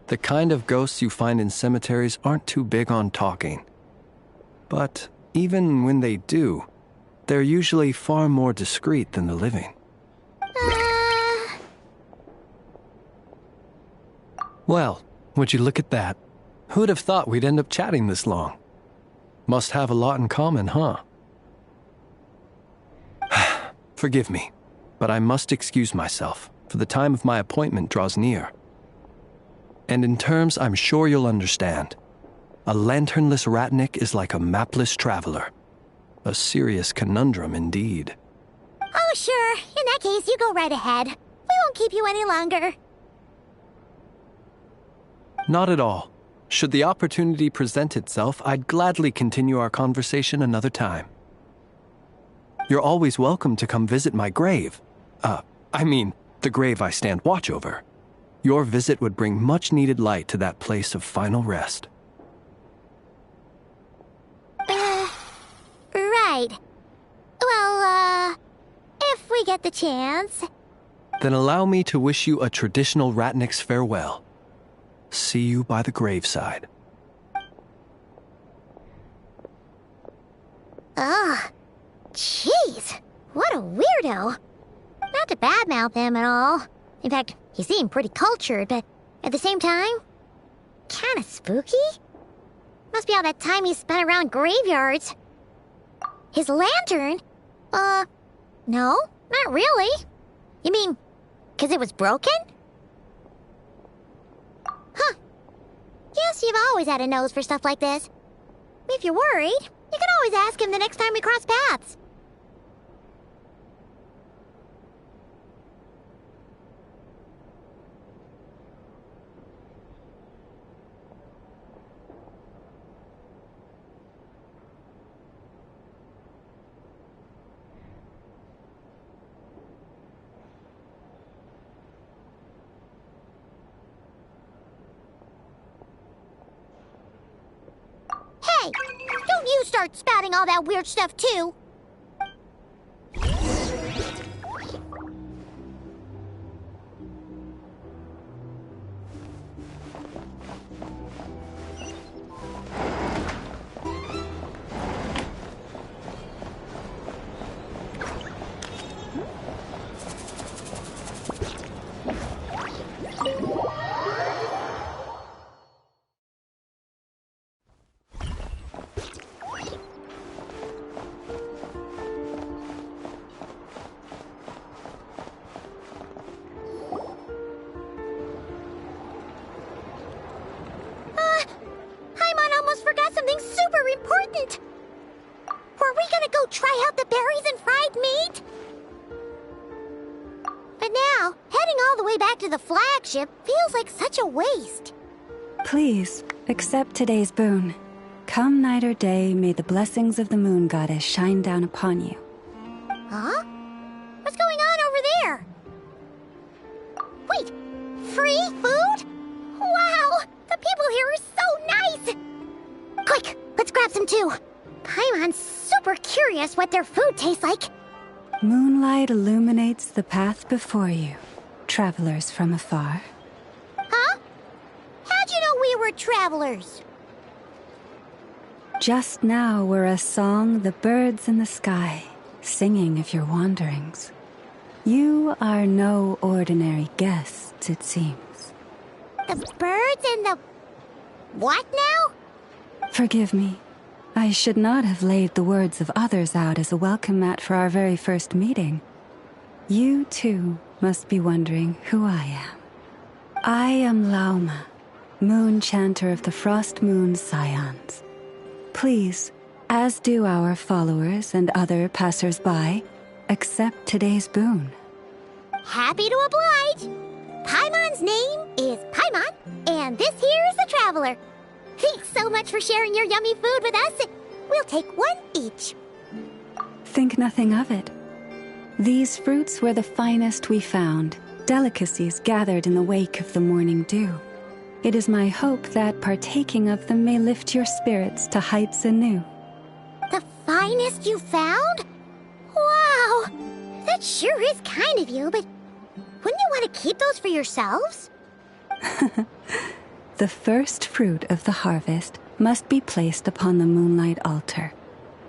The kind of ghosts you find in cemeteries aren't too big on talking. But even when they do, they're usually far more discreet than the living. Well, would you look at that? Who'd have thought we'd end up chatting this long? Must have a lot in common, huh? Forgive me, but I must excuse myself, for the time of my appointment draws near. And in terms I'm sure you'll understand, a lanternless ratnik is like a mapless traveler. A serious conundrum indeed. Oh, sure. In that case, you go right ahead. We won't keep you any longer. Not at all. Should the opportunity present itself, I'd gladly continue our conversation another time. You're always welcome to come visit my grave. The grave I stand watch over. Your visit would bring much-needed light to that place of final rest. Right. we get the chance. Then allow me to wish you a traditional Ratnik's farewell. See you by the graveside. Ugh. Jeez. What a weirdo. Not to badmouth him at all. In fact, he seemed pretty cultured, but at the same time, kinda spooky? Must be all that time he spent around graveyards. His lantern? No, not really. You mean, 'cause it was broken? Huh. Guess you've always had a nose for stuff like this. If you're worried, you can always ask him the next time we cross paths. Hey, don't you start spouting all that weird stuff too. Super important! Were we gonna go try out the berries and fried meat? But now, heading all the way back to the flagship feels like such a waste. Please, accept today's boon. Come night or day, may the blessings of the moon goddess shine down upon you. Huh? What's going on over there? Wait, free food? Wow, the people here are so nice! Quick, let's grab some too. Paimon's super curious what their food tastes like. Moonlight illuminates the path before you, travelers from afar. Huh? How'd you know we were travelers? Just now were a song the birds in the sky, singing of your wanderings. You are no ordinary guests, it seems. The birds and the... what now? Forgive me. I should not have laid the words of others out as a welcome mat for our very first meeting. You, too, must be wondering who I am. I am Lauma, moon chanter of the Frost Moon Scions. Please, as do our followers and other passers-by, accept today's boon. Happy to oblige. Paimon's name is Paimon, and this here is the traveler. Thanks so much for sharing your yummy food with us. We'll take one each. Think nothing of it. These fruits were the finest we found, delicacies gathered in the wake of the morning dew. It is my hope that partaking of them may lift your spirits to heights anew. The finest you found? Wow! That sure is kind of you, but wouldn't you want to keep those for yourselves? The first fruit of the harvest must be placed upon the moonlight altar,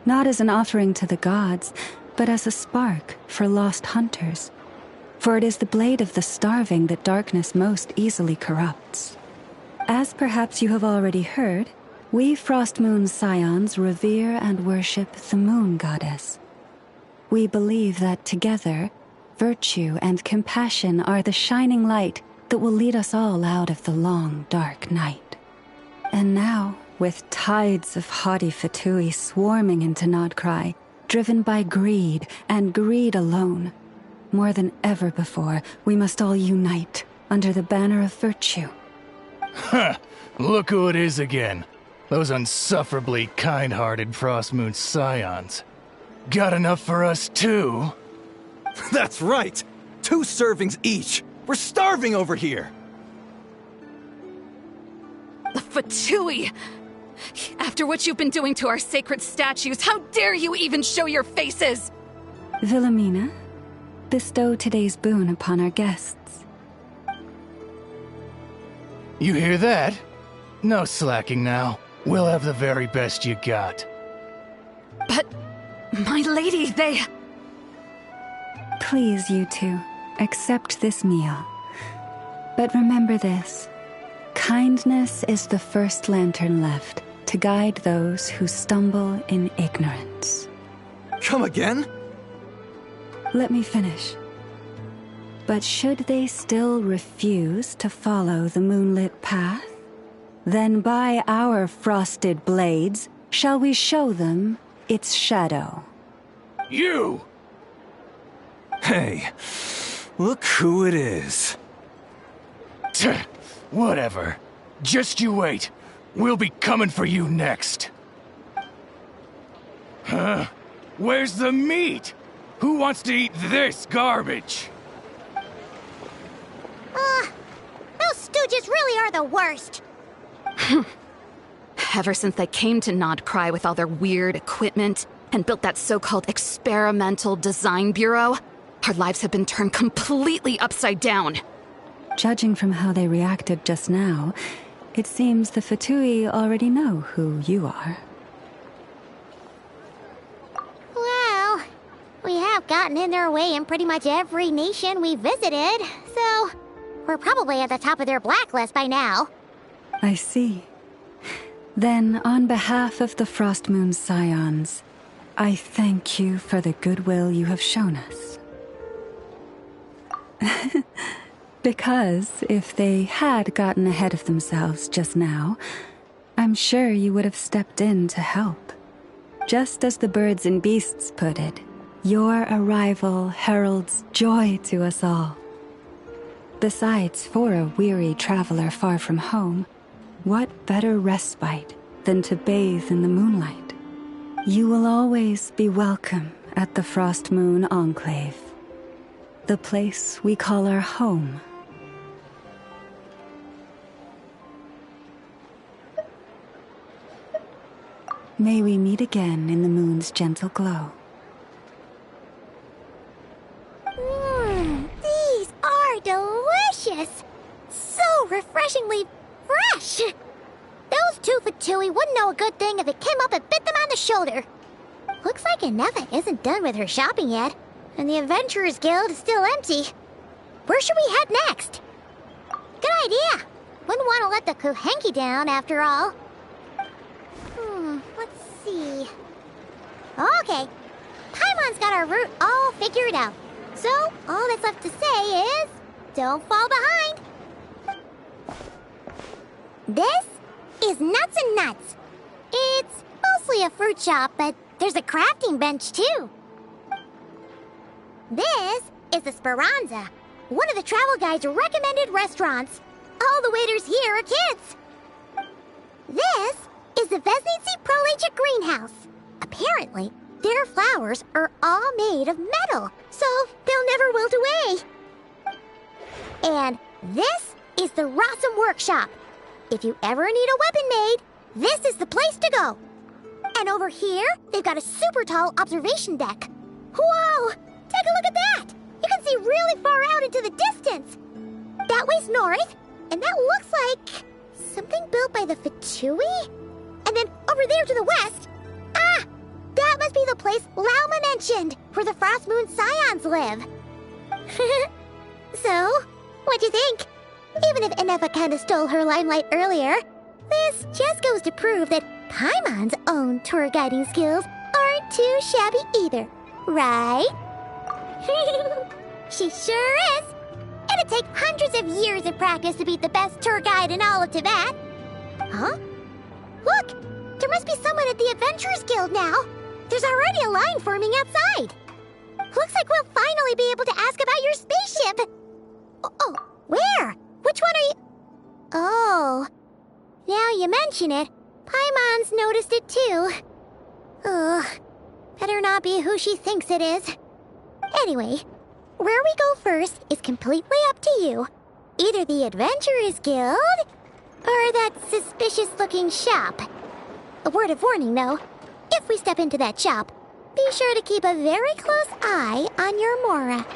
not as an offering to the gods, but as a spark for lost hunters. For it is the blade of the starving that darkness most easily corrupts. As perhaps you have already heard, we Frost Moon Scions revere and worship the moon goddess. We believe that together, virtue and compassion are the shining light that will lead us all out of the long, dark night. And now, with tides of haughty Fatui swarming into Krai, driven by greed, and greed alone, more than ever before, we must all unite under the banner of virtue. Huh, look who it is again. Those unsufferably kind-hearted Frost Moon Scions. Got enough for us too? That's right! 2 servings each! We're starving over here! Fatui! After what you've been doing to our sacred statues, how dare you even show your faces? Wilhelmina, bestow today's boon upon our guests. You hear that? No slacking now. We'll have the very best you got. But, my lady, they... Please, you two, accept this meal. But remember this. Kindness is the first lantern left to guide those who stumble in ignorance. Come again? Let me finish. But should they still refuse to follow the moonlit path, then by our frosted blades shall we show them its shadow. You! Hey, look who it is. Whatever. Just you wait. We'll be coming for you next. Huh? Where's the meat? Who wants to eat this garbage? Those stooges really are the worst. Ever since they came to Nod Krai with all their weird equipment and built that so-called experimental design bureau, our lives have been turned completely upside down. Judging from how they reacted just now, it seems the Fatui already know who you are. Well, we have gotten in their way in pretty much every nation we visited, so we're probably at the top of their blacklist by now. I see. Then, on behalf of the Frost Moon's Scions, I thank you for the goodwill you have shown us. Because if they had gotten ahead of themselves just now, I'm sure you would have stepped in to help. Just as the birds and beasts put it, your arrival heralds joy to us all. Besides, for a weary traveler far from home, what better respite than to bathe in the moonlight? You will always be welcome at the Frost Moon Enclave, the place we call our home. May we meet again in the moon's gentle glow. These are delicious! So refreshingly fresh! Those two Fatui wouldn't know a good thing if it came up and bit them on the shoulder. Looks like Inefa isn't done with her shopping yet, and the Adventurers Guild is still empty. Where should we head next? Good idea! Wouldn't want to let the Kuhenki down, after all. Let's see... Okay, Paimon's got our route all figured out. So, all that's left to say is... don't fall behind! This is Nuts and Nuts. It's mostly a fruit shop, but there's a crafting bench, too. This is the Speranza, one of the travel guide's recommended restaurants. All the waiters here are kids. This is the Vesnitsi Prolegia Greenhouse. Apparently, their flowers are all made of metal, so they'll never wilt away. And this is the Rossum Workshop. If you ever need a weapon made, this is the place to go. And over here, they've got a super tall observation deck. Whoa! Take a look at that! You can see really far out into the distance. That way's north, and that looks like something built by the Fatui? And then over there to the west, that must be the place Lauma mentioned, where the Frost Moon Scions live. So, what'd you think? Even if Inefa kinda stole her limelight earlier, this just goes to prove that Paimon's own tour guiding skills aren't too shabby either, right? She sure is! It'd take hundreds of years of practice to beat the best tour guide in all of Tibet. Huh? Look! There must be someone at the Adventurers Guild now. There's already a line forming outside. Looks like we'll finally be able to ask about your spaceship. Oh, where? Which one are you... Oh. Now you mention it, Paimon's noticed it too. Ugh. Better not be who she thinks it is. Anyway, where we go first is completely up to you. Either the Adventurers Guild, or that suspicious-looking shop. A word of warning, though. If we step into that shop, be sure to keep a very close eye on your Mora.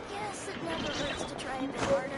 Yes, it never hurts to try a bit harder.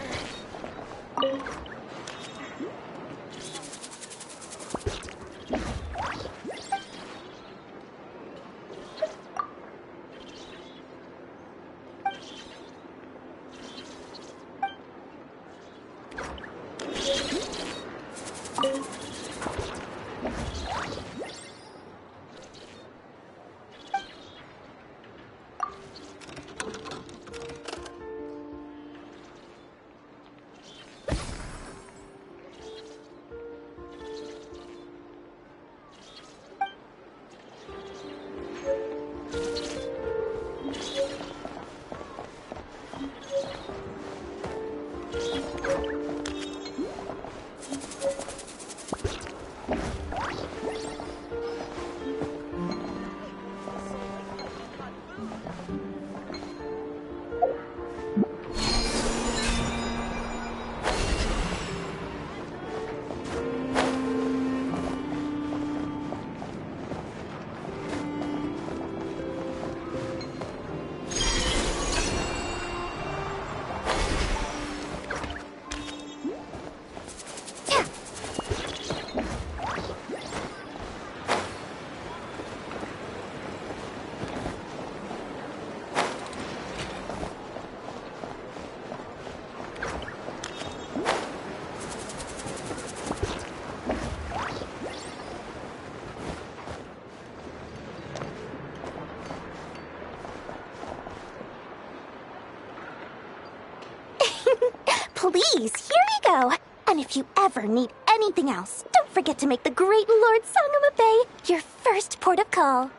Please, here you go. And if you ever need any anything else, don't forget to make the great Lord Sangama Bay your first port of call.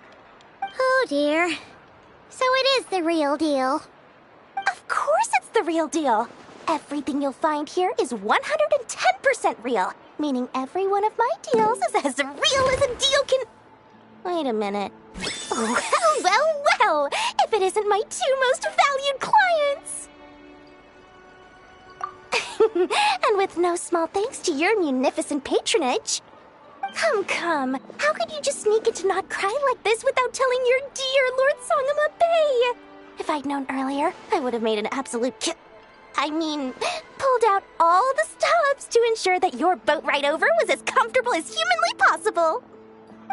Oh dear. So it is the real deal. Of course it's the real deal. Everything you'll find here is 110% real, meaning every one of my deals is as real as a deal can... Wait a minute. Well, if it isn't my two most valued clients! And with no small thanks to your munificent patronage. Come. How could you just sneak into Not Krai like this without telling your dear Lord Sangama Bay? If I'd known earlier, I would have made an absolute pulled out all the stops to ensure that your boat ride over was as comfortable as humanly possible.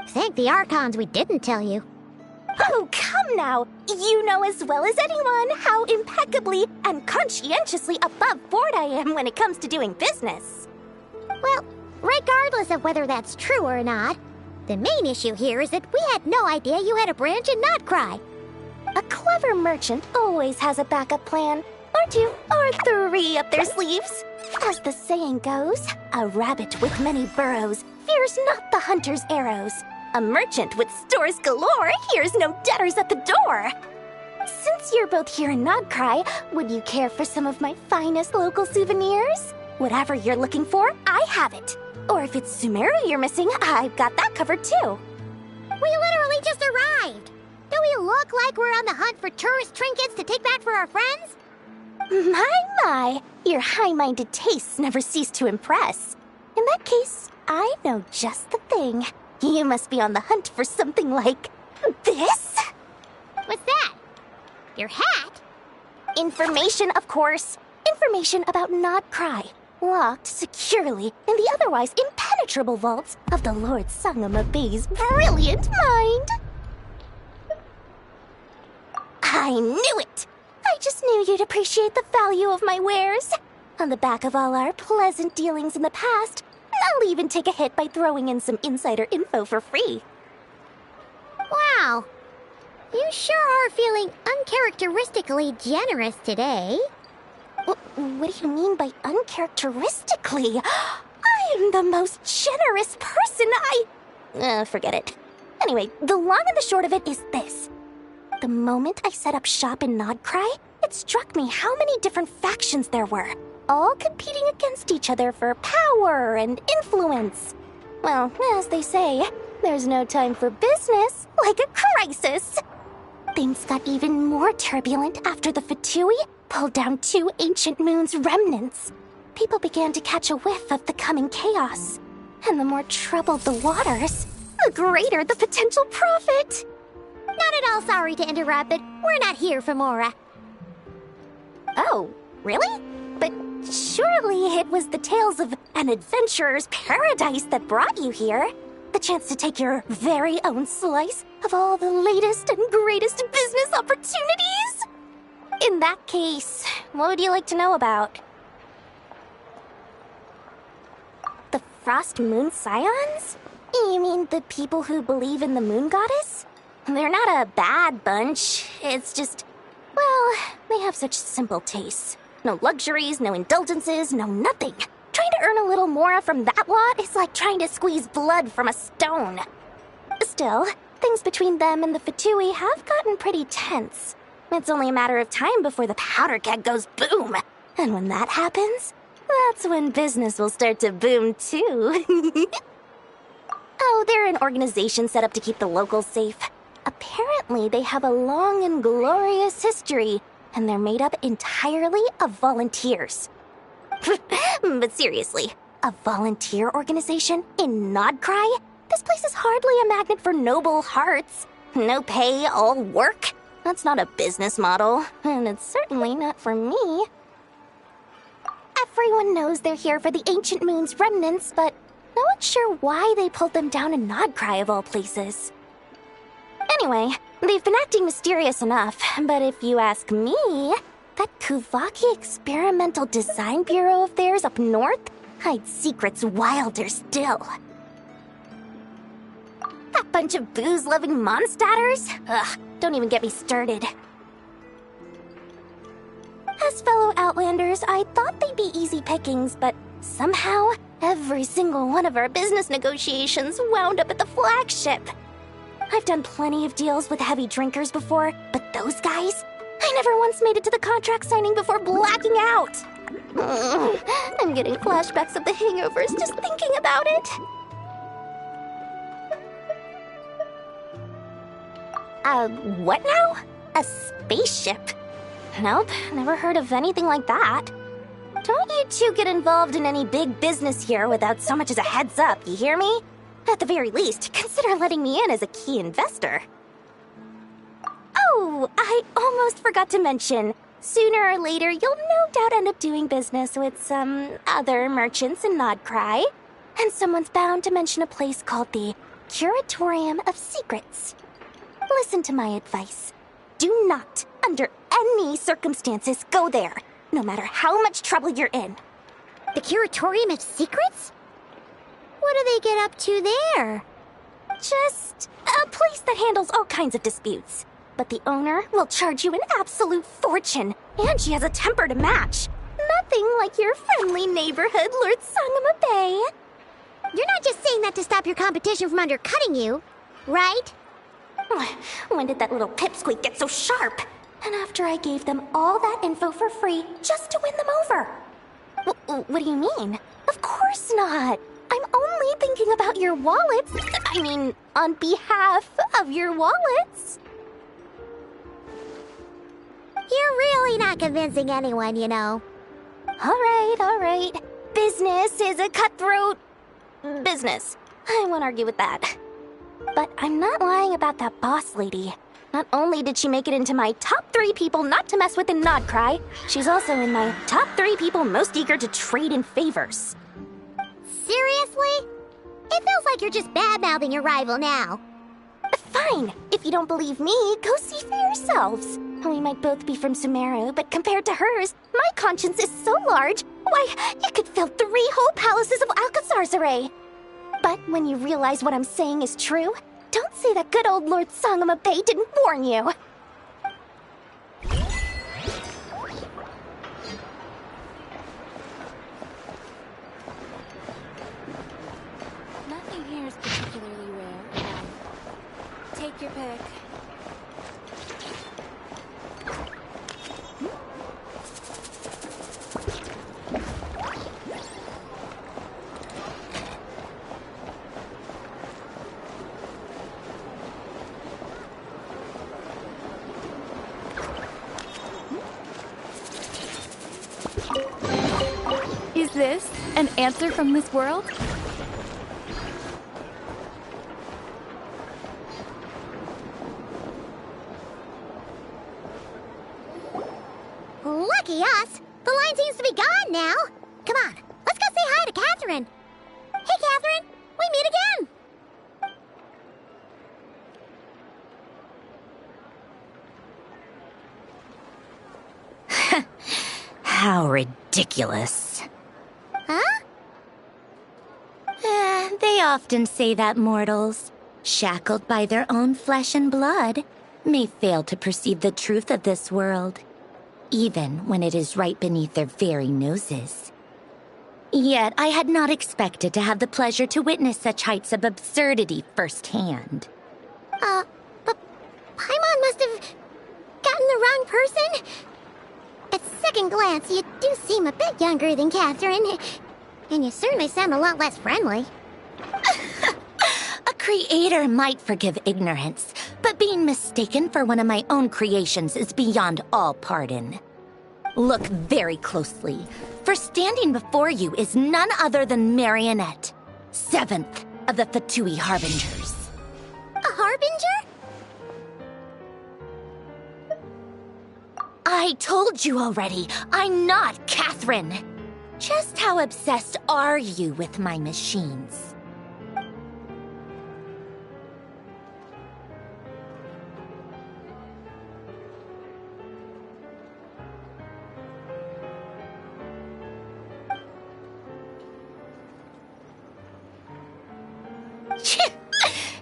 Thank the Archons we didn't tell you. Oh, come now. You know as well as anyone how impeccably and conscientiously above board I am when it comes to doing business. Well, regardless of whether that's true or not, the main issue here is that we had no idea you had a branch in Not Krai. A clever merchant always has a backup plan, or two, or three up their sleeves. As the saying goes, a rabbit with many burrows fears not the hunter's arrows. A merchant with stores galore hears no debtors at the door. Since you're both here in Not Krai, would you care for some of my finest local souvenirs? Whatever you're looking for, I have it. Or if it's Sumeru you're missing, I've got that covered too. We literally just arrived. Do we look like we're on the hunt for tourist trinkets to take back for our friends? My, your high-minded tastes never cease to impress. In that case, I know just the thing. You must be on the hunt for something like this? What's that? Your hat? Information, of course. Information about Not Krai, locked securely in the otherwise impenetrable vaults of the Lord Sangama Bay's brilliant mind. I knew it! I just knew you'd appreciate the value of my wares. On the back of all our pleasant dealings in the past, I'll even take a hit by throwing in some insider info for free. Wow. You sure are feeling uncharacteristically generous today. What do you mean by uncharacteristically? I am the most generous person forget it. Anyway, the long and the short of it is this. The moment I set up shop in Not Krai, it struck me how many different factions there were, all competing against each other for power and influence. Well, as they say, there's no time for business like a crisis. Things got even more turbulent after the Fatui pulled down 2 ancient moon's remnants. People began to catch a whiff of the coming chaos. And the more troubled the waters, the greater the potential profit. Not at all sorry to interrupt, but we're not here for Mora. Oh, really? But surely it was the tales of an adventurer's paradise that brought you here. The chance to take your very own slice of all the latest and greatest business opportunities? In that case, what would you like to know about? The Frost Moon Scions? You mean the people who believe in the moon goddess? They're not a bad bunch. It's just, well, they have such simple tastes. No luxuries, no indulgences, no nothing. Trying to earn a little more from that lot is like trying to squeeze blood from a stone. Still, things between them and the Fatui have gotten pretty tense. It's only a matter of time before the powder keg goes boom. And when that happens, that's when business will start to boom too. Oh, they're an organization set up to keep the locals safe. Apparently, they have a long and glorious history, and they're made up entirely of volunteers. But seriously, a volunteer organization in Not Krai? This place is hardly a magnet for noble hearts. No pay, all work. That's not a business model, and it's certainly not for me. Everyone knows they're here for the Ancient Moon's remnants, but no one's sure why they pulled them down in Not Krai of all places. Anyway, they've been acting mysterious enough, but if you ask me, that Kuvaki Experimental Design Bureau of theirs up north hides secrets wilder still. That bunch of booze-loving monsters? Ugh, don't even get me started. As fellow Outlanders, I thought they'd be easy pickings, but somehow, Every single one of our business negotiations wound up at the flagship. I've done plenty of deals with heavy drinkers before, but those guys? I never once made it to the contract signing before blacking out. I'm getting flashbacks of the hangovers just thinking about it. What now? A spaceship? Nope, never heard of anything like that. Don't you two get involved in any big business here without so much as a heads up, you hear me? At the very least, consider letting me in as a key investor. Oh, I almost forgot to mention. Sooner or later, you'll no doubt end up doing business with some other merchants in Krai. And someone's bound to mention a place called the Curatorium of Secrets. Listen to my advice. Do not, under any circumstances, go there, no matter how much trouble you're in. The Curatorium of Secrets? What do they get up to there? Just a place that handles all kinds of disputes. But the owner will charge you an absolute fortune, and she has a temper to match. Nothing like your friendly neighborhood, Lord Sangama Bay. You're not just saying that to stop your competition from undercutting you, right? When did that little pipsqueak get so sharp? And after I gave them all that info for free just to win them over. What do you mean? Of course not. I'm only thinking about your wallets. I mean, on behalf of your wallets. You're really not convincing anyone, you know. All right. Business is a cutthroat business. I won't argue with that. But I'm not lying about that boss lady. Not only did she make it into my top 3 people not to mess with in Krai, she's also in my top 3 people most eager to trade in favors. Seriously? It feels like you're just bad-mouthing your rival now. Fine. If you don't believe me, go see for yourselves. We might both be from Sumeru, but compared to hers, my conscience is so large, why, it could fill 3 whole palaces of Alcazar's. But when you realize what I'm saying is true, don't say that good old Lord Sangama Bay didn't warn you. Nothing here is particularly rare. Take your pick. Is this an answer from this world? Lucky us! The line seems to be gone now. Come on, let's go say hi to Catherine. Hey, Catherine, we meet again. How ridiculous. Huh? They often say that mortals, shackled by their own flesh and blood, may fail to perceive the truth of this world, even when it is right beneath their very noses. Yet I had not expected to have the pleasure to witness such heights of absurdity firsthand. But Paimon must have gotten the wrong person? At second glance, you do seem a bit younger than Catherine, and you certainly sound a lot less friendly. A creator might forgive ignorance, but being mistaken for one of my own creations is beyond all pardon. Look very closely, for standing before you is none other than Marionette, 7th of the Fatui Harbingers. A Harbinger? I told you already, I'm not Catherine. Just how obsessed are you with my machines?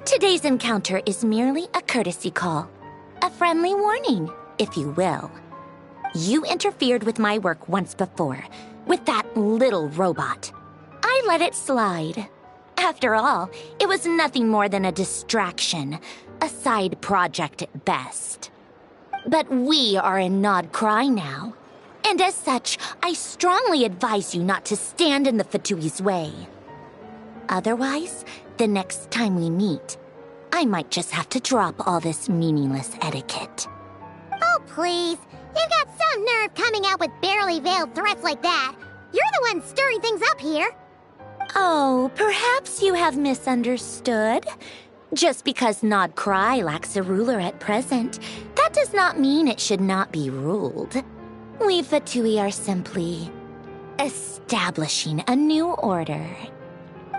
Today's encounter is merely a courtesy call. A friendly warning, if you will. You interfered with my work once before, with that little robot. I I let it slide. After all, it was nothing more than a distraction, a side project at best. But we are in Nod Krai now, and as such, I strongly advise you not to stand in the Fatui's way. Otherwise, the next time we meet, I might just have to drop all this meaningless etiquette. Oh, please. You've got some nerve coming out with barely veiled threats like that. You're the one stirring things up here. Oh, perhaps you have misunderstood. Just because Nod Krai lacks a ruler at present, that does not mean it should not be ruled. We Fatui are simply establishing a new order.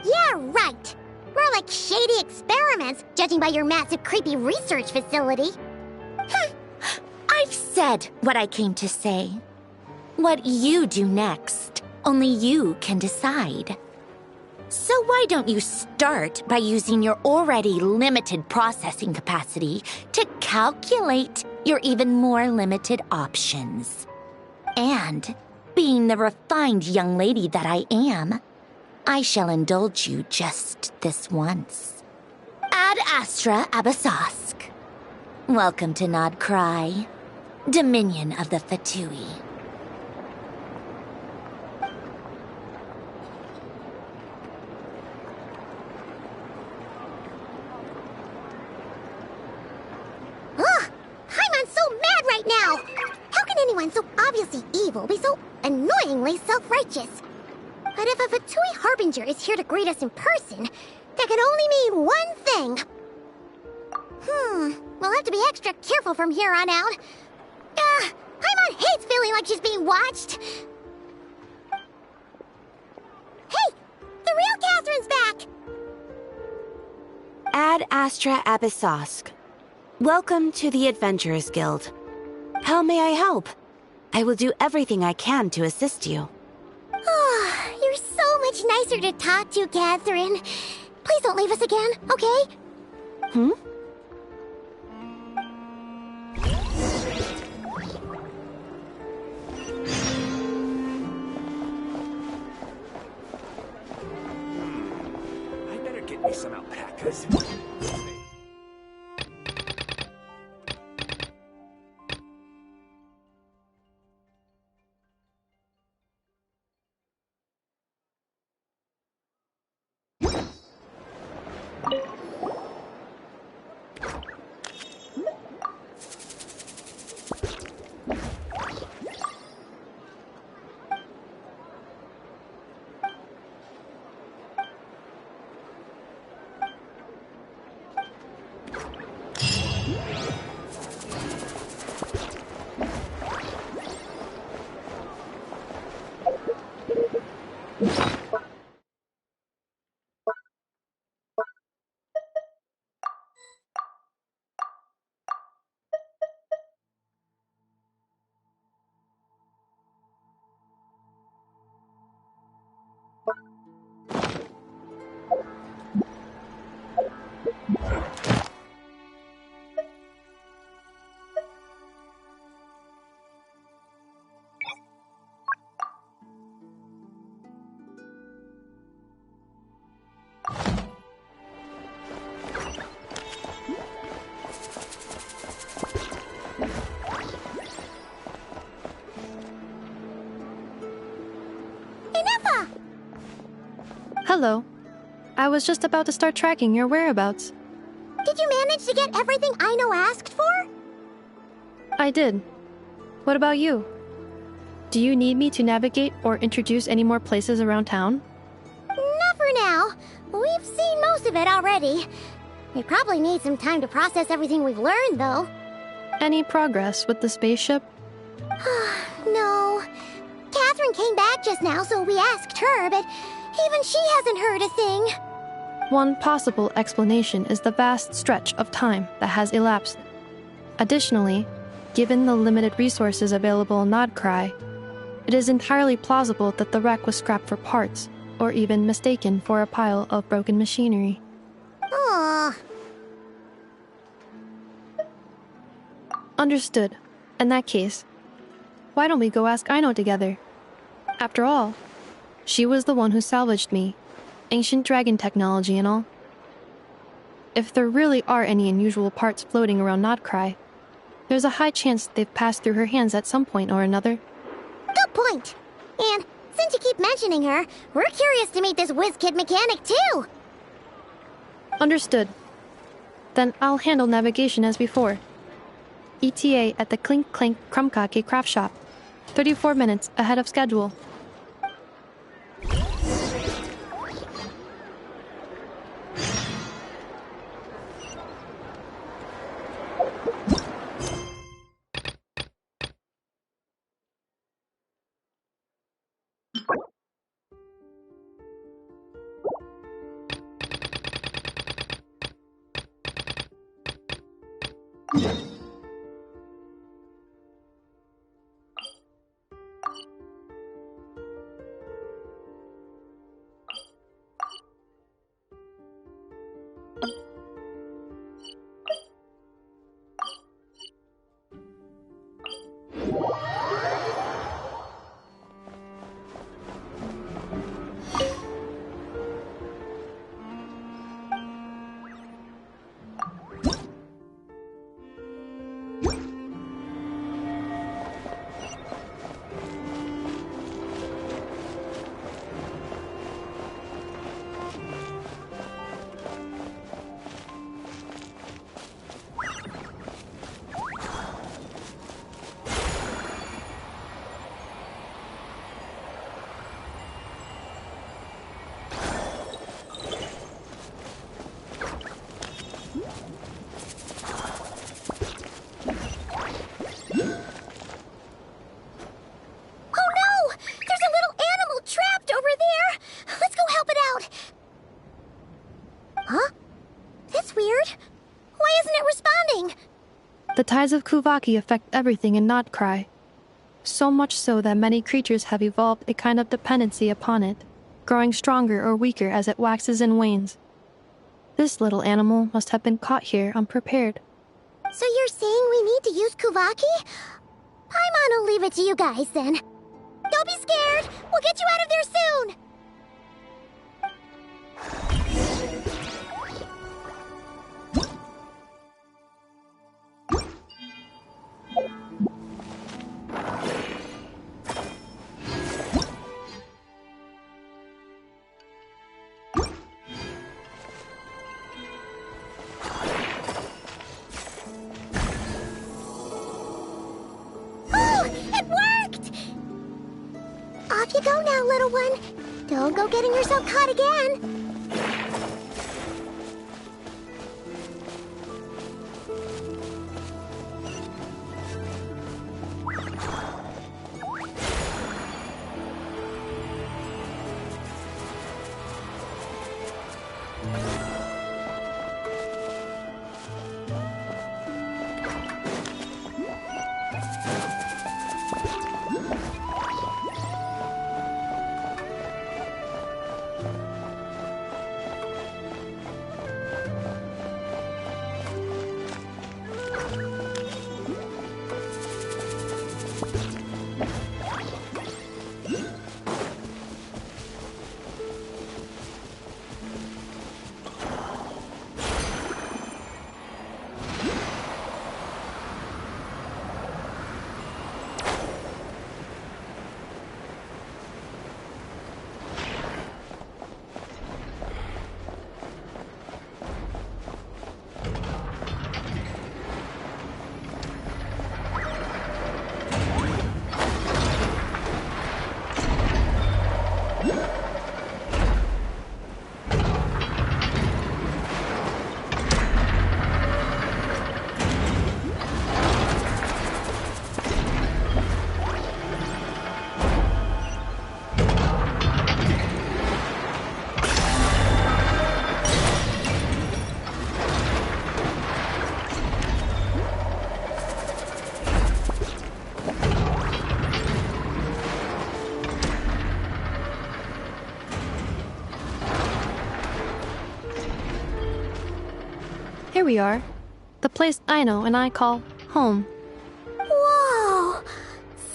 Yeah, right. More like shady experiments, judging by your massive creepy research facility. I've said what I came to say. What you do next, only you can decide. So why don't you start by using your already limited processing capacity to calculate your even more limited options? And, being the refined young lady that I am, I shall indulge you just this once. Ad Astra Abasask. Welcome to Nod Krai, Dominion of the Fatui. Ugh! Haimon's so mad right now! How can anyone so obviously evil be so annoyingly self-righteous? But if a Fatui Harbinger is here to greet us in person, that can only mean one thing. We'll have to be extra careful from here on out. Haimon hates feeling like she's being watched. Hey! The real Catherine's back! Ad Astra Abyssosque. Welcome to the Adventurers Guild. How may I help? I will do everything I can to assist you. You're so much nicer to talk to, Catherine. Please don't leave us again, okay? I better get me some alpacas. Hello. I was just about to start tracking your whereabouts. Did you manage to get everything Aino asked for? I did. What about you? Do you need me to navigate or introduce any more places around town? Not for now. We've seen most of it already. We probably need some time to process everything we've learned, though. Any progress with the spaceship? No. Catherine came back just now, so we asked her, but even she hasn't heard a thing. One possible explanation is the vast stretch of time that has elapsed. Additionally, given the limited resources available in Nod Krai, it is entirely plausible that the wreck was scrapped for parts, or even mistaken for a pile of broken machinery. Aww. Understood. In that case, why don't we go ask Aino together? After all, She was the one who salvaged me. Ancient dragon technology and all. If there really are any unusual parts floating around Krai, there's a high chance they've passed through her hands at some point or another. Good point. And since you keep mentioning her, we're curious to meet this whiz-kid mechanic too. Understood. Then I'll handle navigation as before. ETA at the Clink Clank Krumkake craft shop. 34 minutes ahead of schedule. The tides of Kuvaki affect everything in Krai. So much so that many creatures have evolved a kind of dependency upon it, growing stronger or weaker as it waxes and wanes. This little animal must have been caught here unprepared. So you're saying we need to use Kuvaki? Paimon will leave it to you guys then. Don't be scared! We'll get you out of there soon! Off you go now, little one. Don't go getting yourself caught again. Here we are. The place I know and I call home. Whoa!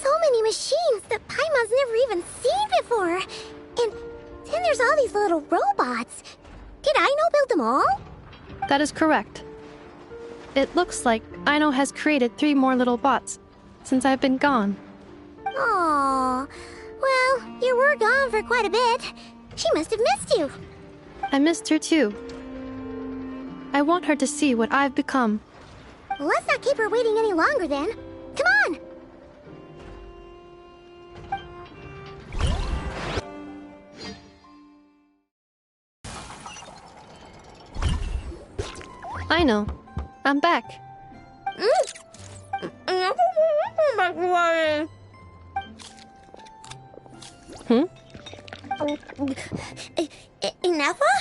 So many machines that Paimon's never even seen before. And there's all these little robots. Did Aino build them all? That is correct. It looks like Aino has created 3 more little bots since I've been gone. Aww. Well, you were gone for quite a bit. She must have missed you. I missed her too. I want her to see what I've become. Well, let's not keep her waiting any longer then. Come on! Aino, I'm back. Ineffa?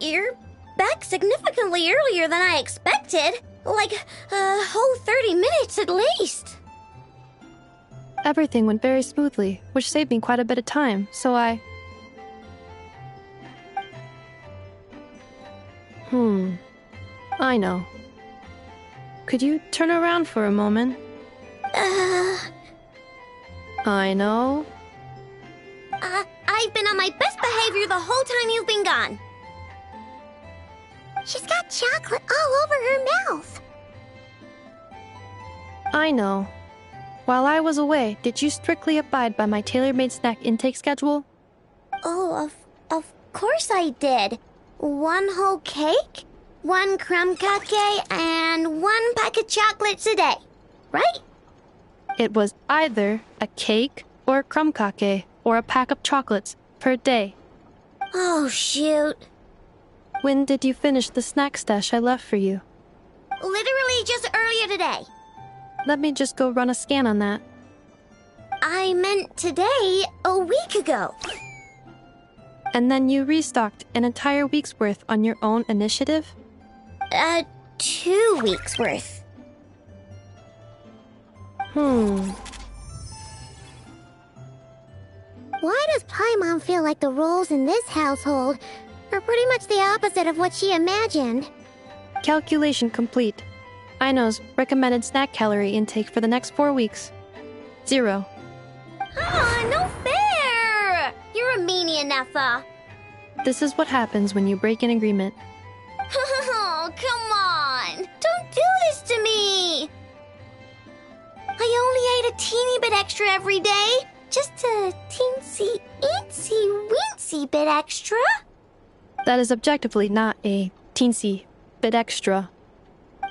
You're back significantly earlier than I expected. Like a whole 30 minutes at least. Everything went very smoothly, which saved me quite a bit of time, so I... I know. Could you turn around for a moment? I know. I've been on my best behavior the whole time you've been gone. She's got chocolate all over her mouth. I know. While I was away, did you strictly abide by my tailor-made snack intake schedule? Oh, of course I did. 1 whole cake, 1 crumb cake, and 1 pack of chocolates a day, right? It was either a cake or a crumb cake or a pack of chocolates per day. Oh, shoot. When did you finish the snack stash I left for you? Literally just earlier today. Let me just go run a scan on that. I meant today, a week ago. And then you restocked an entire week's worth on your own initiative? 2 weeks worth. Why does Paimon feel like the roles in this household are pretty much the opposite of what she imagined? Calculation complete. Aino's recommended snack calorie intake for the next 4 weeks. 0. No fair! You're a meanie, Ineffa. This is what happens when you break an agreement. Oh, come on! Don't do this to me! I only ate a teeny bit extra every day. Just a teensy bit extra. That is objectively not a teensy bit extra.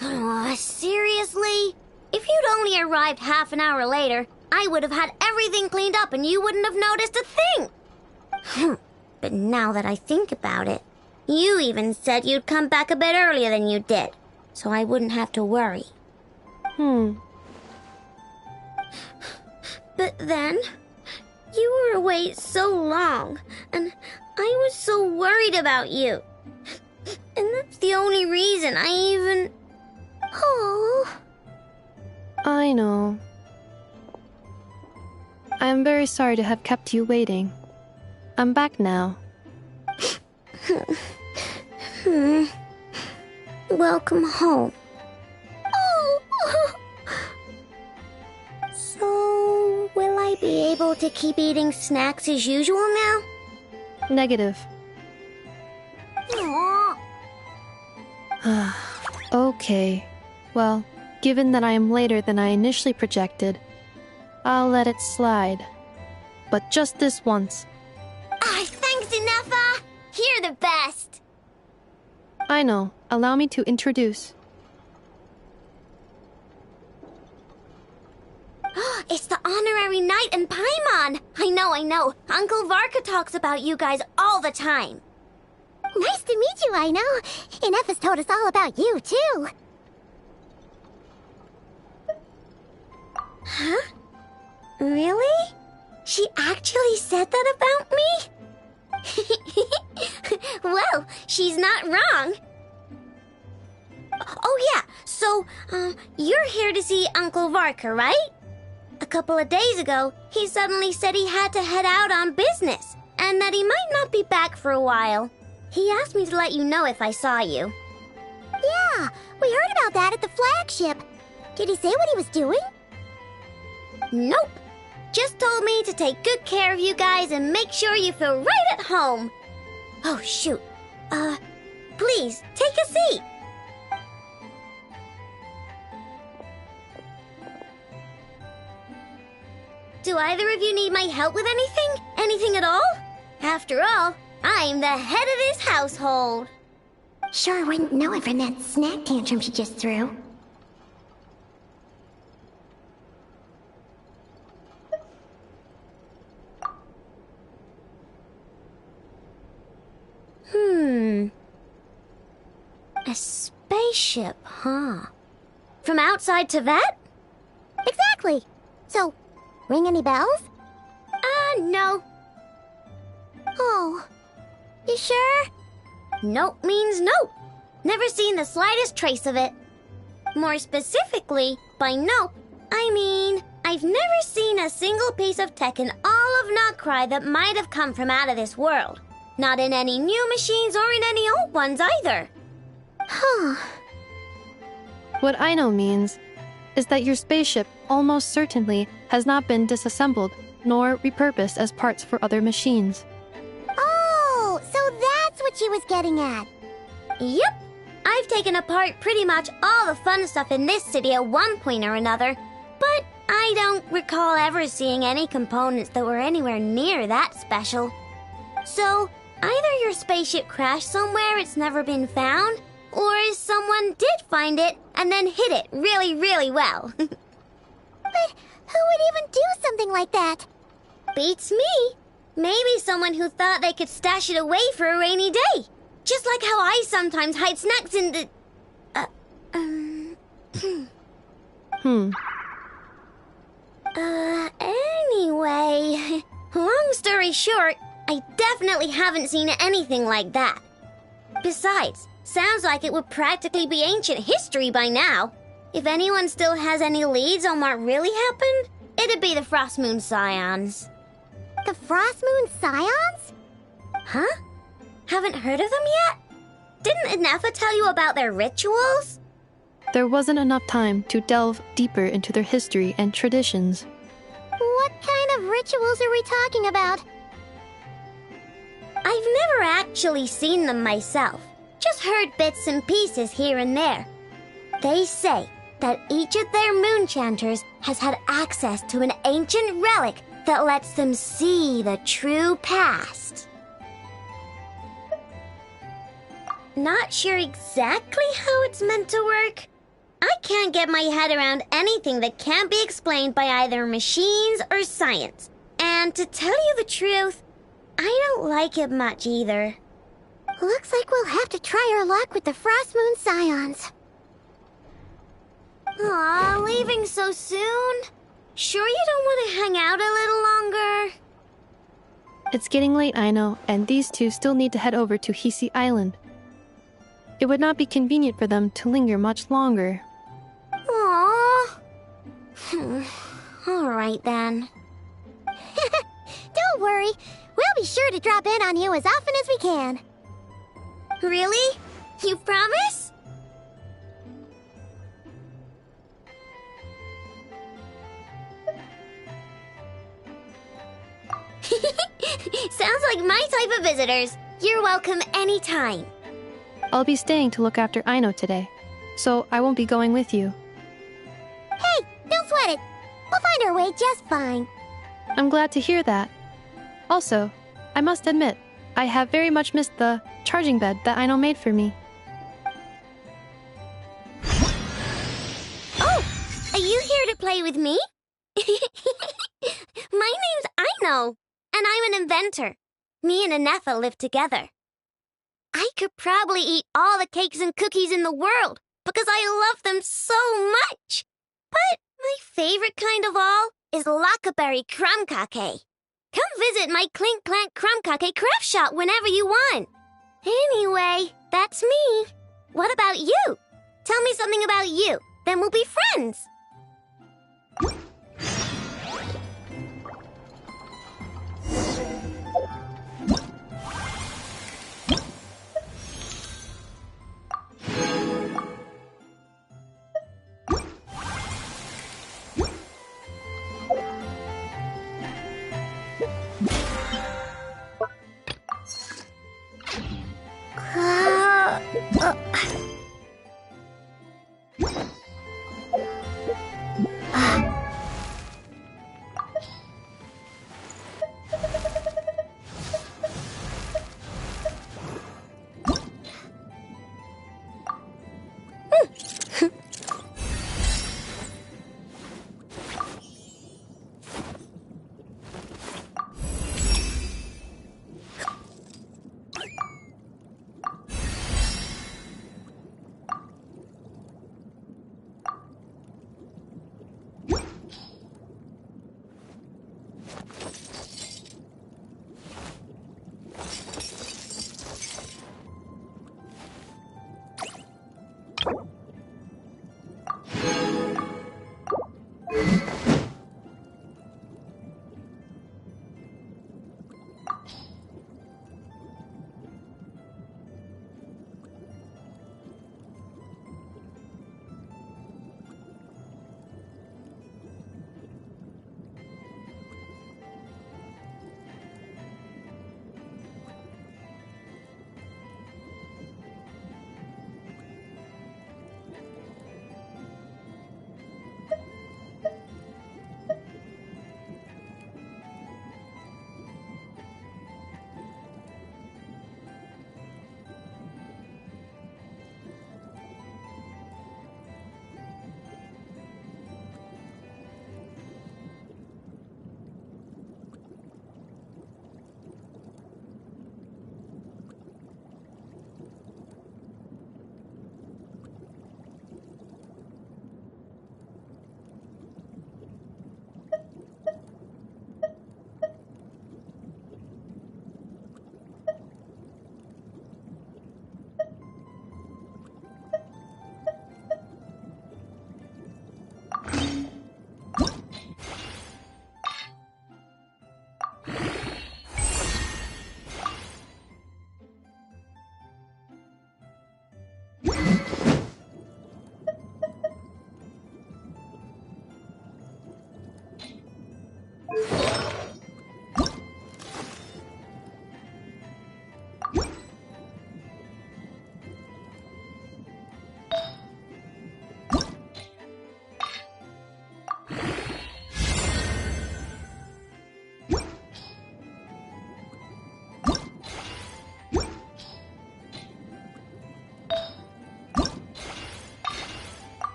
Oh, seriously? If you'd only arrived half an hour later, I would have had everything cleaned up and you wouldn't have noticed a thing. But now that I think about it, you even said you'd come back a bit earlier than you did, so I wouldn't have to worry. But then, you were away so long, and I was so worried about you. And that's the only reason I even... Oh. I know. I am very sorry to have kept you waiting. I'm back now. Welcome home. Oh. So, will I be able to keep eating snacks as usual now? Negative. Aww. Okay. Well, given that I am later than I initially projected, I'll let it slide. But just this once. Thanks, Ineffa! You're the best! I know. Allow me to introduce. It's the honorary knight and Paimon! I know. Uncle Varka talks about you guys all the time. Nice to meet you, Aino. Ineffa's told us all about you, too. Huh? Really? She actually said that about me? Well, she's not wrong. Oh yeah, so, you're here to see Uncle Varka, right? A couple of days ago, he suddenly said he had to head out on business, and that he might not be back for a while. He asked me to let you know if I saw you. Yeah, we heard about that at the flagship. Did he say what he was doing? Nope. Just told me to take good care of you guys and make sure you feel right at home. Oh, shoot. Please, take a seat. Do either of you need my help with anything? Anything at all? After all, I'm the head of this household. Sure wouldn't know it from that snack tantrum she just threw. A spaceship, huh? From outside to that? Exactly. So, ring any bells? No. Oh. You sure? Nope means nope. Never seen the slightest trace of it. More specifically, by nope, I mean, I've never seen a single piece of tech in all of Krai that might have come from out of this world. Not in any new machines or in any old ones either. Huh. What I know means is that your spaceship almost certainly has not been disassembled nor repurposed as parts for other machines. Oh, so that's what she was getting at. Yep. I've taken apart pretty much all the fun stuff in this city at one point or another, but I don't recall ever seeing any components that were anywhere near that special. So, either your spaceship crashed somewhere it's never been found, or someone did find it and then hid it really, really well. But who would even do something like that? Beats me. Maybe someone who thought they could stash it away for a rainy day. Just like how I sometimes hide snacks in the... Anyway, long story short, I definitely haven't seen anything like that. Besides, sounds like it would practically be ancient history by now. If anyone still has any leads on what really happened, it'd be the Frost Moon Scions. The Frost Moon Scions? Huh? Haven't heard of them yet? Didn't Inefa tell you about their rituals? There wasn't enough time to delve deeper into their history and traditions. What kind of rituals are we talking about? I've never actually seen them myself, just heard bits and pieces here and there. They say that each of their moonchanters has had access to an ancient relic that lets them see the true past. Not sure exactly how it's meant to work. I can't get my head around anything that can't be explained by either machines or science. And to tell you the truth, I don't like it much either. Looks like we'll have to try our luck with the Frost Moon Scions. Aw, leaving so soon? Sure you don't want to hang out a little longer? It's getting late, I know, and these two still need to head over to Hisi Island. It would not be convenient for them to linger much longer. Aww. All right then. Don't worry. We'll be sure to drop in on you as often as we can. Really? You promise? Sounds like my type of visitors. You're welcome anytime. I'll be staying to look after Aino today, so I won't be going with you. Hey, don't sweat it. We'll find our way just fine. I'm glad to hear that. Also, I must admit, I have very much missed the charging bed that Aino made for me. Oh, are you here to play with me? My name's Aino, and I'm an inventor. Me and Inefa live together. I could probably eat all the cakes and cookies in the world because I love them so much. But my favorite kind of all is Lackaberry Crumb Cake. Come visit my Clink Clank Crumb Cake craft shop whenever you want. Anyway, that's me. What about you? Tell me something about you, then we'll be friends.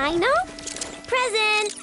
Aino? Present!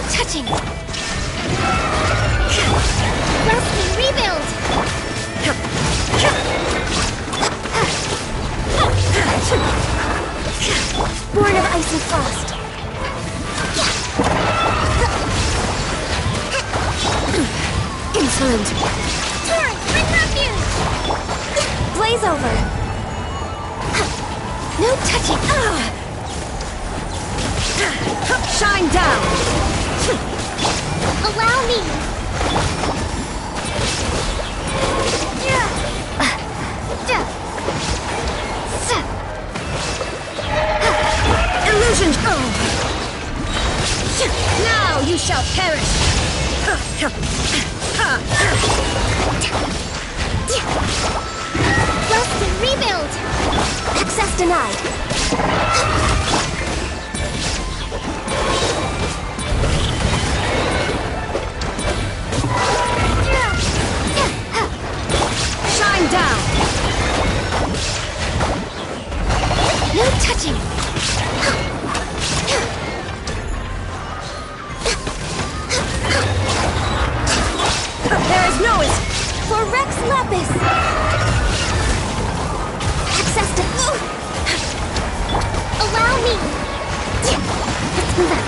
Touching! Ralphie, rebuild! Born of ice and frost. Insolent. Torrent, bring refuge! Blaze over. No touching. Shine down. Allow me! Illusion! Illusion! Now you shall perish! Rest and rebuild! Access denied! Shine down! No touching! There is no for Rex Lapis! Access to... Allow me! Let's move out.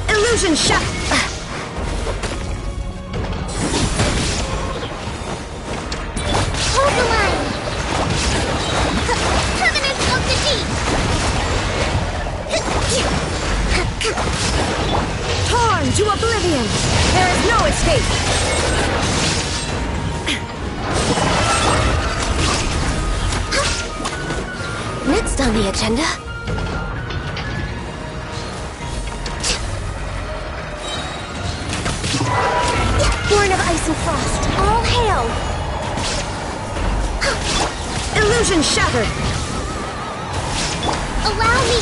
Illusion shot! Hold the line! Permanence of the deep! Torn to oblivion! There is no escape! Next on the agenda... Born of ice and frost, all hail! Illusion shattered! Allow me!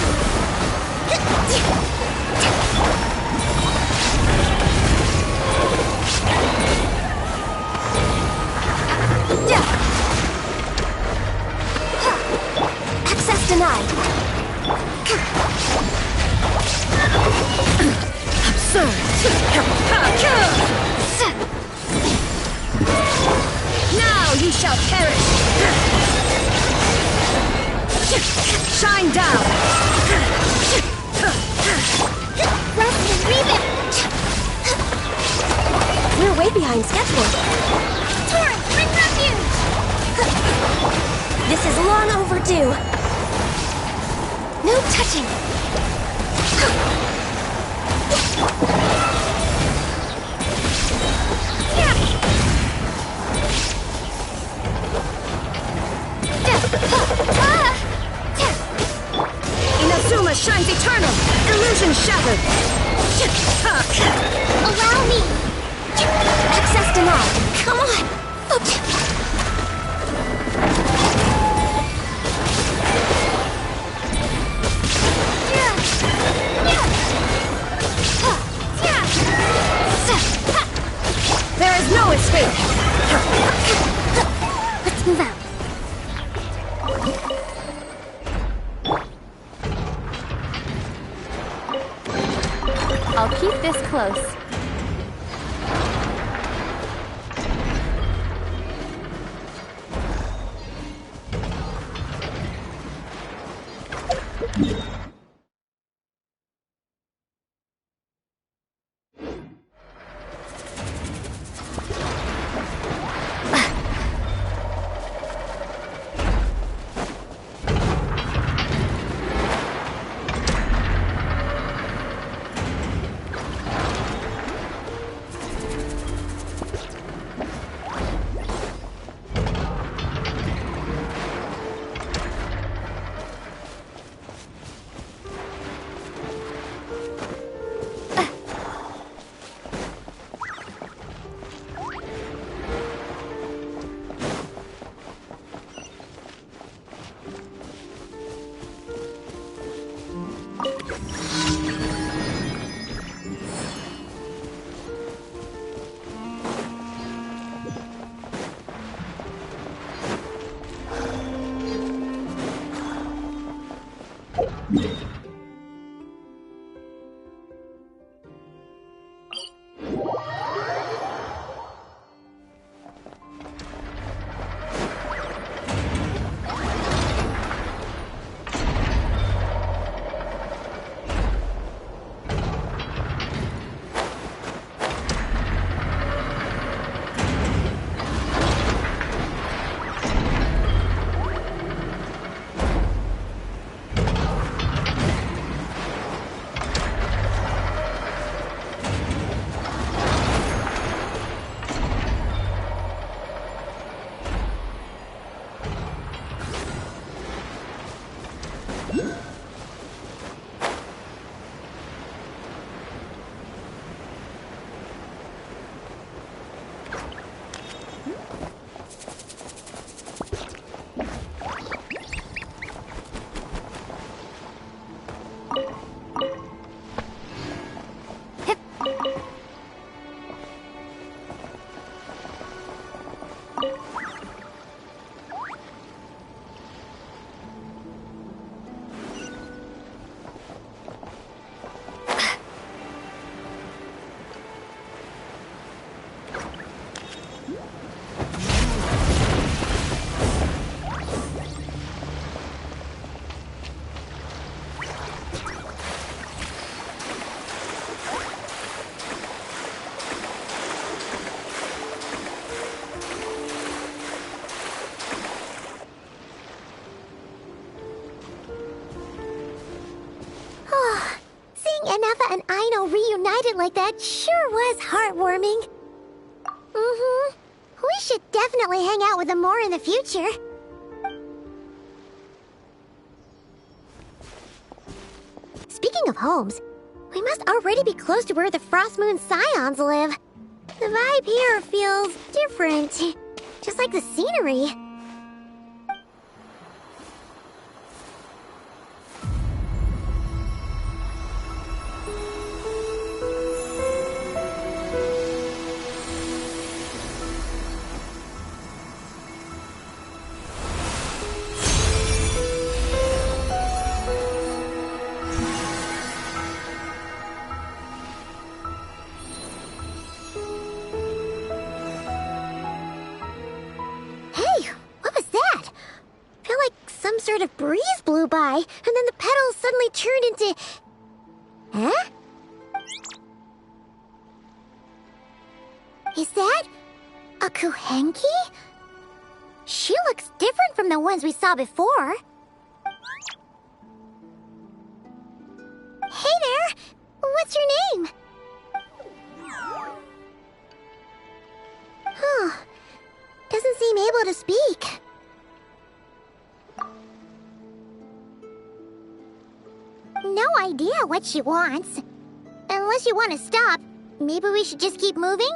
Access denied! Absurd! Now you shall perish! Shine down! Rest and rebuild! We're way behind schedule. Torrent, bring refuge! This is long overdue. No touching. Inazuma shines eternal. Illusion shattered. Allow me! Access denied. Come on. There is no escape. Let's move out. I'll keep this close. Seeing Enefa and Aino reunited like that sure was heartwarming. Mm-hmm. We should definitely hang out with them more in the future. Speaking of homes, we must already be close to where the Frost Moon Scions live. The vibe here feels different, just like the scenery. Sort of breeze blew by, and then the petals suddenly turned into... Huh? Is that a Kuhenki? She looks different from the ones we saw before. Hey there! What's your name? Huh. Doesn't seem able to speak. No idea what she wants. Unless you want to stop, maybe we should just keep moving?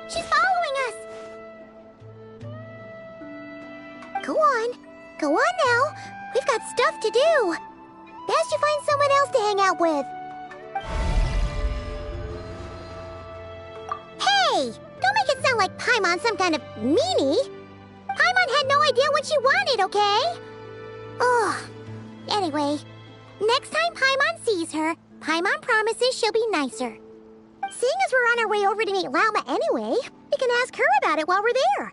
She's following us! Go on. Go on now. We've got stuff to do. Best you find someone else to hang out with. Hey! Don't make it sound like Paimon's some kind of meanie. Paimon had no idea what she wanted, okay? Ugh. Anyway, next time Paimon sees her, Paimon promises she'll be nicer. Seeing as we're on our way over to meet Lauma anyway, we can ask her about it while we're there.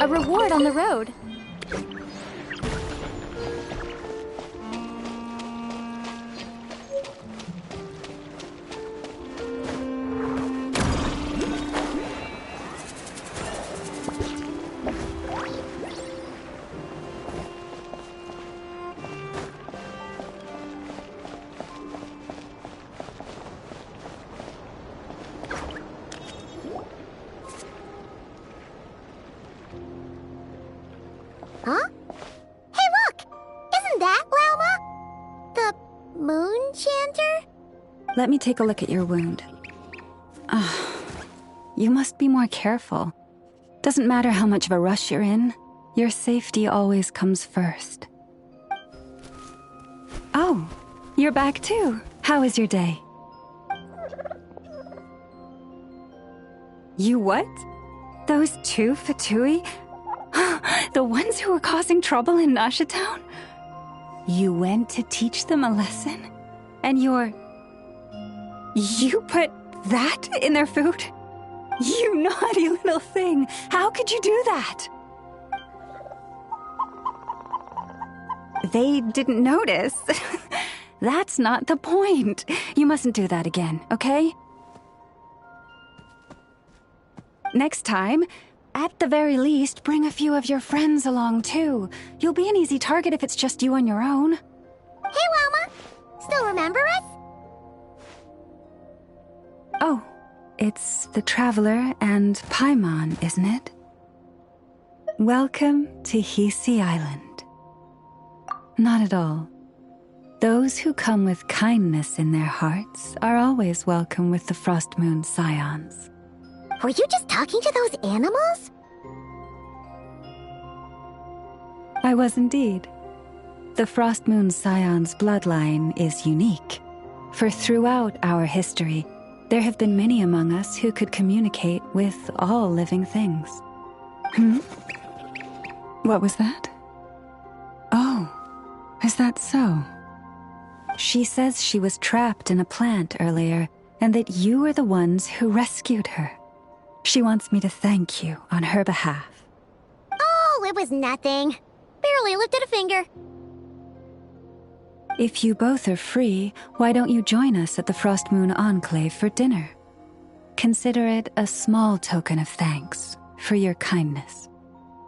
A reward on the road. Huh? Hey, look! Isn't that Lauma? The moon chanter? Let me take a look at your wound. You must be more careful. Doesn't matter how much of a rush you're in, your safety always comes first. Oh, you're back too. How was your day? You what? Those two Fatui? The ones who were causing trouble in Nasha Town? You went to teach them a lesson? And you put that in their food? You naughty little thing! How could you do that? They didn't notice. That's not the point. You mustn't do that again, okay? Next time, at the very least, bring a few of your friends along too. You'll be an easy target if it's just you on your own. Hey, Wilma! Still remember us? Oh, it's the Traveler and Paimon, isn't it? Welcome to Hisi Island. Not at all. Those who come with kindness in their hearts are always welcome with the Frost Moon Scions. Were you just talking to those animals? I was indeed. The Frost Moon Scion's bloodline is unique, for throughout our history, there have been many among us who could communicate with all living things. What was that? Oh, is that so? She says she was trapped in a plant earlier, and that you were the ones who rescued her. She wants me to thank you on her behalf. Oh, it was nothing. Barely lifted a finger. If you both are free, why don't you join us at the Frost Moon Enclave for dinner? Consider it a small token of thanks for your kindness.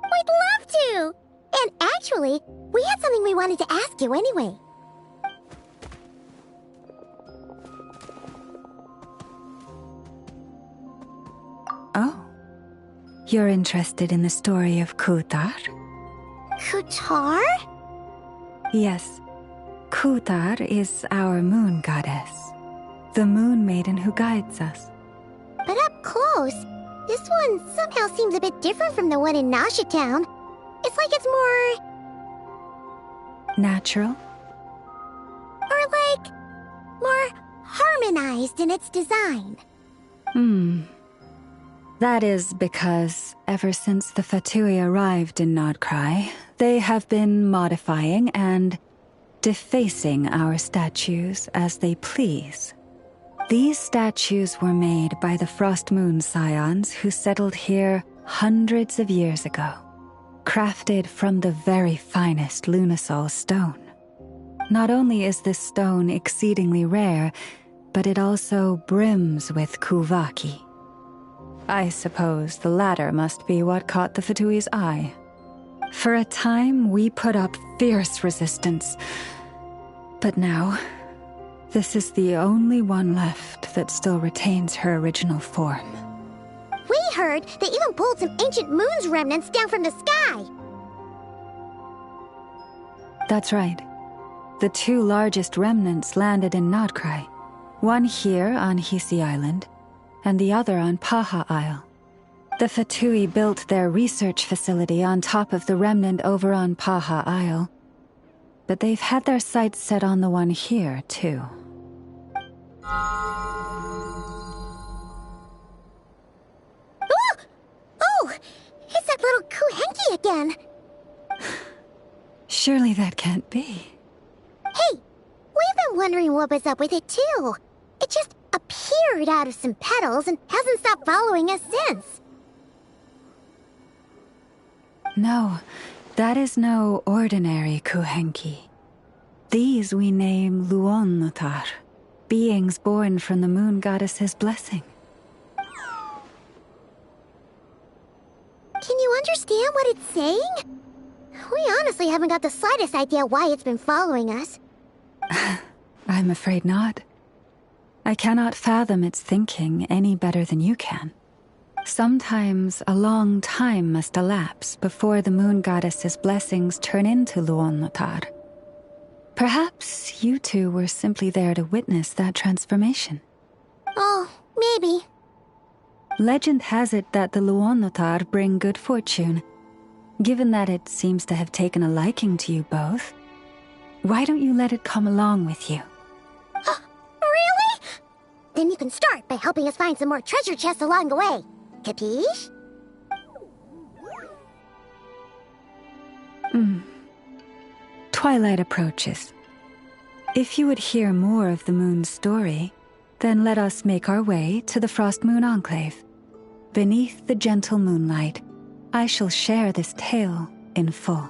We'd love to! And actually, we had something we wanted to ask you anyway. Oh. You're interested in the story of Kutar? Kutar? Yes. Kutar is our moon goddess. The moon maiden who guides us. But up close, this one somehow seems a bit different from the one in Nasha Town. It's like it's more... natural? Or like... more harmonized in its design. That is because, ever since the Fatui arrived in Krai, they have been modifying and defacing our statues as they please. These statues were made by the Frost Moon Scions who settled here hundreds of years ago, crafted from the very finest Lunasol stone. Not only is this stone exceedingly rare, but it also brims with Kuvaki. I suppose the latter must be what caught the Fatui's eye. For a time, we put up fierce resistance. But now, this is the only one left that still retains her original form. We heard they even pulled some ancient moon's remnants down from the sky. That's right. The two largest remnants landed in Krai. One here on Hisi Island, and the other on Paha Isle. The Fatui built their research facility on top of the remnant over on Paha Isle. But they've had their sights set on the one here, too. Oh! It's that little Kuhenki again! Surely that can't be. Hey! We've been wondering what was up with it, too. It just appeared out of some petals and hasn't stopped following us since. No, that is no ordinary Kuhenki. These we name Luonnotar, beings born from the moon goddess's blessing. Can you understand what it's saying? We honestly haven't got the slightest idea why it's been following us. I'm afraid not. I cannot fathom its thinking any better than you can. Sometimes a long time must elapse before the moon goddess's blessings turn into Luonnotar. Perhaps you two were simply there to witness that transformation. Oh, maybe. Legend has it that the Luonnotar bring good fortune. Given that it seems to have taken a liking to you both, why don't you let it come along with you? Really? Then you can start by helping us find some more treasure chests along the way. Capiche? Twilight approaches. If you would hear more of the moon's story, then let us make our way to the Frost Moon Enclave. Beneath the gentle moonlight, I shall share this tale in full.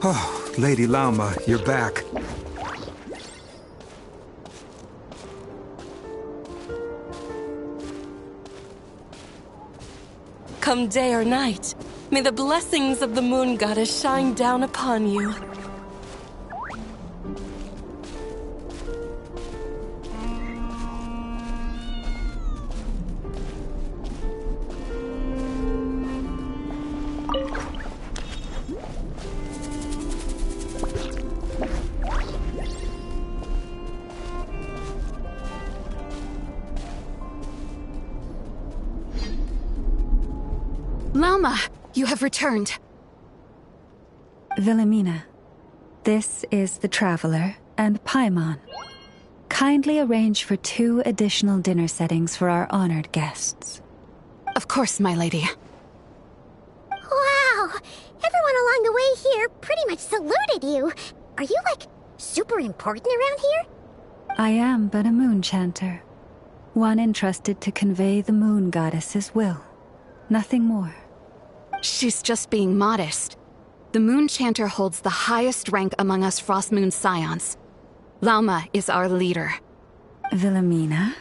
Oh, Lady Lauma, you're back. Come day or night, may the blessings of the moon goddess shine down upon you. Lauma, you have returned. Wilhelmina, this is the Traveler and Paimon. Kindly arrange for 2 additional dinner settings for our honored guests. Of course, my lady. Wow! Everyone along the way here pretty much saluted you. Are you, like, super important around here? I am but a moon chanter. One entrusted to convey the moon goddess's will. Nothing more. She's just being modest. The Moon Chanter holds the highest rank among us Frost Moon Scions. Lauma is our leader. Wilhelmina?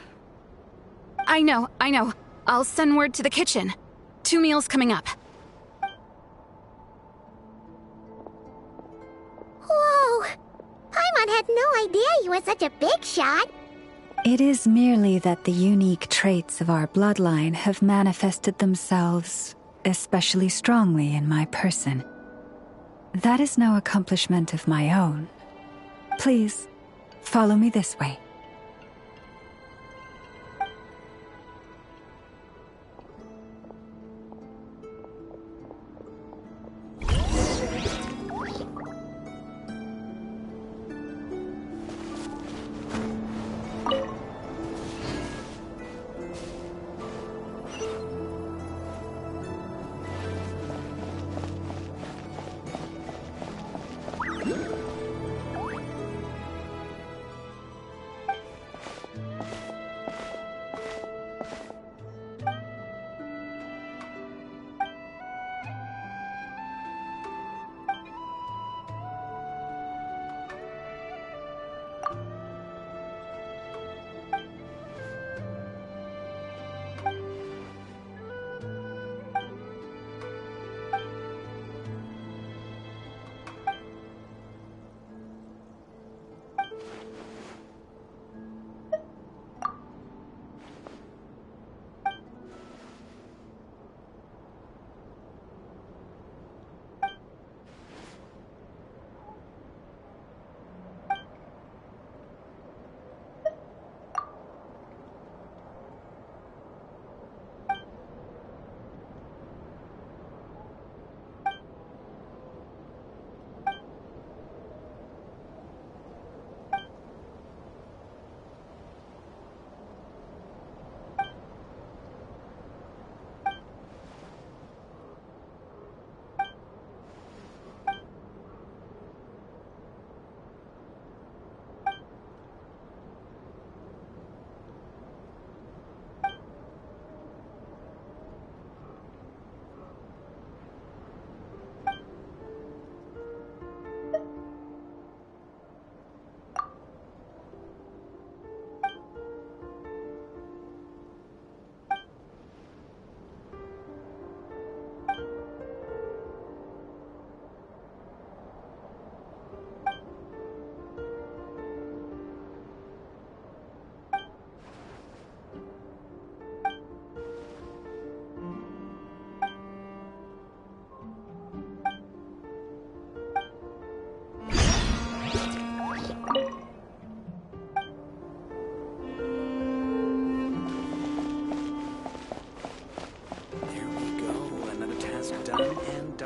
I know. I'll send word to the kitchen. 2 meals coming up. Whoa! Paimon had no idea you were such a big shot. It is merely that the unique traits of our bloodline have manifested themselves especially strongly in my person. That is no accomplishment of my own. Please, follow me this way.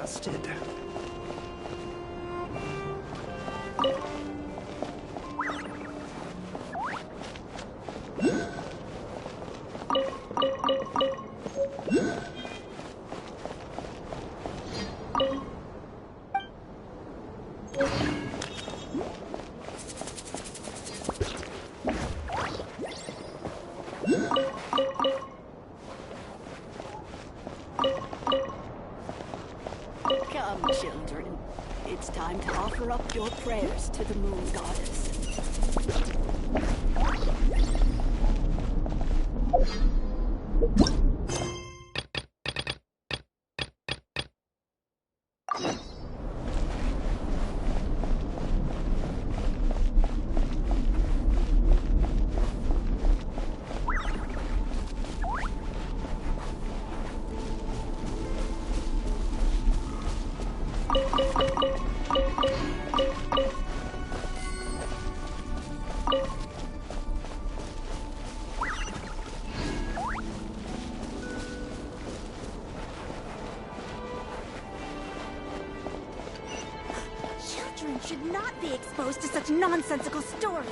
dusted. Come, children. It's time to offer up your prayers to the moon goddess. Children should not be exposed to such nonsensical stories.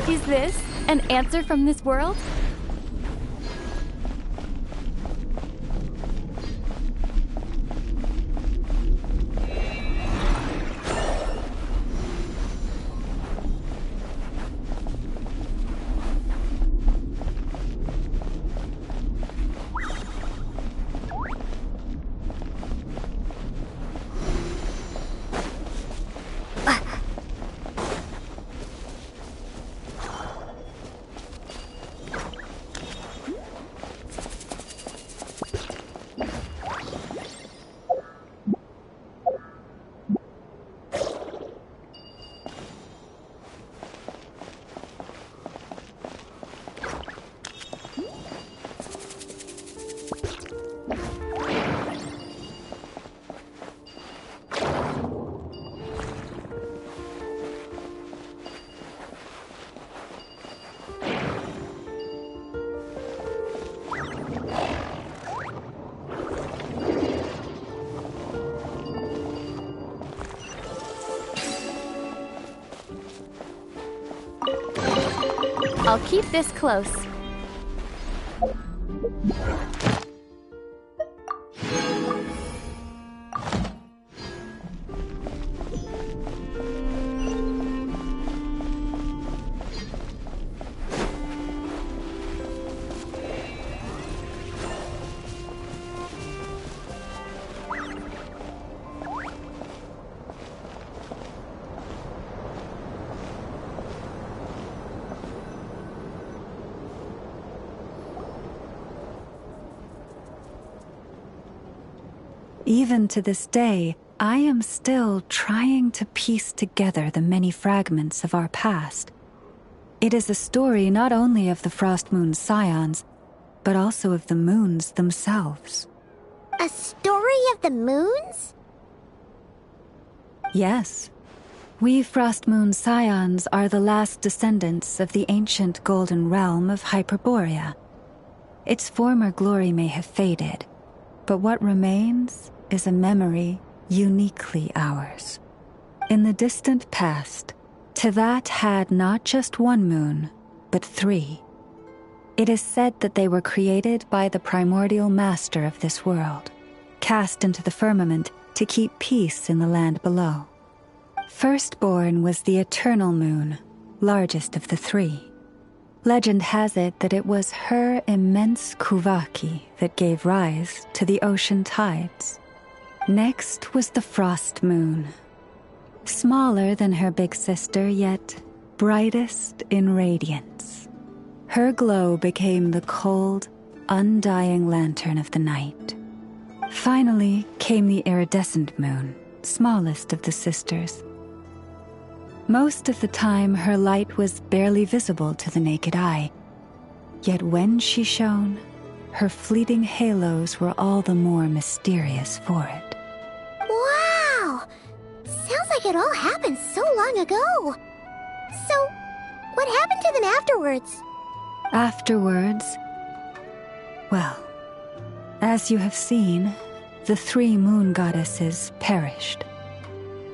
Is this an answer from this world? I'll keep this close. Even to this day, I am still trying to piece together the many fragments of our past. It is a story not only of the Frost Moon Scions, but also of the moons themselves. A story of the moons? Yes. We Frost Moon Scions are the last descendants of the ancient golden realm of Hyperborea. Its former glory may have faded, but what remains is a memory uniquely ours. In the distant past, Tevat had not just one moon, but 3. It is said that they were created by the primordial master of this world, cast into the firmament to keep peace in the land below. Firstborn was the eternal moon, largest of the 3. Legend has it that it was her immense Kuvaki that gave rise to the ocean tides. Next was the Frost Moon. Smaller than her big sister, yet brightest in radiance. Her glow became the cold, undying lantern of the night. Finally came the iridescent moon, smallest of the sisters. Most of the time, her light was barely visible to the naked eye. Yet when she shone, her fleeting halos were all the more mysterious for it. Wow! Sounds like it all happened so long ago. So, what happened to them afterwards? Afterwards, well, as you have seen, the 3 moon goddesses perished.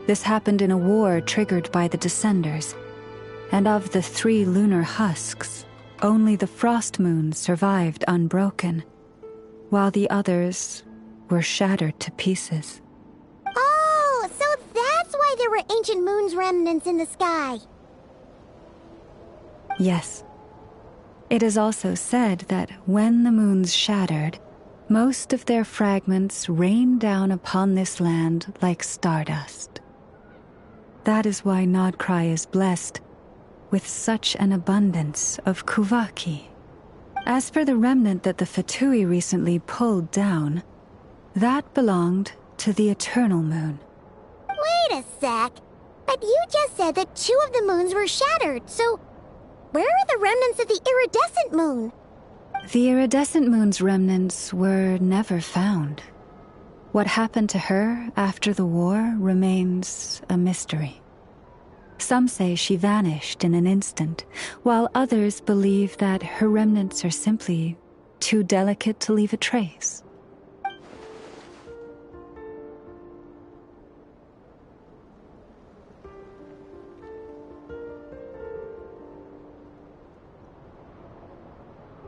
This happened in a war triggered by the Descenders, and of the 3 lunar husks, only the Frost Moon survived unbroken, while the others were shattered to pieces. Oh, so that's why there were ancient moon's remnants in the sky. Yes. It is also said that when the moons shattered, most of their fragments rained down upon this land like stardust. That is why Krai is blessed with such an abundance of Kuvaki. As for the remnant that the Fatui recently pulled down, that belonged to the Eternal Moon. Wait a sec. But you just said that 2 of the moons were shattered, so where are the remnants of the iridescent moon? The iridescent moon's remnants were never found. What happened to her after the war remains a mystery. Some say she vanished in an instant, while others believe that her remnants are simply too delicate to leave a trace.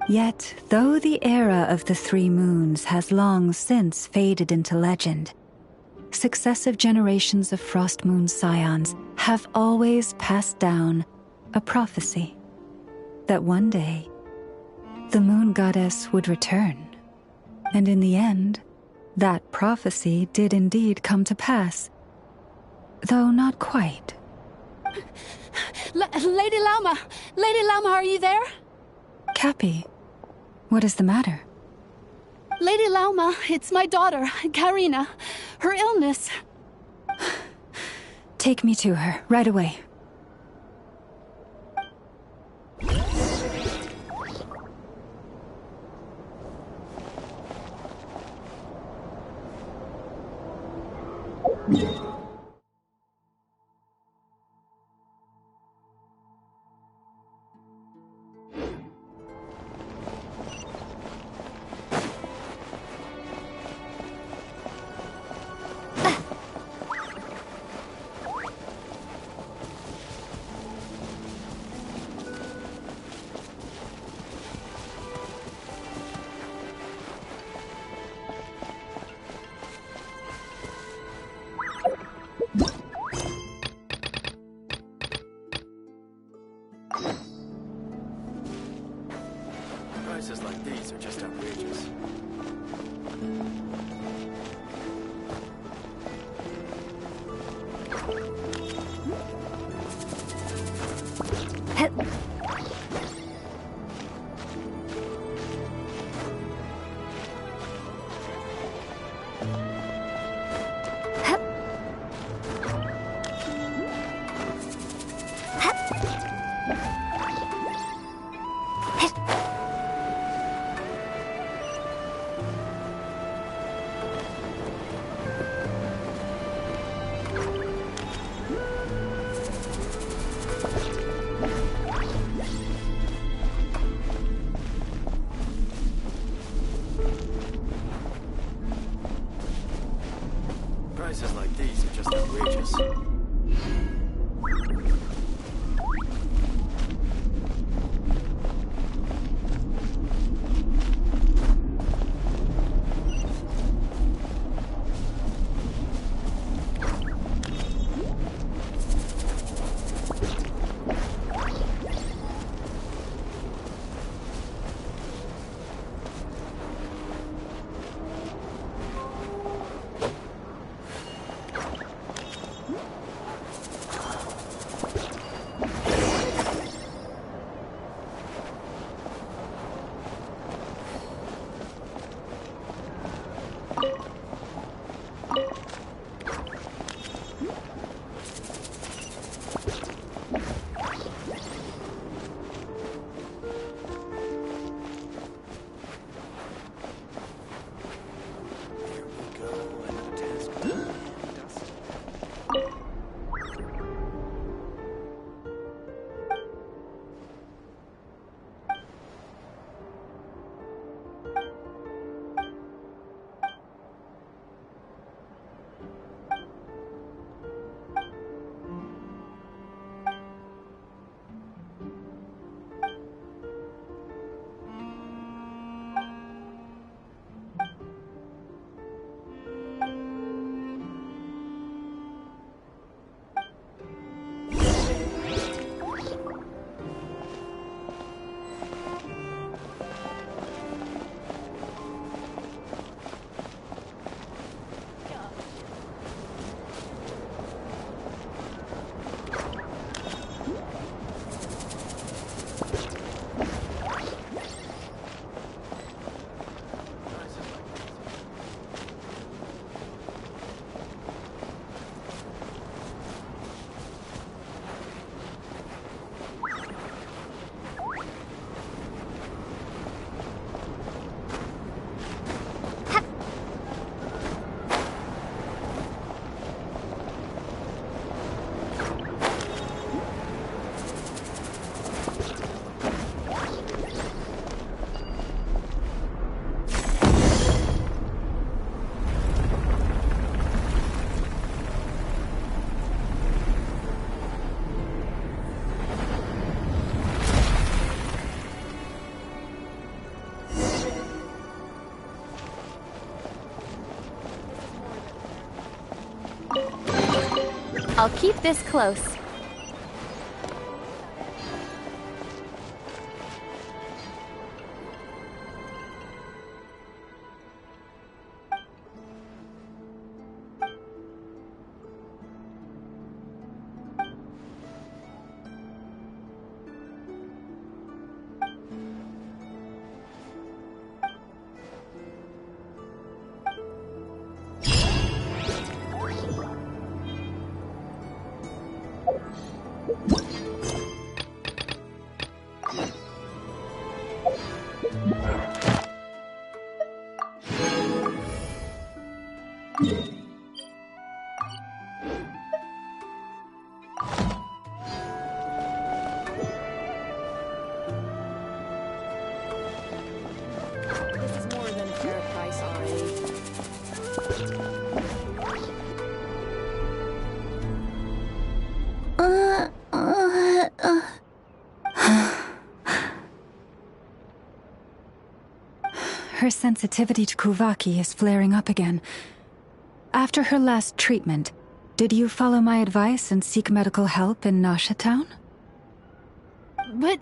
Yet, though the era of the Three Moons has long since faded into legend, successive generations of Frost Moon Scions have always passed down a prophecy that one day the Moon Goddess would return. And in the end, that prophecy did indeed come to pass, though not quite. Lady Lauma! Lady Lauma, are you there? Cappy, what is the matter? Lady Lauma, it's my daughter, Karina. Her illness. Take me to her, right away. Prices like these are just outrageous. Prices like these are just outrageous. I'll keep this close. This is more than a fair price already. Her sensitivity to Kuvaki is flaring up again. After her last treatment, did you follow my advice and seek medical help in Nasha Town? But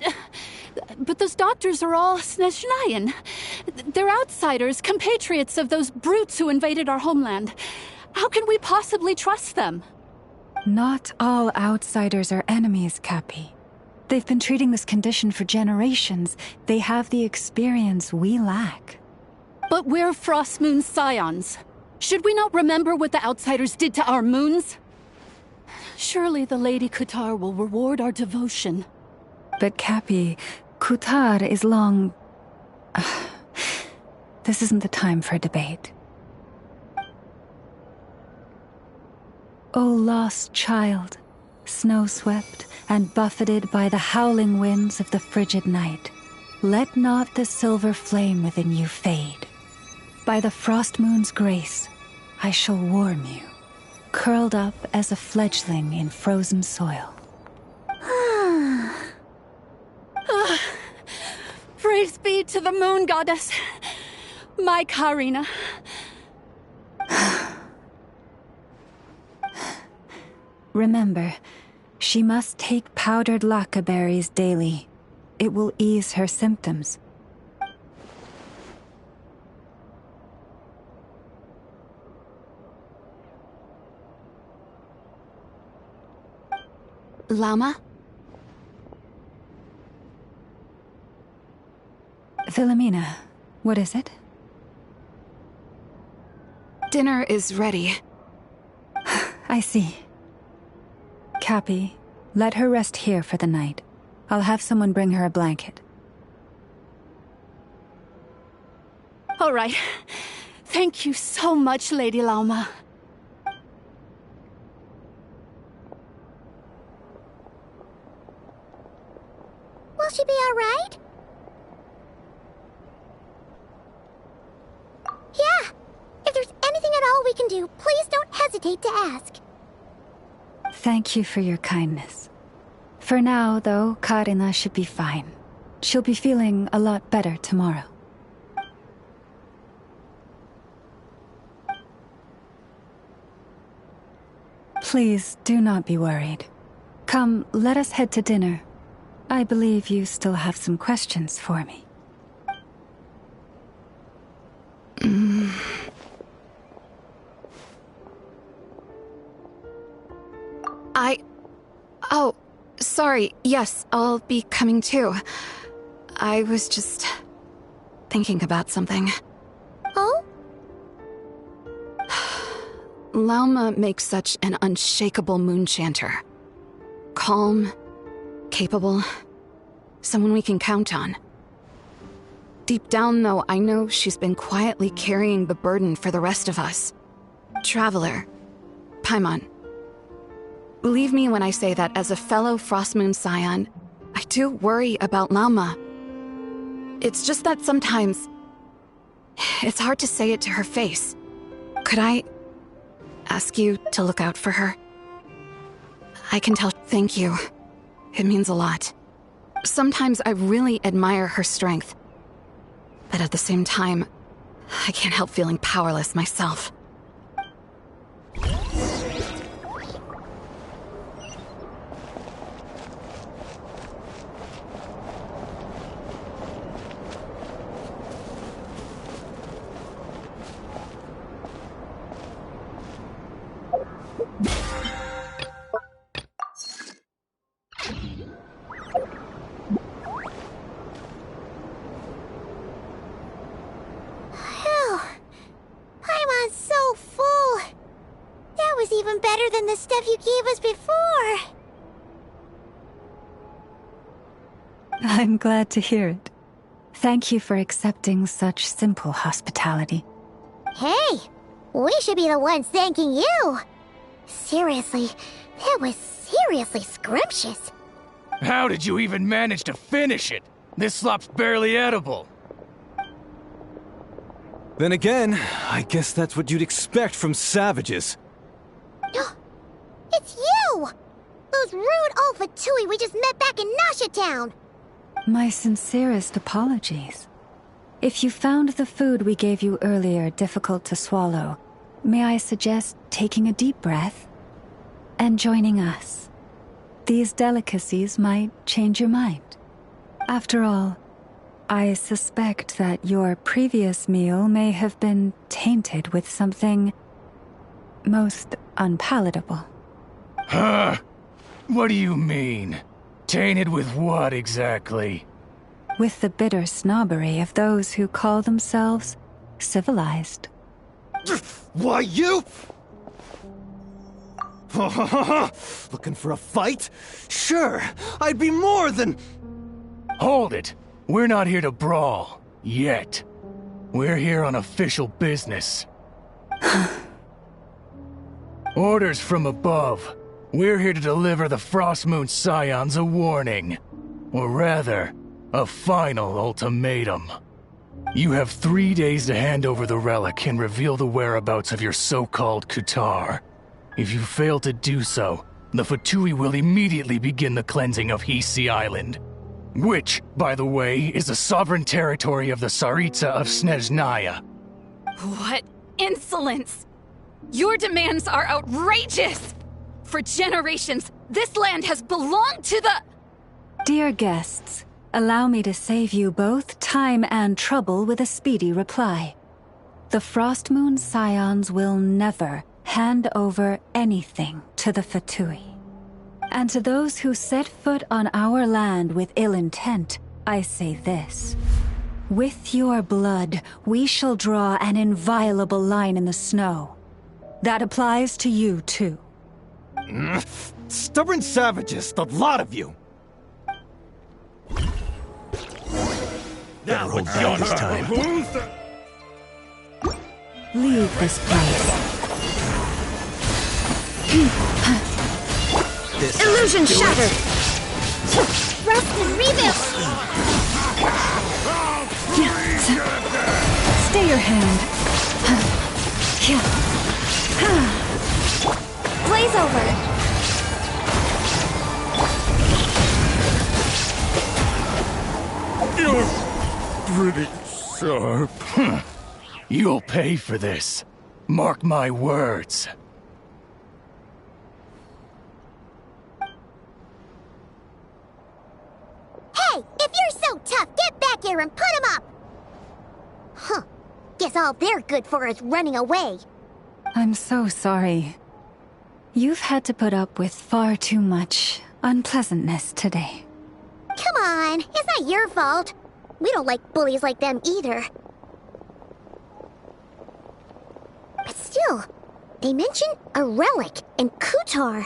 those doctors are all Snezhnayan. They're outsiders, compatriots of those brutes who invaded our homeland. How can we possibly trust them? Not all outsiders are enemies, Cappy. They've been treating this condition for generations. They have the experience we lack. But we're Frostmoon scions. Should we not remember what the outsiders did to our moons? Surely the Lady Kutar will reward our devotion. But Cappy, Kutar is long... This isn't the time for a debate. O lost child, snow-swept and buffeted by the howling winds of the frigid night, let not the silver flame within you fade. By the frost moon's grace, I shall warm you, curled up as a fledgling in frozen soil. Praise be to the moon goddess, my Karina. Remember, she must take powdered laka berries daily. It will ease her symptoms. Llama? Philomena, what is it? Dinner is ready. I see. Cappy, let her rest here for the night. I'll have someone bring her a blanket. All right. Thank you so much, Lady Llama. Will she be all right? Yeah! If there's anything at all we can do, please don't hesitate to ask. Thank you for your kindness. For now, though, Karina should be fine. She'll be feeling a lot better tomorrow. Please do not be worried. Come, let us head to dinner. I believe you still have some questions for me. Oh, sorry. Yes, I'll be coming too. I was just thinking about something. Oh? Lauma makes such an unshakable moon chanter. Calm, capable, someone we can count on. Deep down, though, I know she's been quietly carrying the burden for the rest of us. Traveler, Paimon. Believe me when I say that as a fellow Frostmoon scion, I do worry about Lauma. It's just that sometimes it's hard to say it to her face. Could I ask you to look out for her? I can tell. Thank you. It means a lot. Sometimes I really admire her strength. But at the same time, I can't help feeling powerless myself. is even better than the stuff you gave us before. I'm glad to hear it. Thank you for accepting such simple hospitality. Hey, we should be the ones thanking you. Seriously, that was seriously scrumptious. How did you even manage to finish it? This slop's barely edible. Then again, I guess that's what you'd expect from savages. It's you! Those rude old Fatui we just met back in Nasha Town! My sincerest apologies. If you found the food we gave you earlier difficult to swallow, may I suggest taking a deep breath and joining us? These delicacies might change your mind. After all, I suspect that your previous meal may have been tainted with something most unpalatable. Huh? What do you mean? Tainted with what exactly? With the bitter snobbery of those who call themselves civilized. Why, you? Looking for a fight? Sure, I'd be more than... Hold it! We're not here to brawl. Yet. We're here on official business. Orders from above. We're here to deliver the Frostmoon Scions a warning. Or rather, a final ultimatum. You have 3 days to hand over the relic and reveal the whereabouts of your so-called Kutar. If you fail to do so, the Fatui will immediately begin the cleansing of Hisi Island. Which, by the way, is the sovereign territory of the Tsaritsa of Snezhnaya. What insolence! Your demands are outrageous! For generations, this land has belonged to the... Dear guests, allow me to save you both time and trouble with a speedy reply. The Frostmoon Scions will never hand over anything to the Fatui. And to those who set foot on our land with ill intent, I say this. With your blood, we shall draw an inviolable line in the snow. That applies to you, too. Stubborn savages, the lot of you! Now it's your time. Leave this place. Illusion shattered! Rust and rebuild! Stay your hand. Blaze over! You're pretty sharp. You'll pay for this. Mark my words. Hey, if you're so tough, get back here and put him up! Huh. Guess all they're good for is running away. I'm so sorry. You've had to put up with far too much unpleasantness today. Come on, it's not your fault. We don't like bullies like them either. But still, they mentioned a relic and Kutar.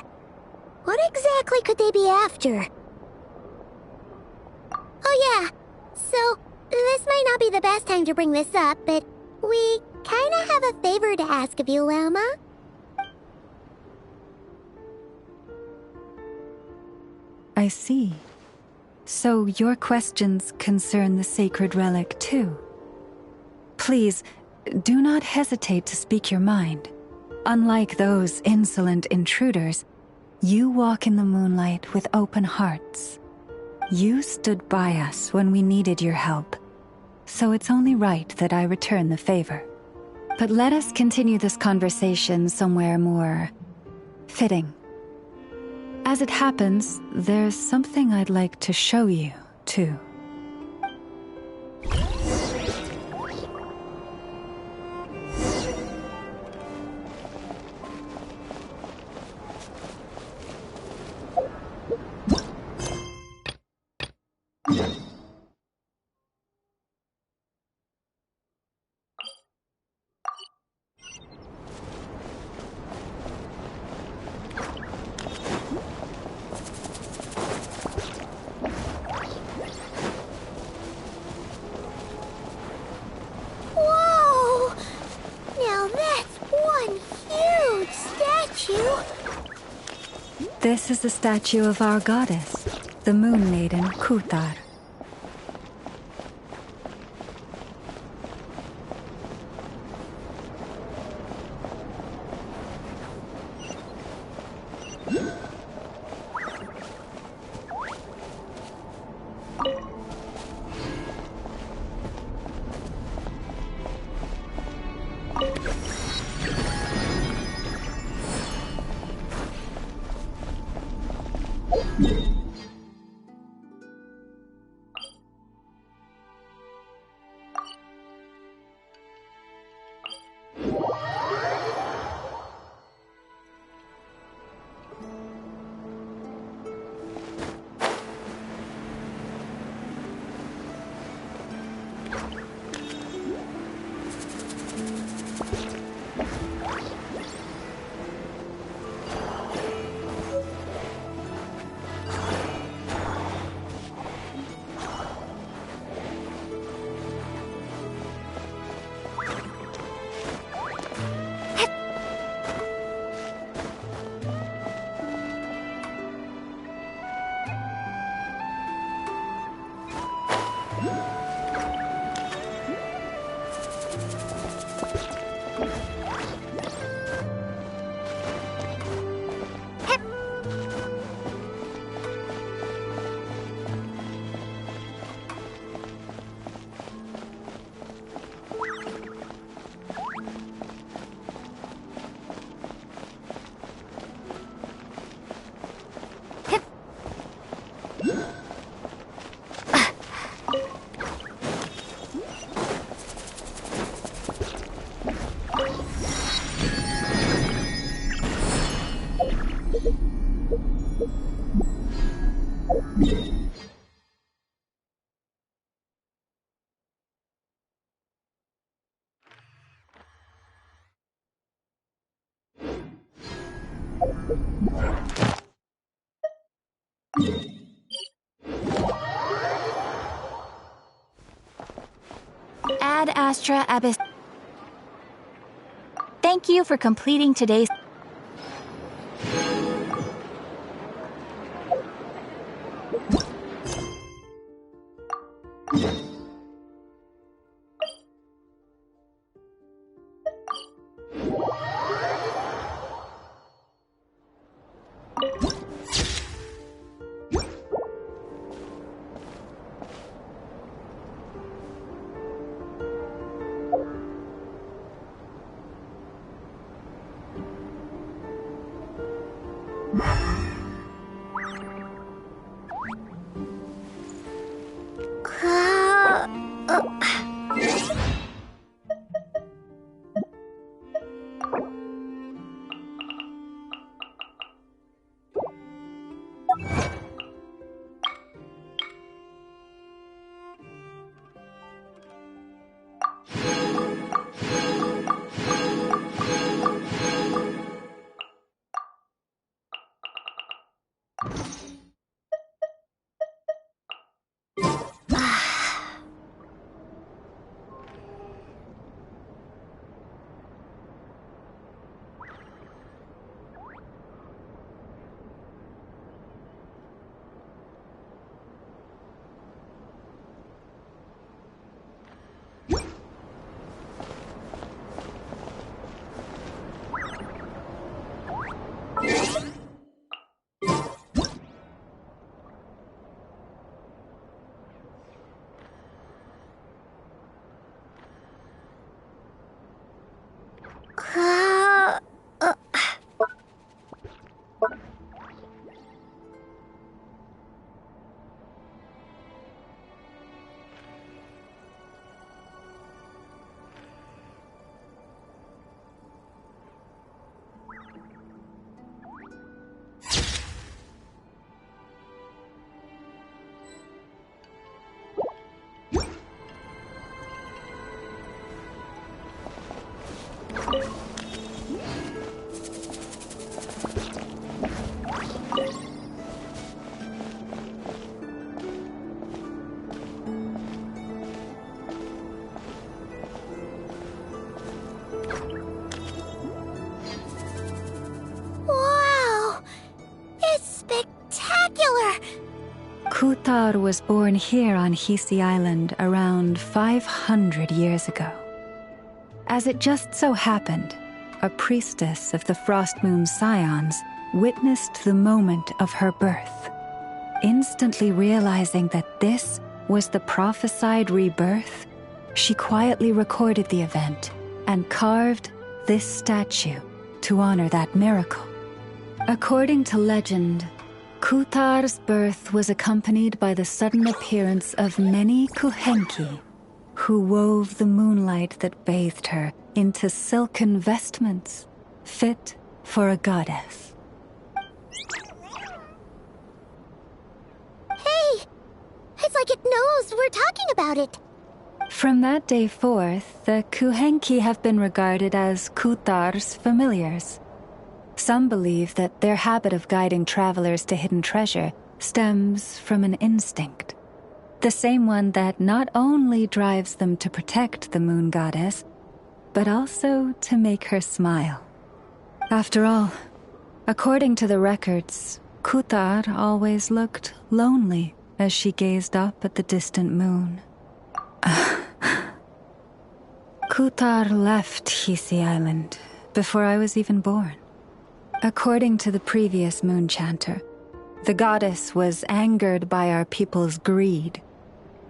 What exactly could they be after? Oh yeah, so this might not be the best time to bring this up, but we kinda have a favor to ask of you, Lama. I see. So your questions concern the sacred relic too. Please, do not hesitate to speak your mind. Unlike those insolent intruders, you walk in the moonlight with open hearts. You stood by us when we needed your help, so it's only right that I return the favor. But let us continue this conversation somewhere more fitting. As it happens, there's something I'd like to show you, too. statue? This is the statue of our goddess, the Moon Maiden Kutar. Ad Astra Abyss. Thank you for completing today's. Kutar was born here on Hisi Island around 500 years ago. As it just so happened, a priestess of the Frost Moon Scions witnessed the moment of her birth. Instantly realizing that this was the prophesied rebirth, she quietly recorded the event and carved this statue to honor that miracle. According to legend, Kutar's birth was accompanied by the sudden appearance of many Kuhenki, who wove the moonlight that bathed her into silken vestments fit for a goddess. Hey! It's like it knows we're talking about it. From that day forth, the Kuhenki have been regarded as Kutar's familiars. Some believe that their habit of guiding travelers to hidden treasure stems from an instinct. The same one that not only drives them to protect the moon goddess, but also to make her smile. After all, according to the records, Kutar always looked lonely as she gazed up at the distant moon. Kutar left Hisi Island before I was even born. According to the previous moon chanter, the goddess was angered by our people's greed,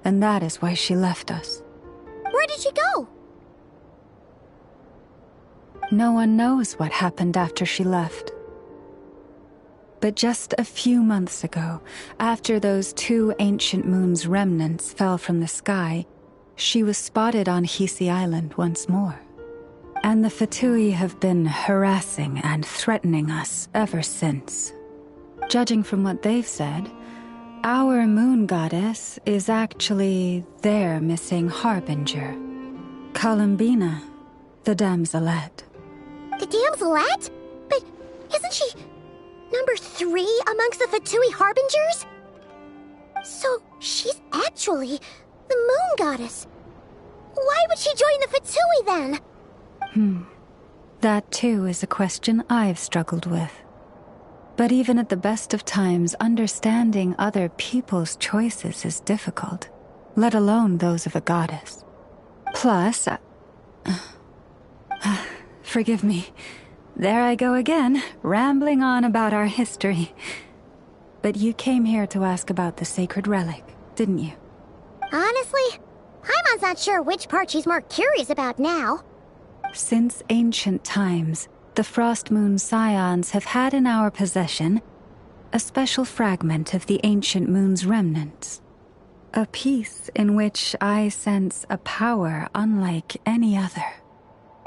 and that is why she left us. Where did she go? No one knows what happened after she left. But just a few months ago, after those 2 ancient moon's remnants fell from the sky, she was spotted on Hisi Island once more. And the Fatui have been harassing and threatening us ever since. Judging from what they've said, our moon goddess is actually their missing harbinger, Columbina, the damselette. The damselette? But isn't she number 3 amongst the Fatui harbingers? So she's actually the moon goddess. Why would she join the Fatui then? That too is a question I've struggled with. But even at the best of times, understanding other people's choices is difficult, let alone those of a goddess. Plus, forgive me, there I go again, rambling on about our history. But you came here to ask about the sacred relic, didn't you? Honestly, Paimon's not sure which part she's more curious about now. Since ancient times, the Frost Moon Scions have had in our possession a special fragment of the ancient moon's remnants. A piece in which I sense a power unlike any other.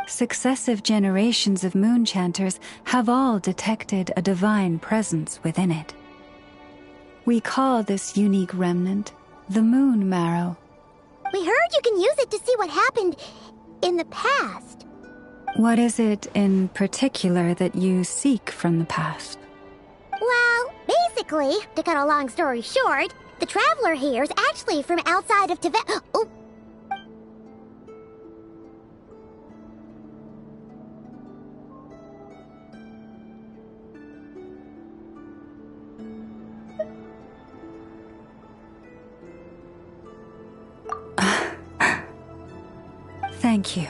Successive generations of moon chanters have all detected a divine presence within it. We call this unique remnant the Moon Marrow. We heard you can use it to see what happened in the past. What is it in particular that you seek from the past? Well, basically, to cut a long story short, the traveler here is actually from outside of Tibet. Oh. Thank you.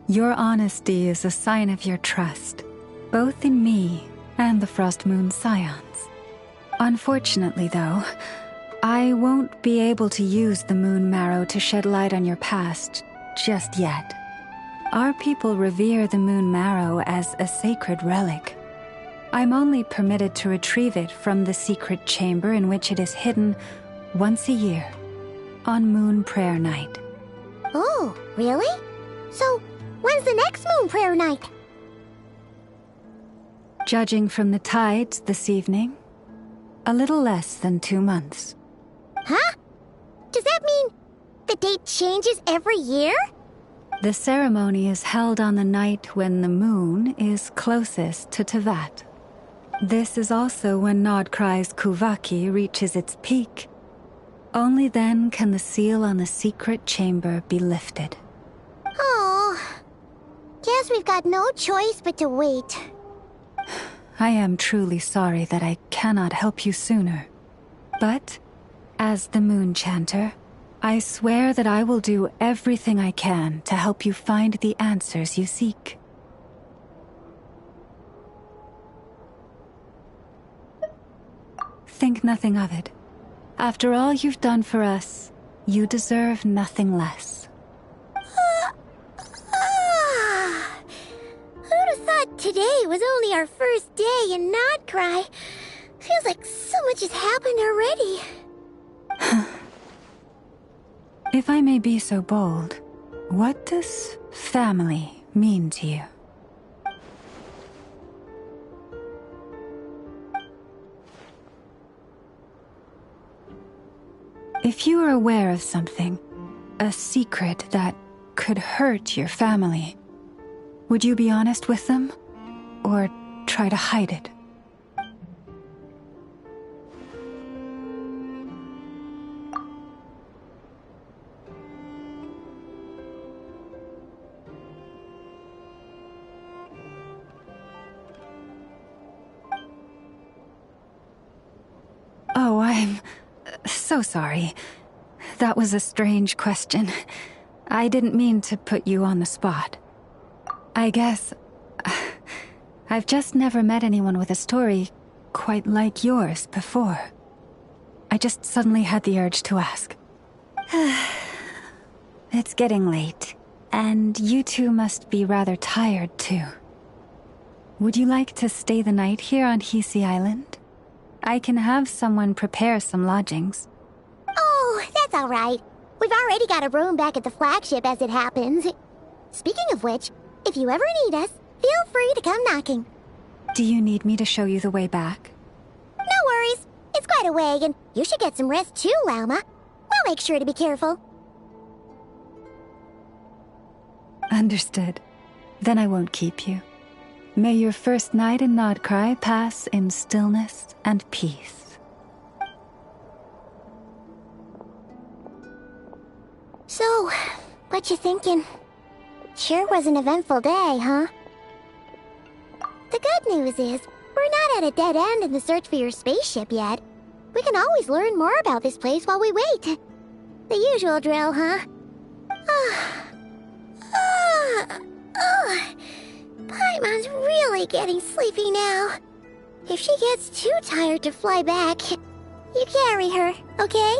Your honesty is a sign of your trust, both in me and the Frost Moon Scions. Unfortunately, though, I won't be able to use the Moon Marrow to shed light on your past just yet. Our people revere the Moon Marrow as a sacred relic. I'm only permitted to retrieve it from the secret chamber in which it is hidden once a year, on Moon Prayer Night. Oh, really? So, when's the next Moon Prayer Night? Judging from the tides this evening, a little less than 2 months. Huh? Does that mean the date changes every year? The ceremony is held on the night when the moon is closest to Tevat. This is also when Krei's Kuvaki reaches its peak. Only then can the seal on the secret chamber be lifted. Oh, guess we've got no choice but to wait. I am truly sorry that I cannot help you sooner. But, as the Moon Chanter, I swear that I will do everything I can to help you find the answers you seek. Think nothing of it. After all you've done for us, you deserve nothing less. Who'd have thought today was only our first day in Not Krai? Feels like so much has happened already. If I may be so bold, what does family mean to you? If you are aware of something, a secret that could hurt your family, would you be honest with them? Or try to hide it? Oh, I'm so sorry. That was a strange question. I didn't mean to put you on the spot. I guess I've just never met anyone with a story quite like yours before. I just suddenly had the urge to ask. It's getting late, and you two must be rather tired too. Would you like to stay the night here on Hisi Island? I can have someone prepare some lodgings. Oh, that's all right. We've already got a room back at the flagship as it happens. Speaking of which, if you ever need us, feel free to come knocking. Do you need me to show you the way back? No worries. It's quite a way, and you should get some rest too, Lauma. We'll make sure to be careful. Understood. Then I won't keep you. May your first night in Not Krai pass in stillness and peace. So, what you thinking? Sure was an eventful day, huh? The good news is, we're not at a dead end in the search for your spaceship yet. We can always learn more about this place while we wait. The usual drill, huh? Paimon's really getting sleepy now. If she gets too tired to fly back, you carry her, okay?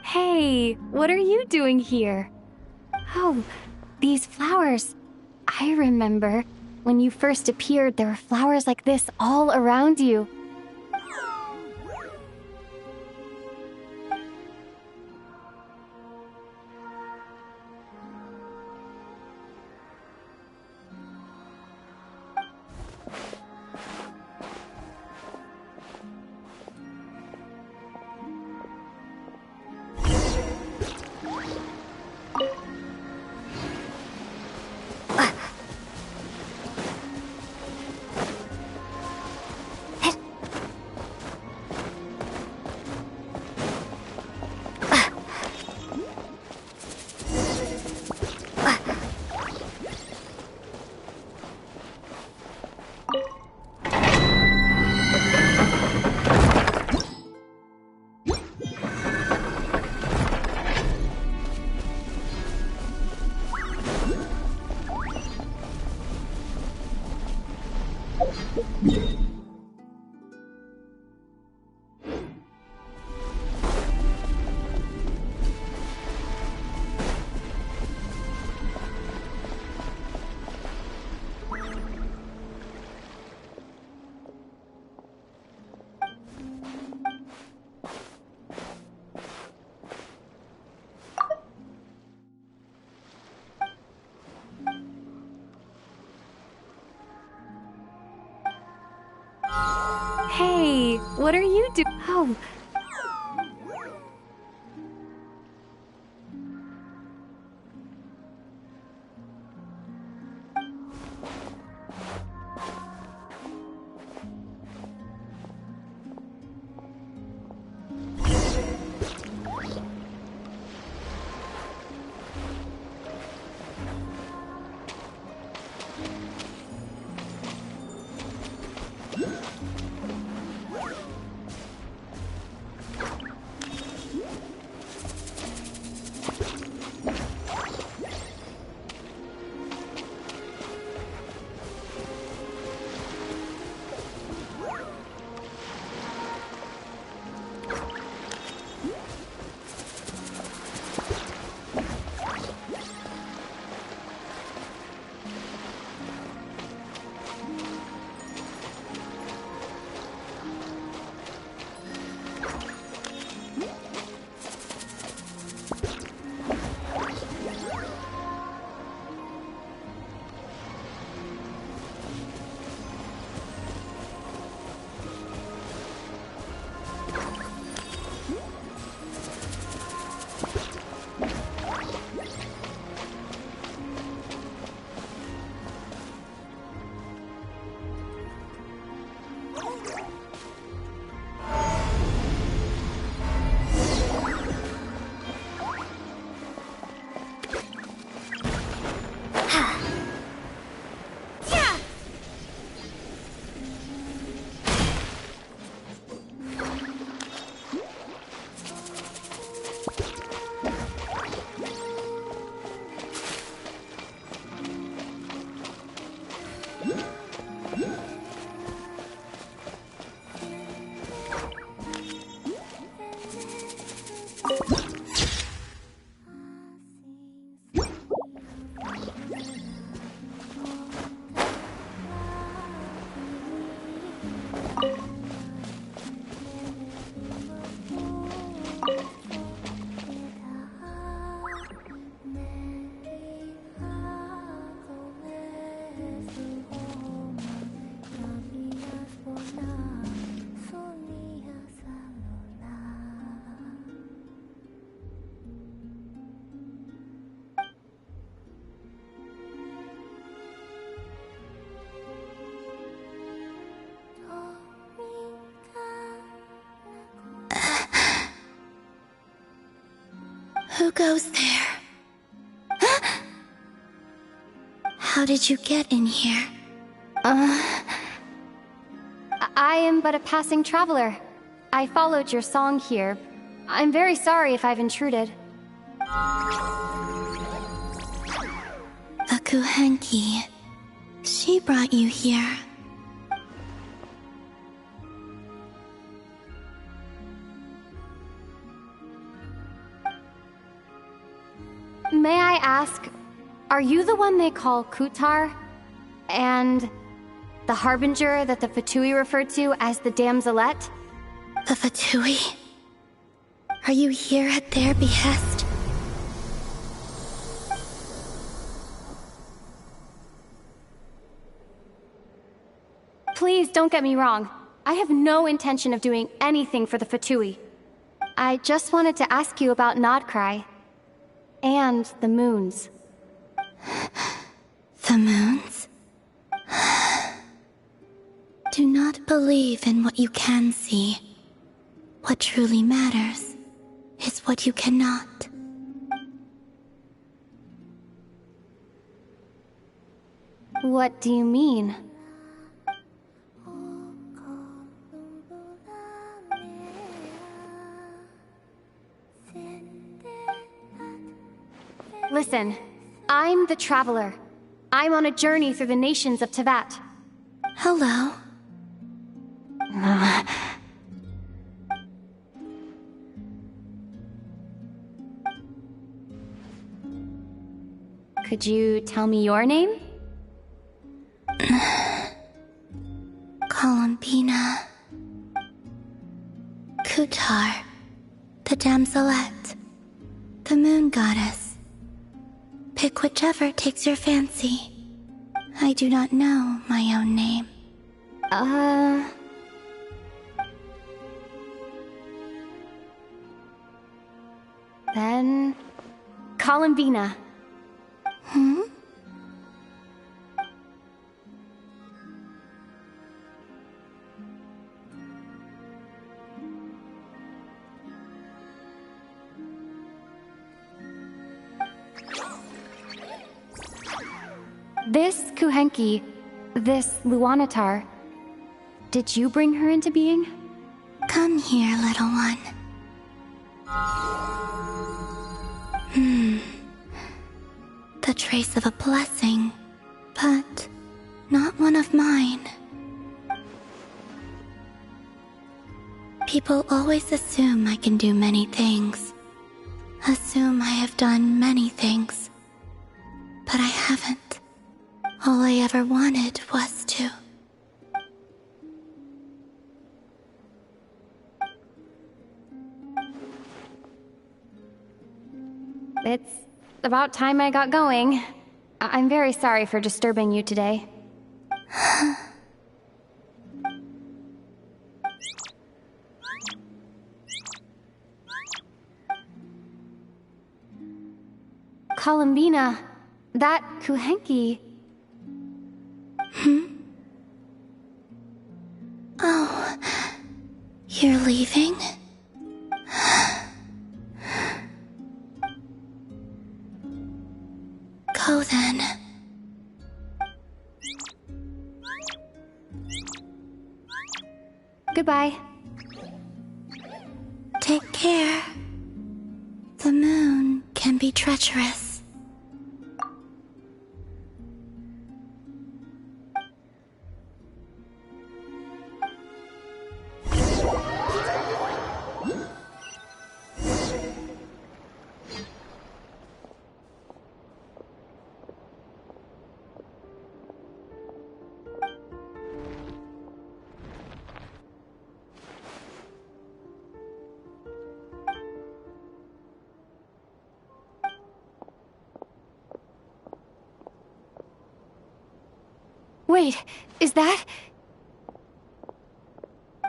Hey, what are you doing here? Oh, these flowers. I remember. When you first appeared, there were flowers like this all around you. Hey, what are you doing? Oh. Who goes there? How did you get in here? I am but a passing traveler. I followed your song here. I'm very sorry if I've intruded. Akuhenki. She brought you here. May I ask, are you the one they call Kutar? And the Harbinger that the Fatui referred to as the Damselette? The Fatui? Are you here at their behest? Please don't get me wrong. I have no intention of doing anything for the Fatui. I just wanted to ask you about Krai. And the moons. The moons? Do not believe in what you can see. What truly matters is what you cannot. What do you mean? Listen, I'm the Traveler. I'm on a journey through the nations of Teyvat. Hello. Could you tell me your name? Columbina. Kutar. The Damselette. The Moon Goddess. Pick whichever takes your fancy. I do not know my own name. Then... Columbina. Hmm? This Kuhenki, this Luanatar, did you bring her into being? Come here, little one. The trace of a blessing, but not one of mine. People always assume I can do many things. Assume I have done many things. But I haven't. All I ever wanted was to. It's about time I got going. I'm very sorry for disturbing you today. Columbina, that Kuhenki... Oh, you're leaving? Go then. Goodbye. Take care. The moon can be treacherous. Wait, is that...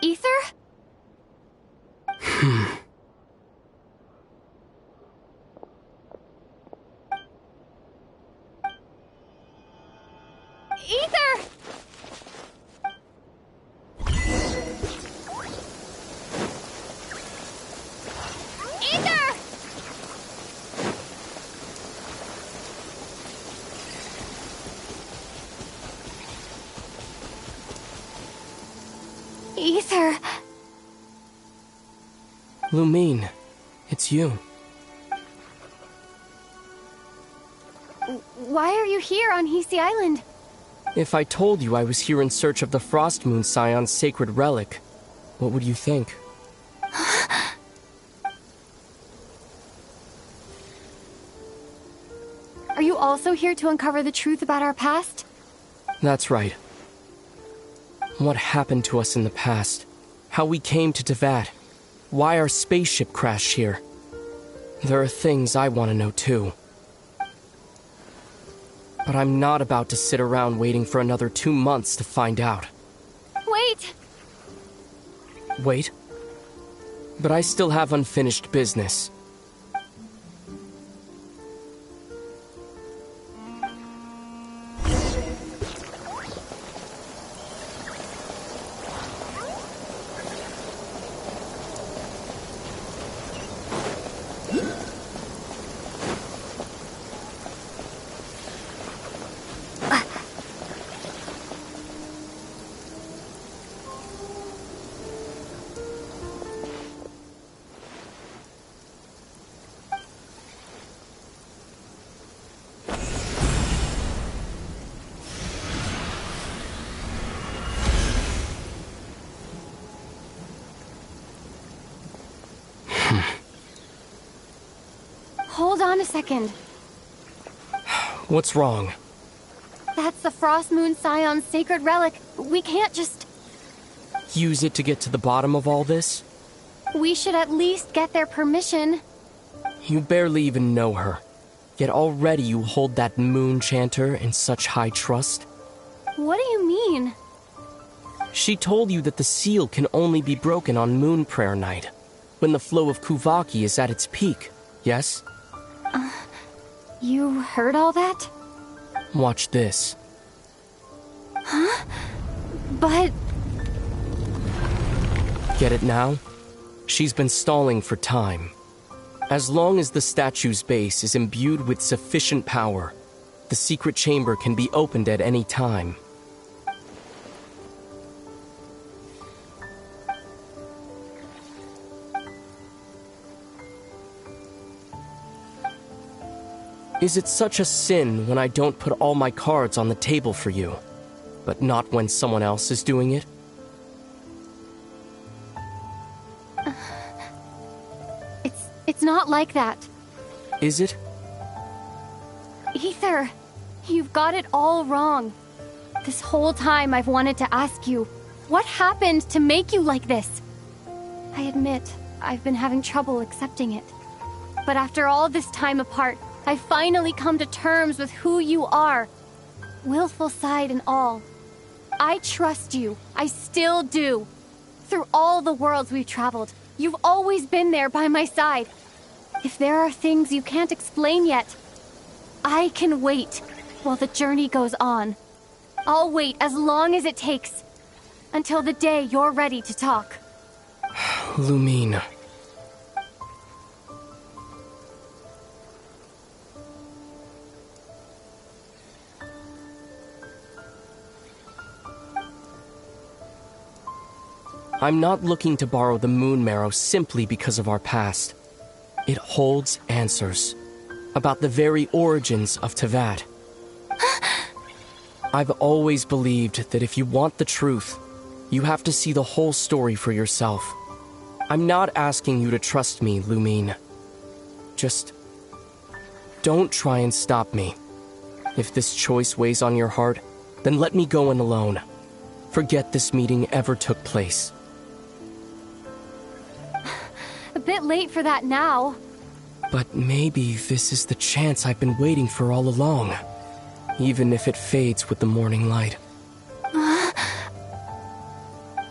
Ether? Ether! Ether! Ether... Lumine, it's you. Why are you here on Hisi Island? If I told you I was here in search of the Frost Moon Scion's sacred relic, what would you think? Are you also here to uncover the truth about our past? That's right. What happened to us in the past? How we came to Tevat? Why our spaceship crashed here? There are things I want to know too. But I'm not about to sit around waiting for another 2 months to find out. Wait! Wait? But I still have unfinished business. Hold on a second. What's wrong? That's the Frost Moon Scion's sacred relic. We can't just... Use it to get to the bottom of all this? We should at least get their permission. You barely even know her. Yet already you hold that moon chanter in such high trust. What do you mean? She told you that the seal can only be broken on Moon Prayer Night, when the flow of Kuvaki is at its peak, yes? You heard all that? Watch this. Huh? But... Get it now? She's been stalling for time. As long as the statue's base is imbued with sufficient power, the secret chamber can be opened at any time. Is it such a sin when I don't put all my cards on the table for you, but not when someone else is doing it? It's not like that. Is it? Ether, you've got it all wrong. This whole time I've wanted to ask you, what happened to make you like this? I admit, I've been having trouble accepting it. But after all this time apart, I've finally come to terms with who you are. Willful side and all. I trust you. I still do. Through all the worlds we've traveled, you've always been there by my side. If there are things you can't explain yet, I can wait while the journey goes on. I'll wait as long as it takes, until the day you're ready to talk. Lumine. I'm not looking to borrow the moon marrow simply because of our past. It holds answers about the very origins of Tevat. I've always believed that if you want the truth, you have to see the whole story for yourself. I'm not asking you to trust me, Lumine. Just don't try and stop me. If this choice weighs on your heart, then let me go in alone. Forget this meeting ever took place. A bit late for that now. But maybe this is the chance I've been waiting for all along. Even if it fades with the morning light.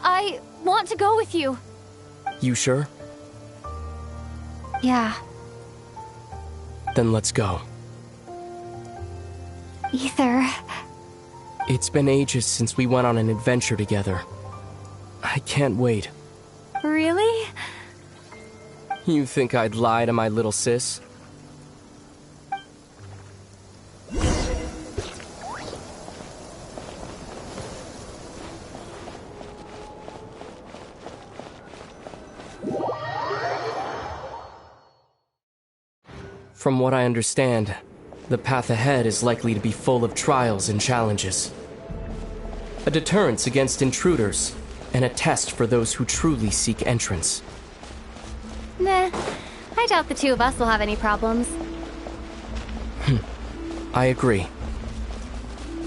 I want to go with you. You sure? Yeah. Then let's go. Ether. It's been ages since we went on an adventure together. I can't wait. Really? You think I'd lie to my little sis? From what I understand, the path ahead is likely to be full of trials and challenges. A deterrence against intruders, and a test for those who truly seek entrance. Nah, I doubt the two of us will have any problems. I agree.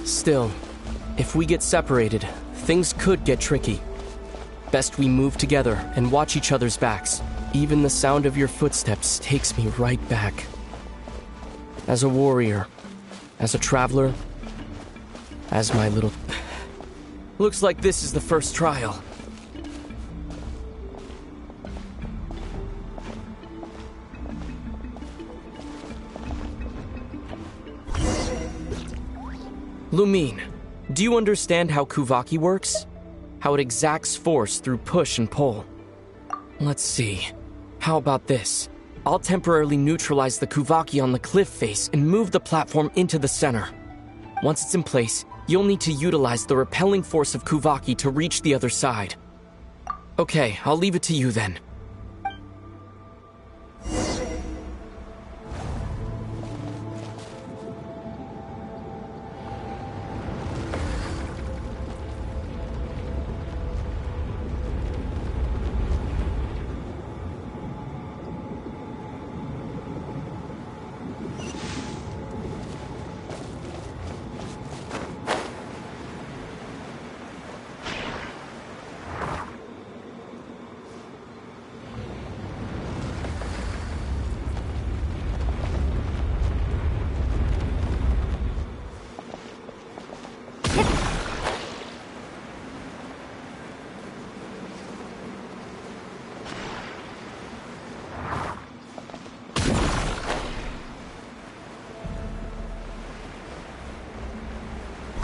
Still, if we get separated, things could get tricky. Best we move together and watch each other's backs. Even the sound of your footsteps takes me right back. As a warrior, as a traveler, as my little... Looks like this is the first trial. Lumine, do you understand how Kuvaki works? How it exacts force through push and pull? Let's see. How about this? I'll temporarily neutralize the Kuvaki on the cliff face and move the platform into the center. Once it's in place, you'll need to utilize the repelling force of Kuvaki to reach the other side. Okay, I'll leave it to you then.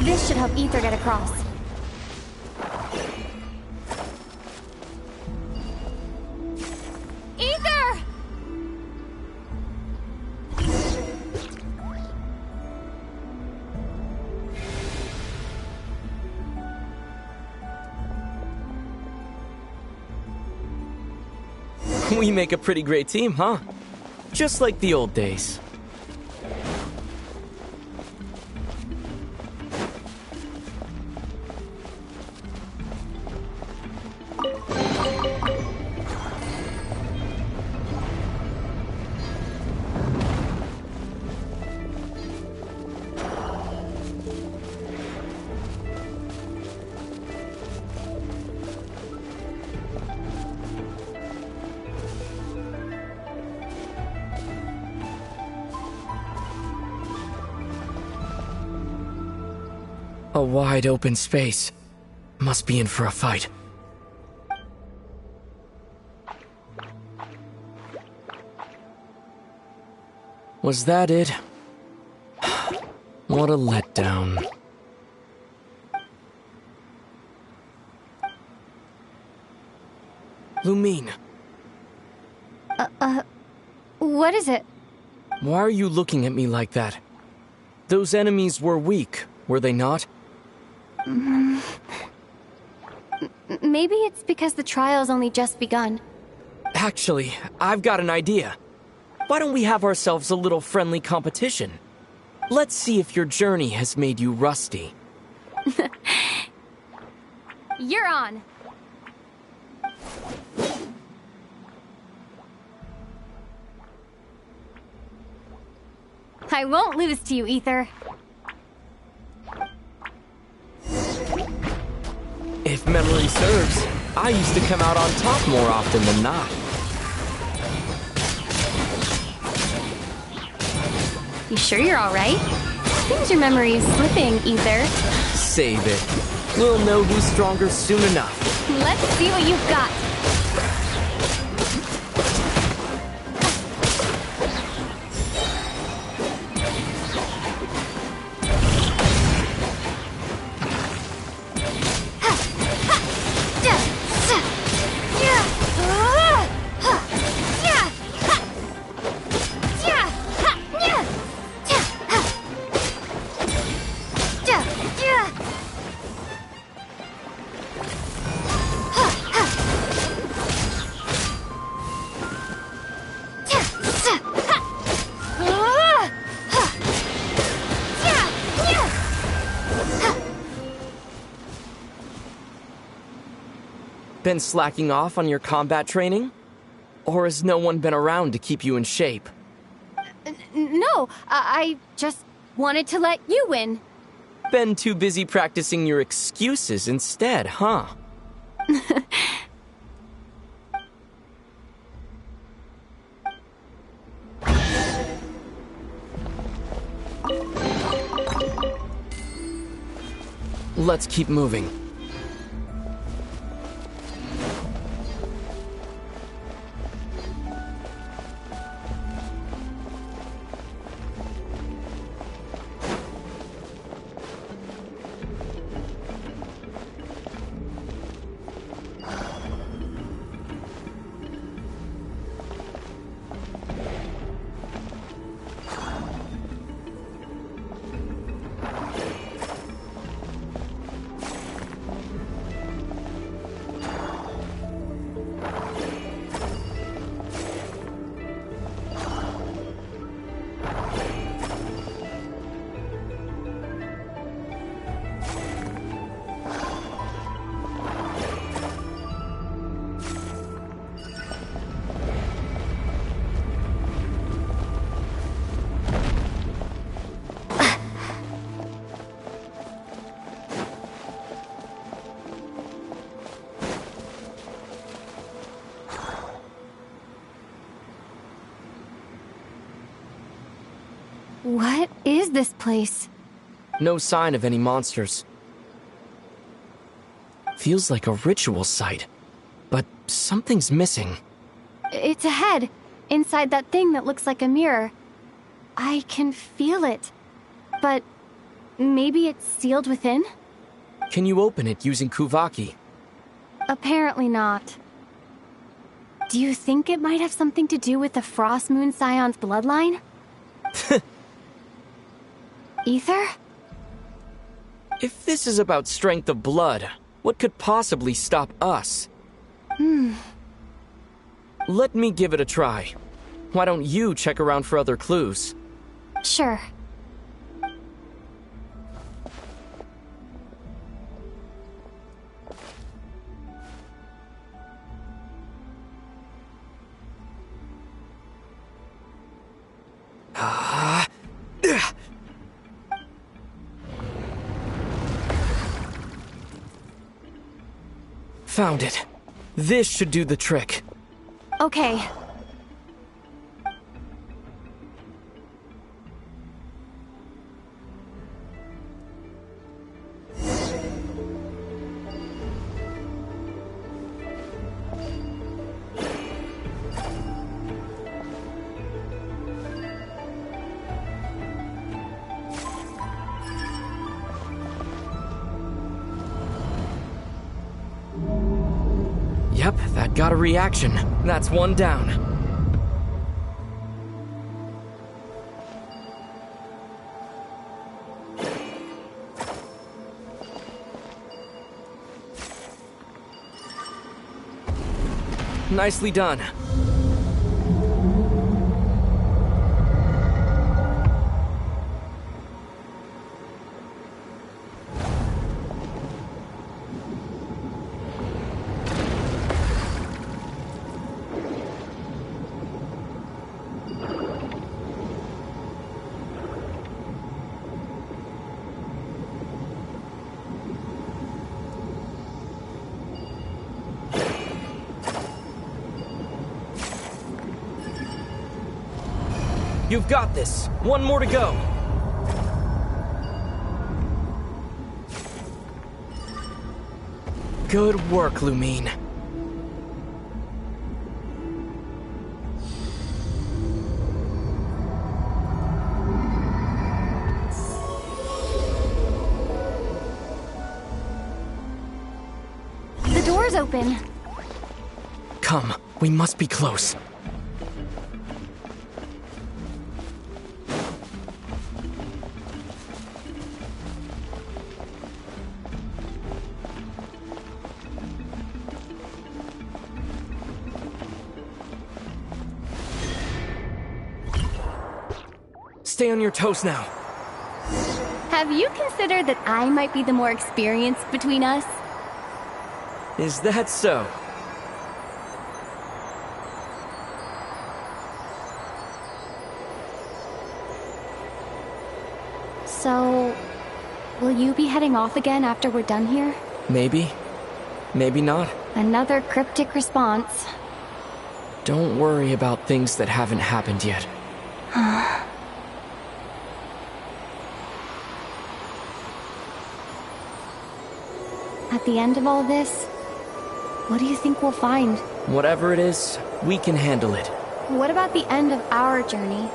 This should help Ether get across. Ether! We make a pretty great team, huh? Just like the old days. A wide open space. Must be in for a fight. Was that it? What a letdown. Lumine. What is it? Why are you looking at me like that? Those enemies were weak, were they not? Maybe it's because the trial's only just begun. Actually, I've got an idea. Why don't we have ourselves a little friendly competition? Let's see if your journey has made you rusty. You're on. I won't lose to you, Ether. If memory serves, I used to come out on top more often than not. You sure you're alright? Seems your memory is slipping, Ether. Save it. We'll know who's stronger soon enough. Let's see what you've got. Been slacking off on your combat training? Or has no one been around to keep you in shape? No, I just Wanted to let you win. Been too busy practicing your excuses instead, huh? Let's keep moving. What is this place? No sign of any monsters. Feels like a ritual site, but something's missing. It's a head, inside that thing that looks like a mirror. I can feel it. But maybe it's sealed within? Can you open it using Kuvaki? Apparently not. Do you think it might have something to do with the Frost Moon Scion's bloodline? Ether? If this is about strength of blood, what could possibly stop us? Let me give it a try. Why don't you check around for other clues? Sure. Found it. This should do the trick. Okay. Yep, that got a reaction. That's one down. Nicely done. You've got this. One more to go. Good work, Lumine. The door's open. Come, we must be close. Stay on your toes now. Have you considered that I might be the more experienced between us? Is that so? So, will you be heading off again after we're done here? Maybe. Maybe not. Another cryptic response. Don't worry about things that haven't happened yet. At the end of all this, what do you think we'll find? Whatever it is, we can handle it. What about the end of our journey?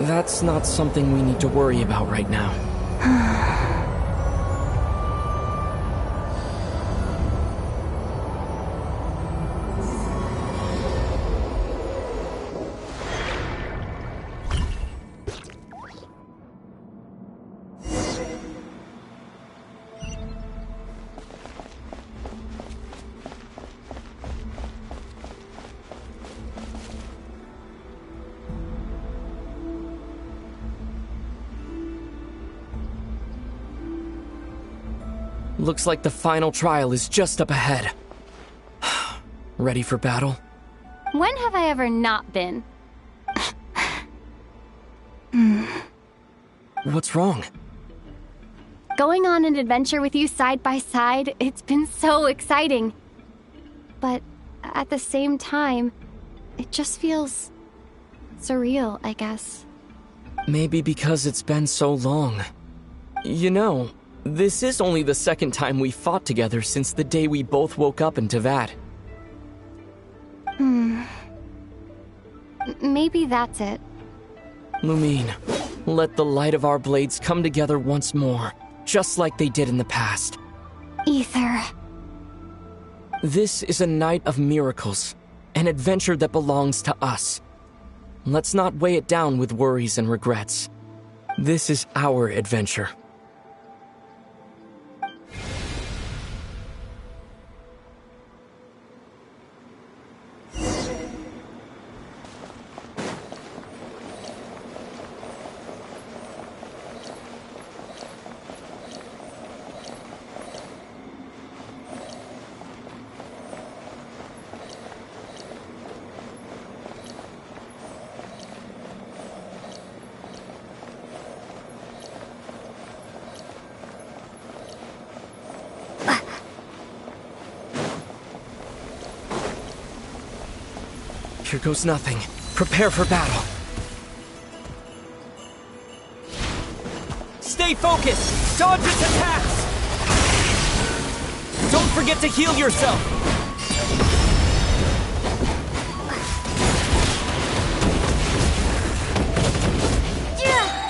That's not something we need to worry about right now. Looks like the final trial is just up ahead. Ready for battle? When have I ever not been? What's wrong? Going on an adventure with you side by side, it's been so exciting. But at the same time, it just feels surreal, I guess. Maybe because it's been so long. You know, this is only the second time we fought together since the day we both woke up in Teyvat. Maybe that's it. Lumine, let the light of our blades come together once more, just like they did in the past. Ether. This is a night of miracles, an adventure that belongs to us. Let's not weigh it down with worries and regrets. This is our adventure. Here goes nothing. Prepare for battle. Stay focused! Dodge its attacks! Don't forget to heal yourself!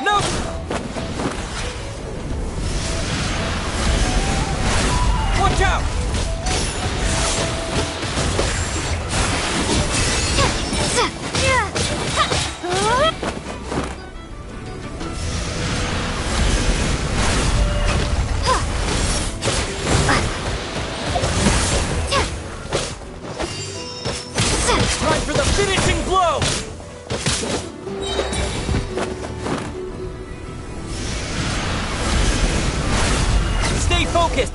No! Watch out! Time for the finishing blow! Stay focused!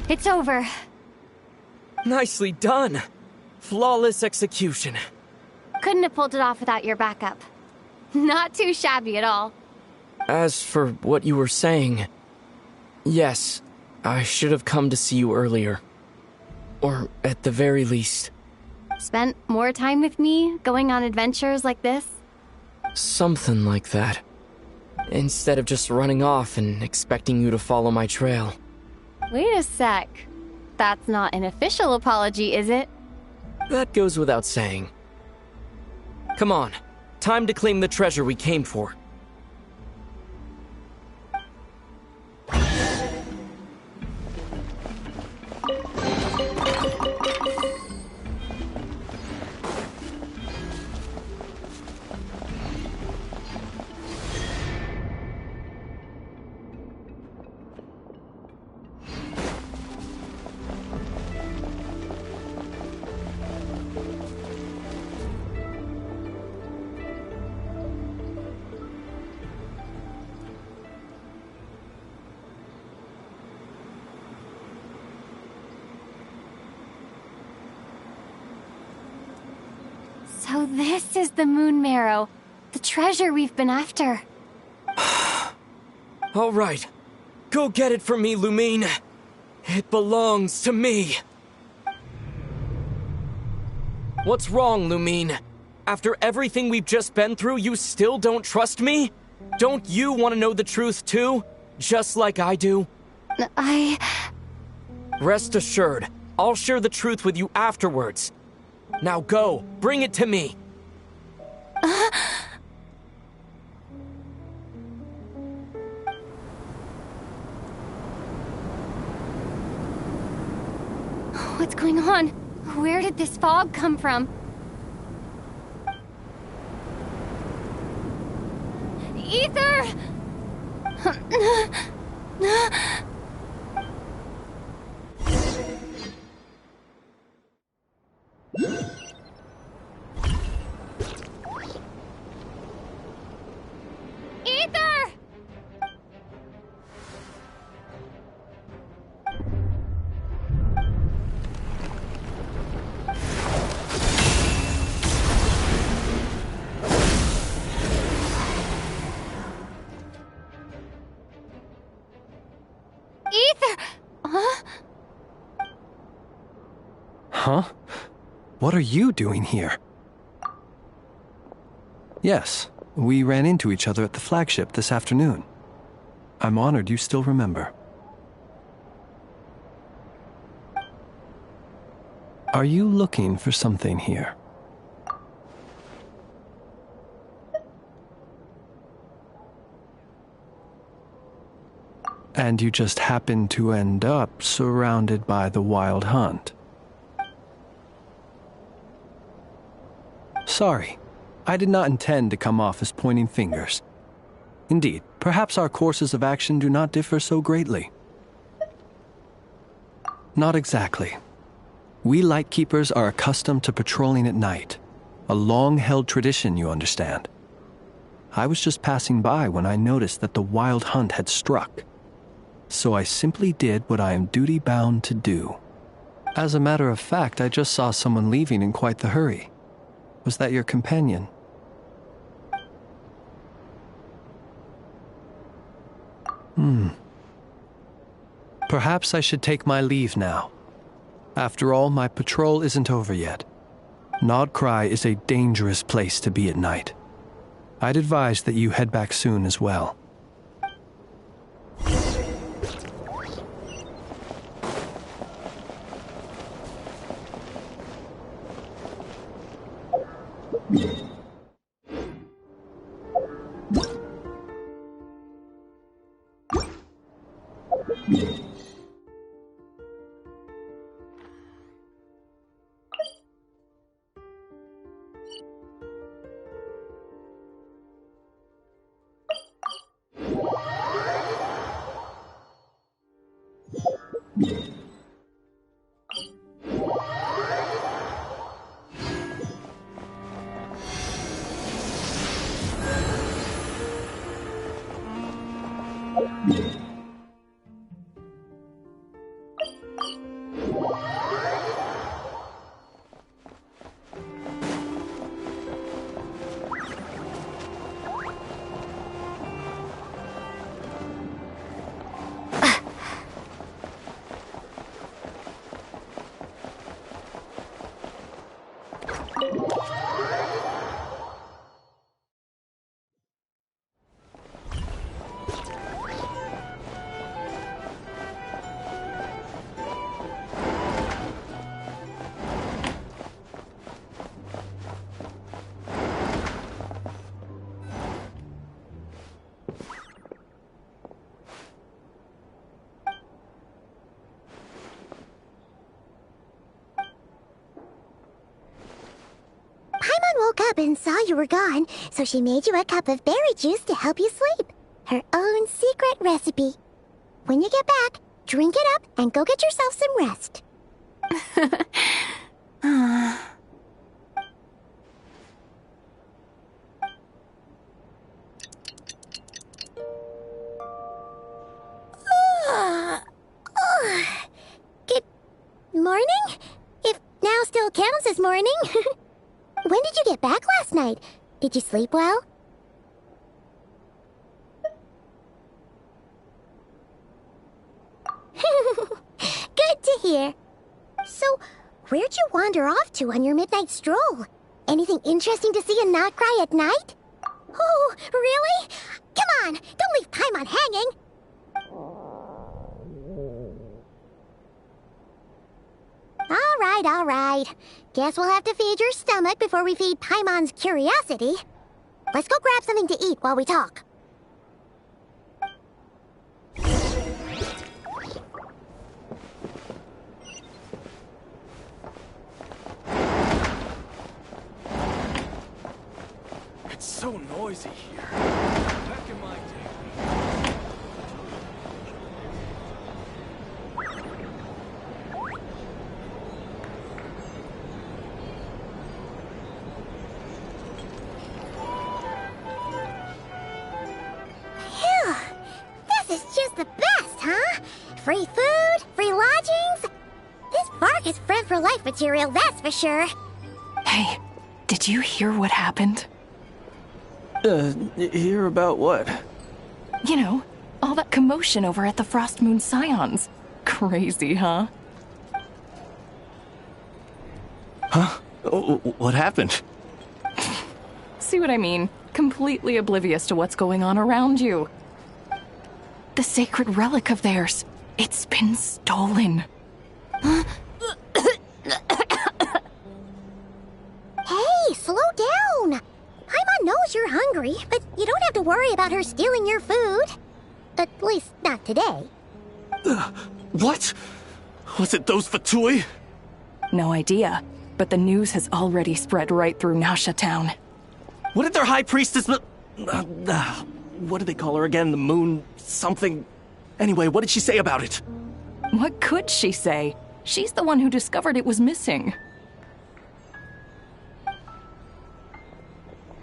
It's over. Nicely done. Flawless execution. Couldn't have pulled it off without your backup. Not too shabby at all. As for what you were saying, yes, I should have come to see you earlier. Or at the very least. Spent more time with me, going on adventures like this? Something like that. Instead of just running off and expecting you to follow my trail. Wait a sec. That's not an official apology, is it? That goes without saying. Come on, time to claim the treasure we came for. So this is the moon marrow, the treasure we've been after. All right. Go get it for me, Lumine. It belongs to me. What's wrong, Lumine? After everything we've just been through, you still don't trust me? Don't you want to know the truth too? Just like I do? Rest assured, I'll share the truth with you afterwards. Now go, bring it to me. What's going on? Where did this fog come from? Ether! Ether! Ether! Huh? Huh? What are you doing here? Yes, we ran into each other at the flagship this afternoon. I'm honored you still remember. Are you looking for something here? And you just happened to end up surrounded by the Wild Hunt. Sorry, I did not intend to come off as pointing fingers. Indeed, perhaps our courses of action do not differ so greatly. Not exactly. We Lightkeepers are accustomed to patrolling at night. A long-held tradition, you understand. I was just passing by when I noticed that the Wild Hunt had struck. So I simply did what I am duty-bound to do. As a matter of fact, I just saw someone leaving in quite the hurry. Was that your companion? Perhaps I should take my leave now. After all, my patrol isn't over yet. Krai is a dangerous place to be at night. I'd advise that you head back soon as well. Woke up and saw you were gone, so she made you a cup of berry juice to help you sleep. Her own secret recipe. When you get back, drink it up and go get yourself some rest. Good morning? If now still counts as morning. When did you get back last night? Did you sleep well? Good to hear. So, where'd you wander off to on your midnight stroll? Anything interesting to see in Krai at night? Oh, really? Come on, don't leave Paimon hanging. All right. Guess we'll have to feed your stomach before we feed Paimon's curiosity. Let's go grab something to eat while we talk. It's so noisy here. Back in my day. Phew! This is just the best, huh? Free food, free lodgings. This park is friend for life material, that's for sure. Hey, did you hear what happened? Hear about what? You know, all that commotion over at the Frost Moon Scions. Crazy, huh? Huh? What happened? See what I mean? Completely oblivious to what's going on around you. The sacred relic of theirs. It's been stolen. Hey, slow down. Paimon knows you're hungry, but you don't have to worry about her stealing your food. At least, not today. What? Was it those Fatui? No idea, but the news has already spread right through Nasha Town. What did their high priestess... what did they call her again? The moon... something... Anyway, what did she say about it? What could she say? She's the one who discovered it was missing.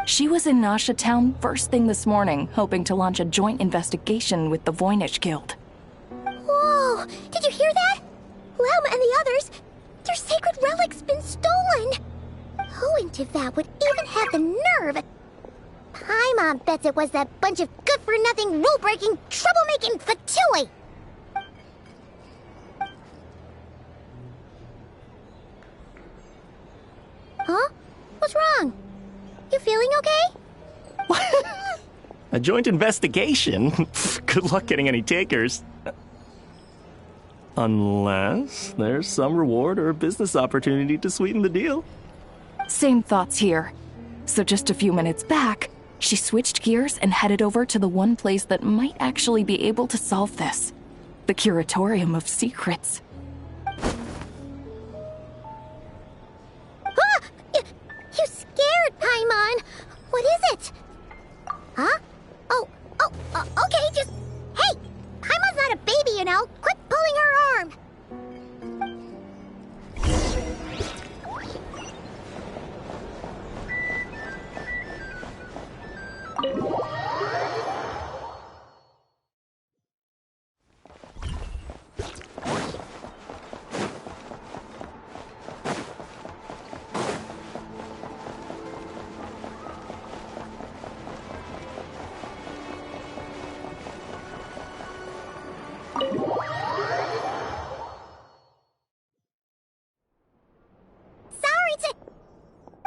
She was in Nasha Town first thing this morning, hoping to launch a joint investigation with the Voynich Guild. Whoa! Did you hear that? Lauma and the others, their sacred relic's been stolen! Who in Tivat would even have the nerve? Paimon bets it was that bunch of good-for-nothing, rule-breaking, troublemaking Fatui! Huh? What's wrong? You feeling okay? A joint investigation? Good luck getting any takers. Unless there's some reward or business opportunity to sweeten the deal. Same thoughts here. So just a few minutes back, she switched gears and headed over to the one place that might actually be able to solve this. The Curatorium of Secrets. You scared, Paimon! What is it? Huh? Okay, just... Hey! Paimon's not a baby, you know! Quit pulling her arm!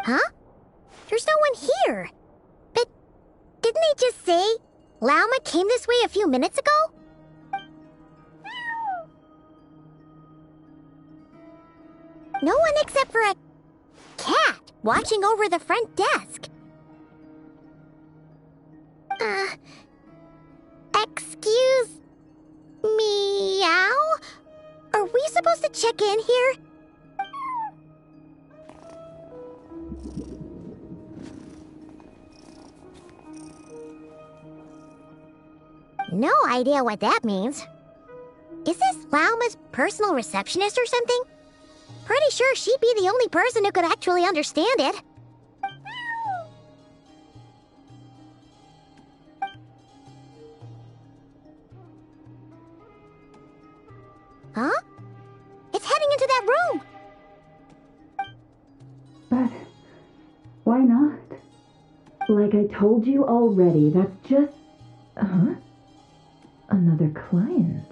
Huh? There's no one here. But didn't they just say Lauma came this way a few minutes ago? No one except for a cat watching over the front desk. Excuse meow? Are we supposed to check in here? No idea what that means. Is this Lauma's personal receptionist or something? Pretty sure she'd be the only person who could actually understand it. Huh? It's heading into that room! But why not? Like I told you already, that's just... Huh? Another client.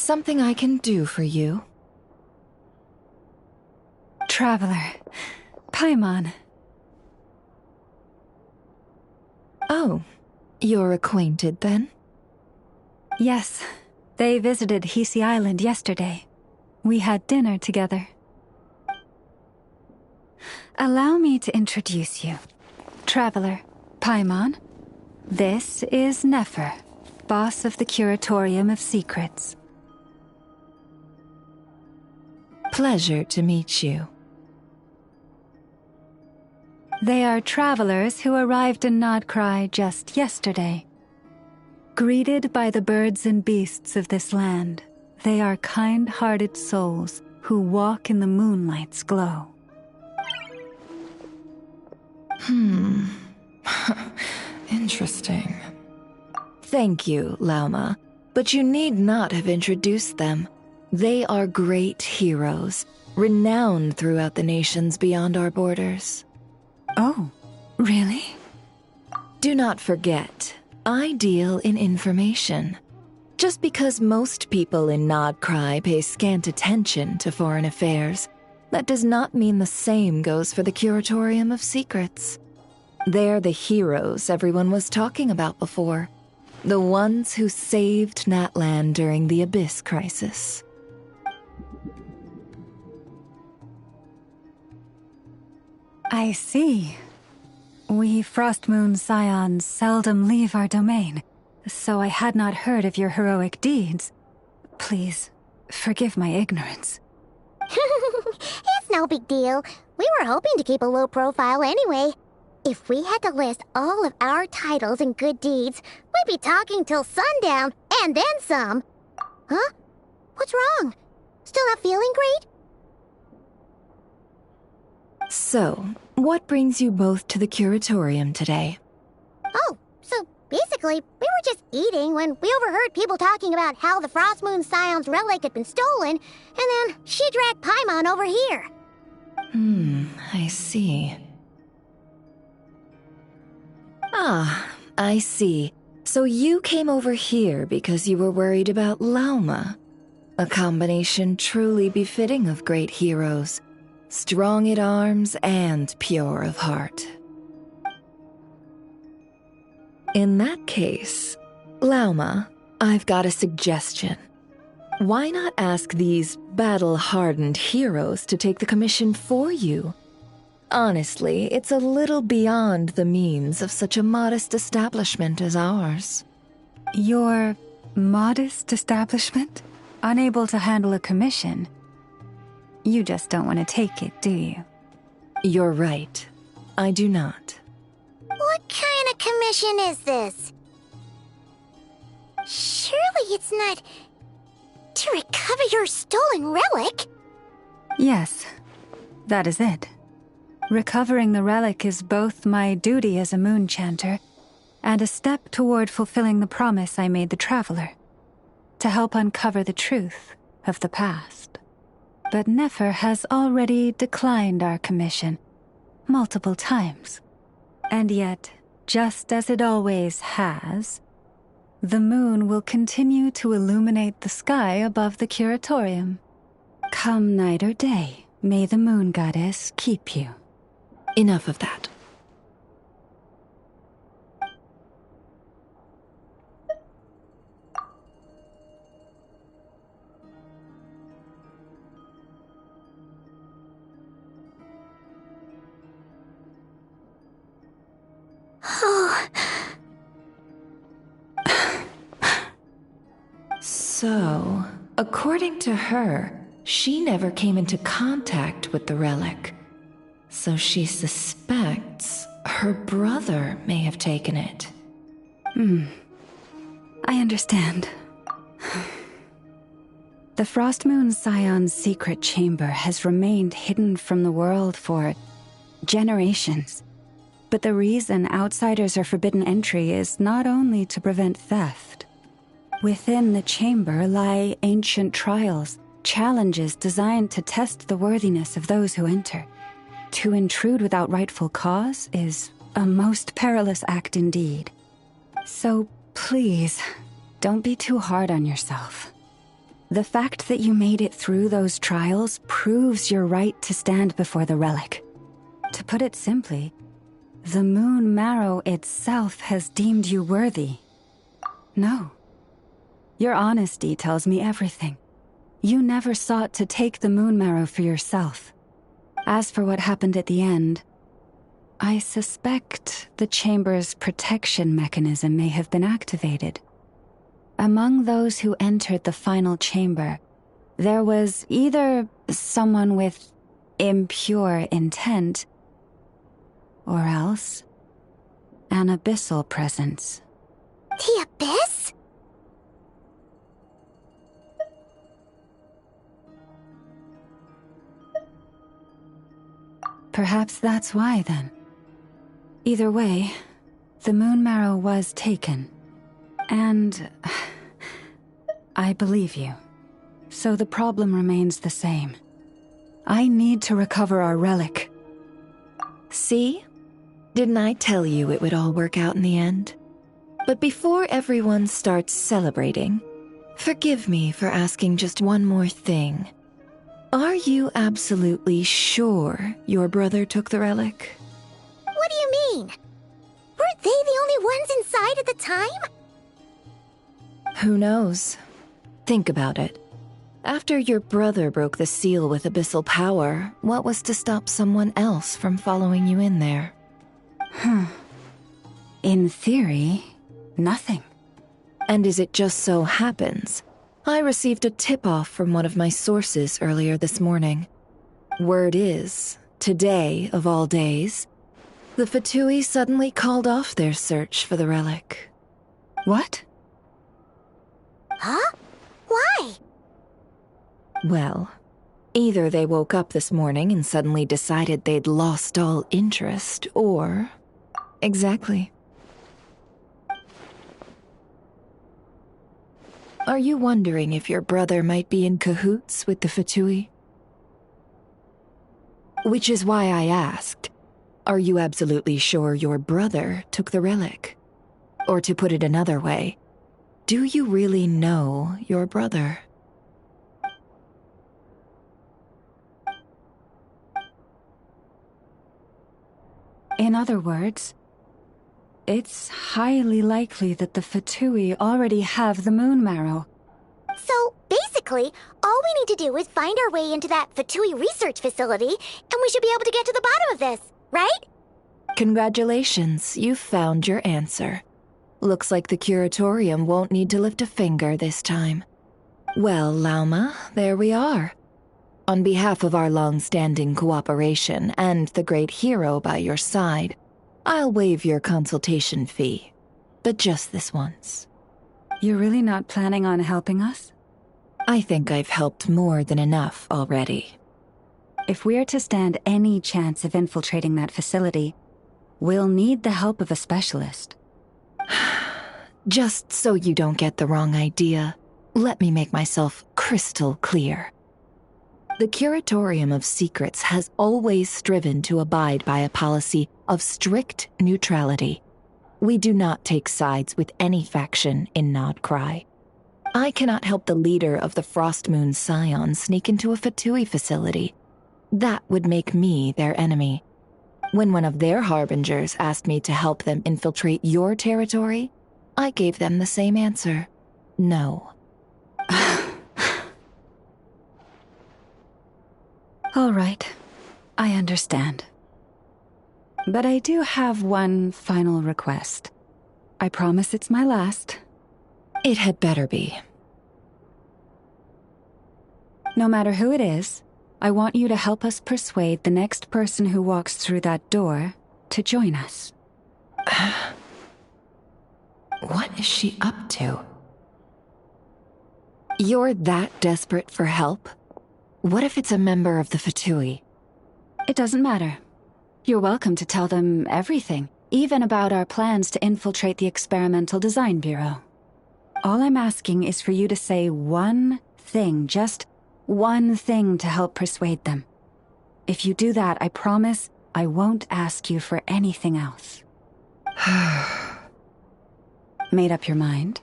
something I can do for you? Traveler. Paimon. Oh, you're acquainted then? Yes. They visited Hisi Island yesterday. We had dinner together. Allow me to introduce you. Traveler, Paimon. This is Nefer, boss of the Curatorium of Secrets. Pleasure to meet you. They are travelers who arrived in Krai just yesterday. Greeted by the birds and beasts of this land, they are kind-hearted souls who walk in the moonlight's glow. Interesting. Thank you, Lauma, but you need not have introduced them. They are great heroes, renowned throughout the nations beyond our borders. Oh, really? Do not forget, I deal in information. Just because most people in Krai pay scant attention to foreign affairs, that does not mean the same goes for the Curatorium of Secrets. They're the heroes everyone was talking about before. The ones who saved Natlan during the Abyss crisis. I see. We Frostmoon Scions seldom leave our domain, so I had not heard of your heroic deeds. Please, forgive my ignorance. It's no big deal. We were hoping to keep a low profile anyway. If we had to list all of our titles and good deeds, we'd be talking till sundown, and then some. Huh? What's wrong? Still not feeling great? So, what brings you both to the Curatorium today? Oh, so basically, we were just eating when we overheard people talking about how the Frostmoon Scion's relic had been stolen, and then she dragged Paimon over here. I see. Ah, I see. So you came over here because you were worried about Lauma. A combination truly befitting of great heroes. Strong at arms and pure of heart. In that case, Lauma, I've got a suggestion. Why not ask these battle-hardened heroes to take the commission for you? Honestly, it's a little beyond the means of such a modest establishment as ours. Your modest establishment? Unable to handle a commission? You just don't want to take it, do you? You're right. I do not. What kind of commission is this? Surely it's not to recover your stolen relic? Yes, that is it. Recovering the relic is both my duty as a moon chanter and a step toward fulfilling the promise I made the traveler, to help uncover the truth of the past. But Nefer has already declined our commission multiple times. And yet, just as it always has, the moon will continue to illuminate the sky above the Curatorium. Come night or day, may the moon goddess keep you. Enough of that. So, according to her, she never came into contact with the relic. So she suspects her brother may have taken it. I understand. The Frostmoon Scion's secret chamber has remained hidden from the world for generations. But the reason outsiders are forbidden entry is not only to prevent theft. Within the chamber lie ancient trials, challenges designed to test the worthiness of those who enter. To intrude without rightful cause is a most perilous act indeed. So please, don't be too hard on yourself. The fact that you made it through those trials proves your right to stand before the relic. To put it simply, the moon marrow itself has deemed you worthy. No. Your honesty tells me everything. You never sought to take the moon marrow for yourself. As for what happened at the end, I suspect the chamber's protection mechanism may have been activated. Among those who entered the final chamber, there was either someone with impure intent, or else an abyssal presence. The abyss? Perhaps that's why, then. Either way, the moon marrow was taken. And I believe you. So the problem remains the same. I need to recover our relic. See? Didn't I tell you it would all work out in the end? But before everyone starts celebrating, forgive me for asking just one more thing. Are you absolutely sure your brother took the relic? What do you mean? Weren't they the only ones inside at the time? Who knows? Think about it. After your brother broke the seal with abyssal power, what was to stop someone else from following you in there? In theory, nothing. And as it just so happens, I received a tip-off from one of my sources earlier this morning. Word is, today of all days, the Fatui suddenly called off their search for the relic. What? Huh? Why? Well, either they woke up this morning and suddenly decided they'd lost all interest, or... Exactly. Are you wondering if your brother might be in cahoots with the Fatui? Which is why I asked, are you absolutely sure your brother took the relic? Or to put it another way, do you really know your brother? In other words, it's highly likely that the Fatui already have the moon marrow. So, basically, all we need to do is find our way into that Fatui research facility, and we should be able to get to the bottom of this, right? Congratulations, you've found your answer. Looks like the curatorium won't need to lift a finger this time. Well, Lauma, there we are. On behalf of our long-standing cooperation and the great hero by your side, I'll waive your consultation fee, but just this once. You're really not planning on helping us? I think I've helped more than enough already. If we're to stand any chance of infiltrating that facility, we'll need the help of a specialist. Just so you don't get the wrong idea, let me make myself crystal clear. The Curatorium of Secrets has always striven to abide by a policy of strict neutrality. We do not take sides with any faction in Nod Krai. I cannot help the leader of the Frostmoon Scions sneak into a Fatui facility. That would make me their enemy. When one of their harbingers asked me to help them infiltrate your territory, I gave them the same answer. No. All right, I understand. But I do have one final request. I promise it's my last. It had better be. No matter who it is, I want you to help us persuade the next person who walks through that door to join us. What is she up to? You're that desperate for help? What if it's a member of the Fatui? It doesn't matter. You're welcome to tell them everything, even about our plans to infiltrate the Experimental Design Bureau. All I'm asking is for you to say one thing, just one thing to help persuade them. If you do that, I promise I won't ask you for anything else. Made up your mind?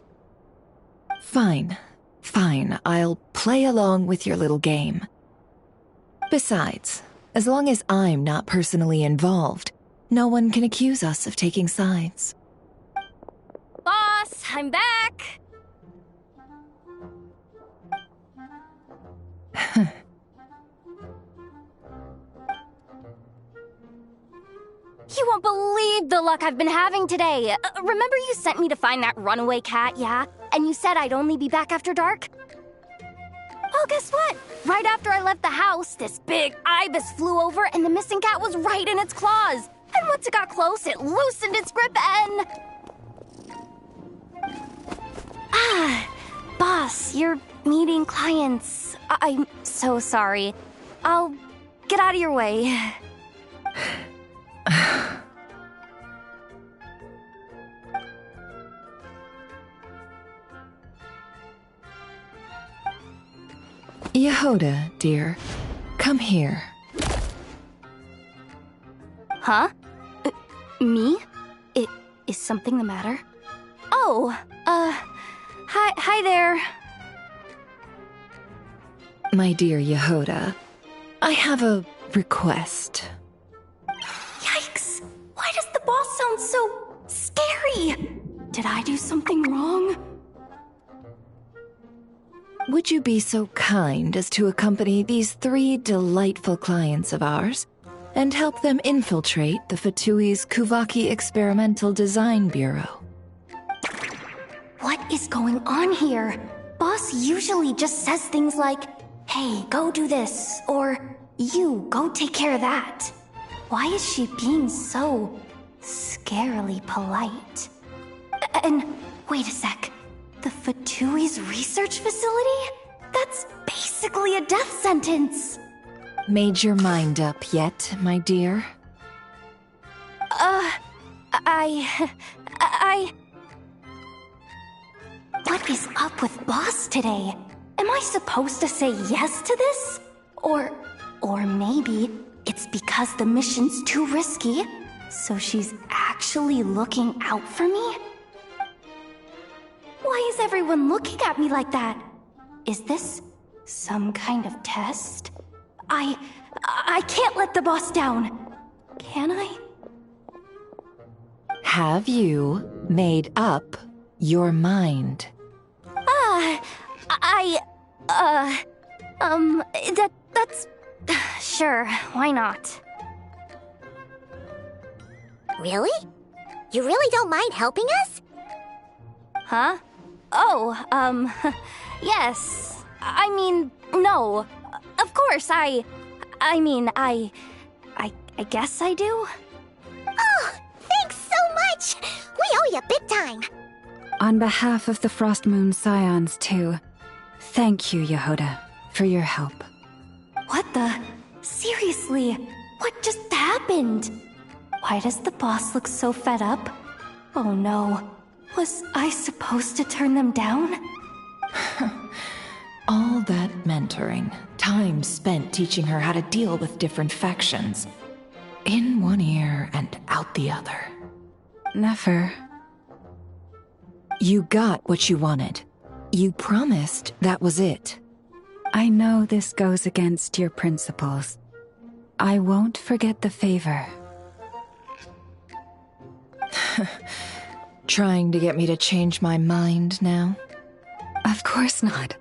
Fine. Fine, I'll play along with your little game. Besides, as long as I'm not personally involved, no one can accuse us of taking sides. Boss, I'm back! You won't believe the luck I've been having today. Remember you sent me to find that runaway cat, yeah? And you said I'd only be back after dark? Well, guess what? Right after I left the house, this big ibis flew over and the missing cat was right in its claws. And once it got close, it loosened its grip and... Boss, you're meeting clients. I'm so sorry. I'll get out of your way. Yehoda, dear, come here. Huh? Me? Is something the matter? Oh, hi there. My dear Yehoda, I have a request. Yikes! Why does the boss sound so scary? Did I do something wrong? Would you be so kind as to accompany these 3 delightful clients of ours and help them infiltrate the Fatui's Kuvaki Experimental Design Bureau? What is going on here? Boss usually just says things like, hey, go do this, or you, go take care of that. Why is she being so scarily polite? And wait a sec. The Fatui's research facility? That's basically a death sentence. Made your mind up yet, my dear? What is up with Boss today? Am I supposed to say yes to this? Or maybe it's because the mission's too risky, so she's actually looking out for me? Why is everyone looking at me like that? Is this some kind of test? I can't let the boss down. Can I? Have you made up your mind? That's... Sure, why not? Really? You really don't mind helping us? Huh? Oh, yes. I mean, no. Of course, I guess I do. Oh, thanks so much! We owe you big time! On behalf of the Frost Moon Scions, too, thank you, Yehoda, for your help. What the? Seriously, what just happened? Why does the boss look so fed up? Oh no. Was I supposed to turn them down? All that mentoring, time spent teaching her how to deal with different factions. In one ear and out the other. Never. You got what you wanted. You promised that was it. I know this goes against your principles. I won't forget the favor. Trying to get me to change my mind now? Of course not.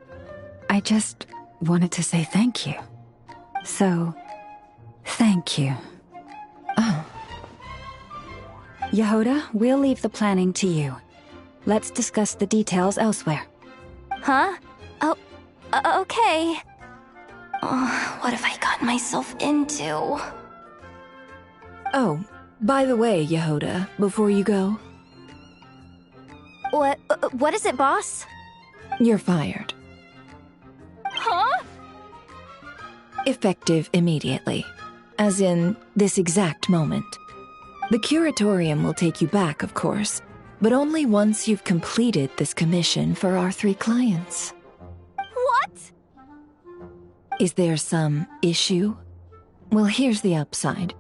I just wanted to say thank you. So, thank you. Oh. Yehoda, we'll leave the planning to you. Let's discuss the details elsewhere. Huh? Oh, okay. Oh, what have I gotten myself into? Oh, by the way, Yehoda, before you go... What is it, boss? You're fired. Huh? Effective immediately. As in, this exact moment. The curatorium will take you back, of course, but only once you've completed this commission for our 3 clients. What? Is there some issue? Well, here's the upside.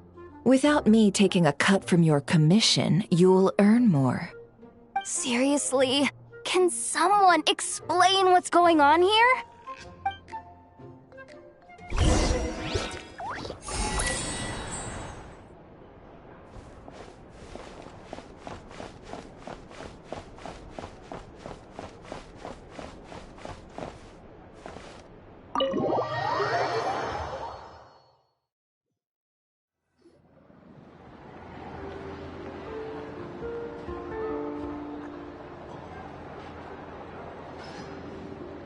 Without me taking a cut from your commission, you'll earn more. Seriously? Can someone explain what's going on here?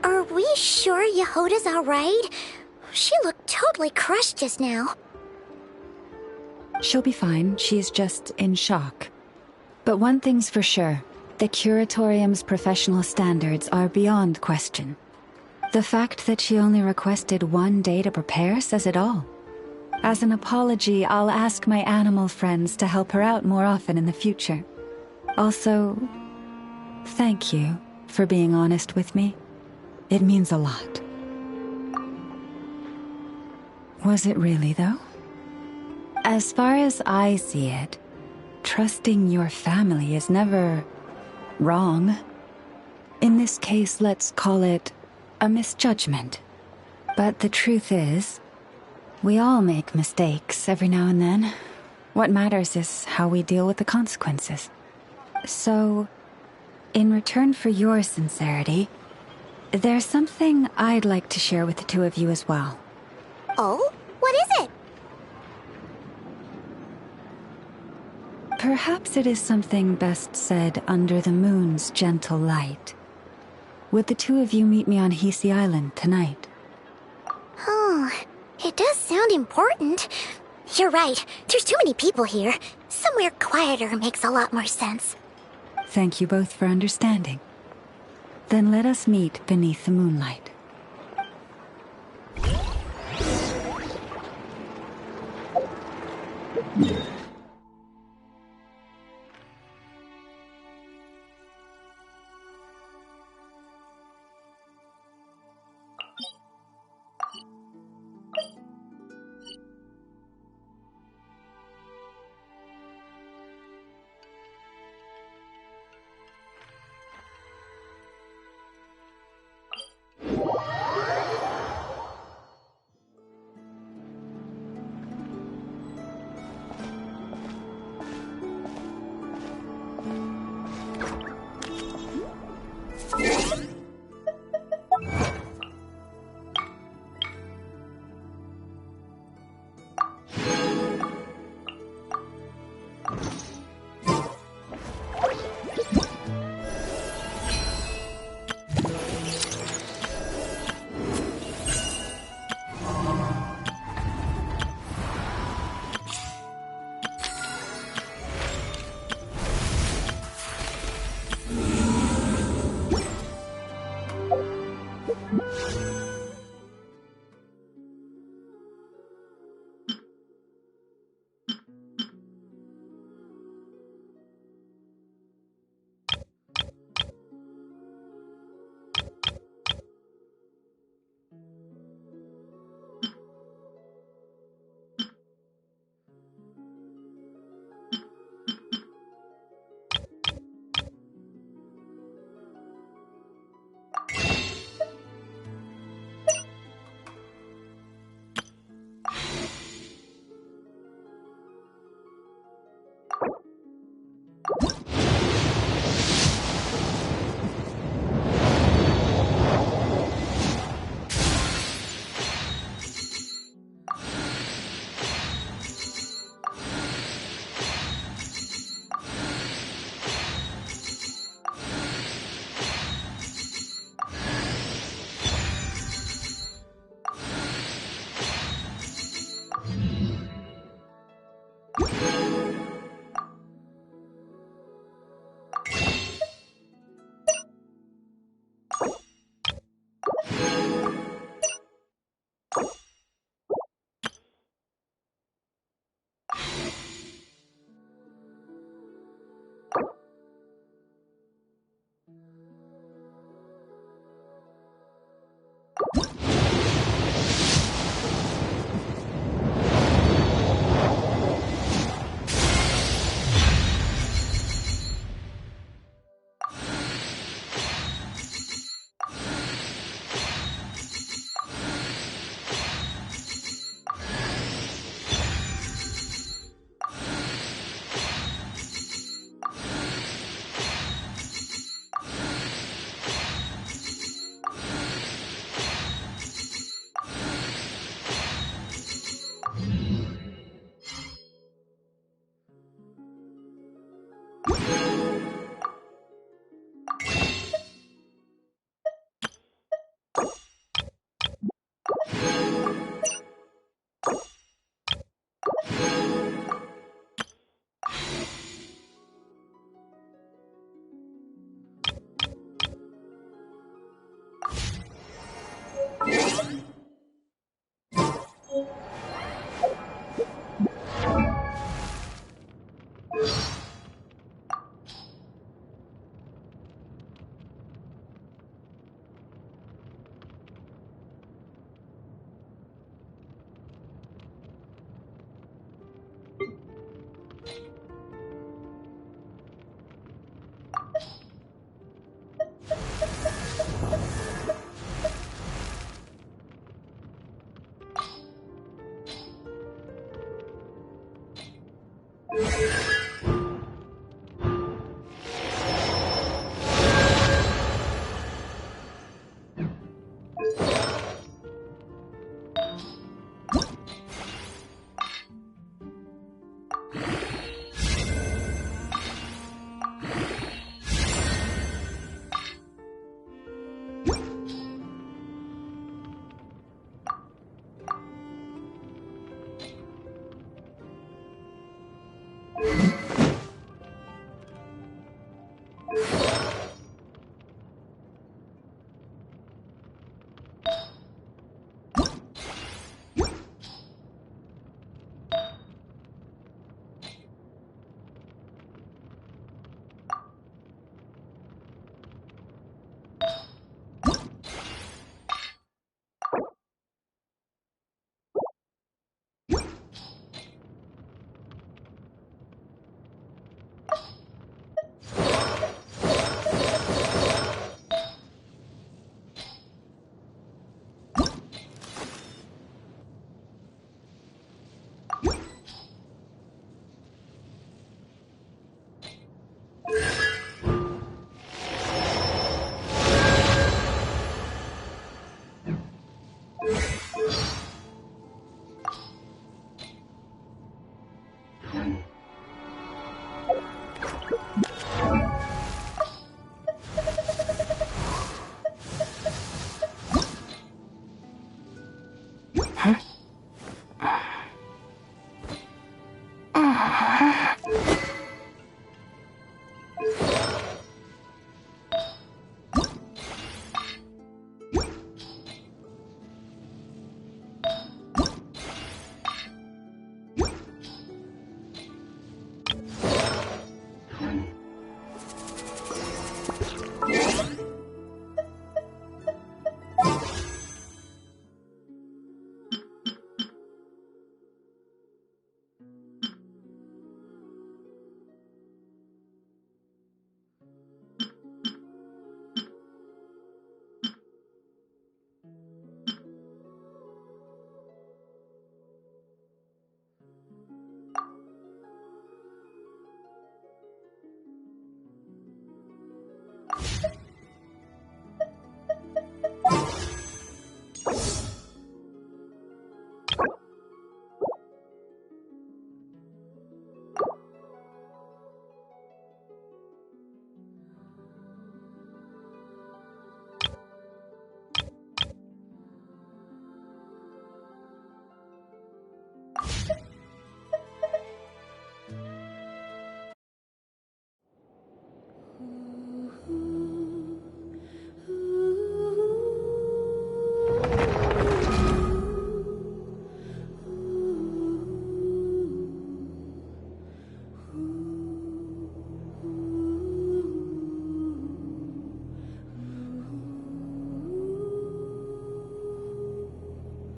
Are we sure Yehoda's alright? She looked totally crushed just now. She'll be fine. She's just in shock. But one thing's for sure. The Curatorium's professional standards are beyond question. The fact that she only requested 1 day to prepare says it all. As an apology, I'll ask my animal friends to help her out more often in the future. Also, thank you for being honest with me. It means a lot. Was it really, though? As far as I see it, trusting your family is never wrong. In this case, let's call it a misjudgment. But the truth is, we all make mistakes every now and then. What matters is how we deal with the consequences. So, in return for your sincerity, there's something I'd like to share with the two of you as well. Oh? What is it? Perhaps it is something best said under the moon's gentle light. Would the two of you meet me on Hisi Island tonight? Oh, it does sound important. You're right, there's too many people here. Somewhere quieter makes a lot more sense. Thank you both for understanding. Then let us meet beneath the moonlight.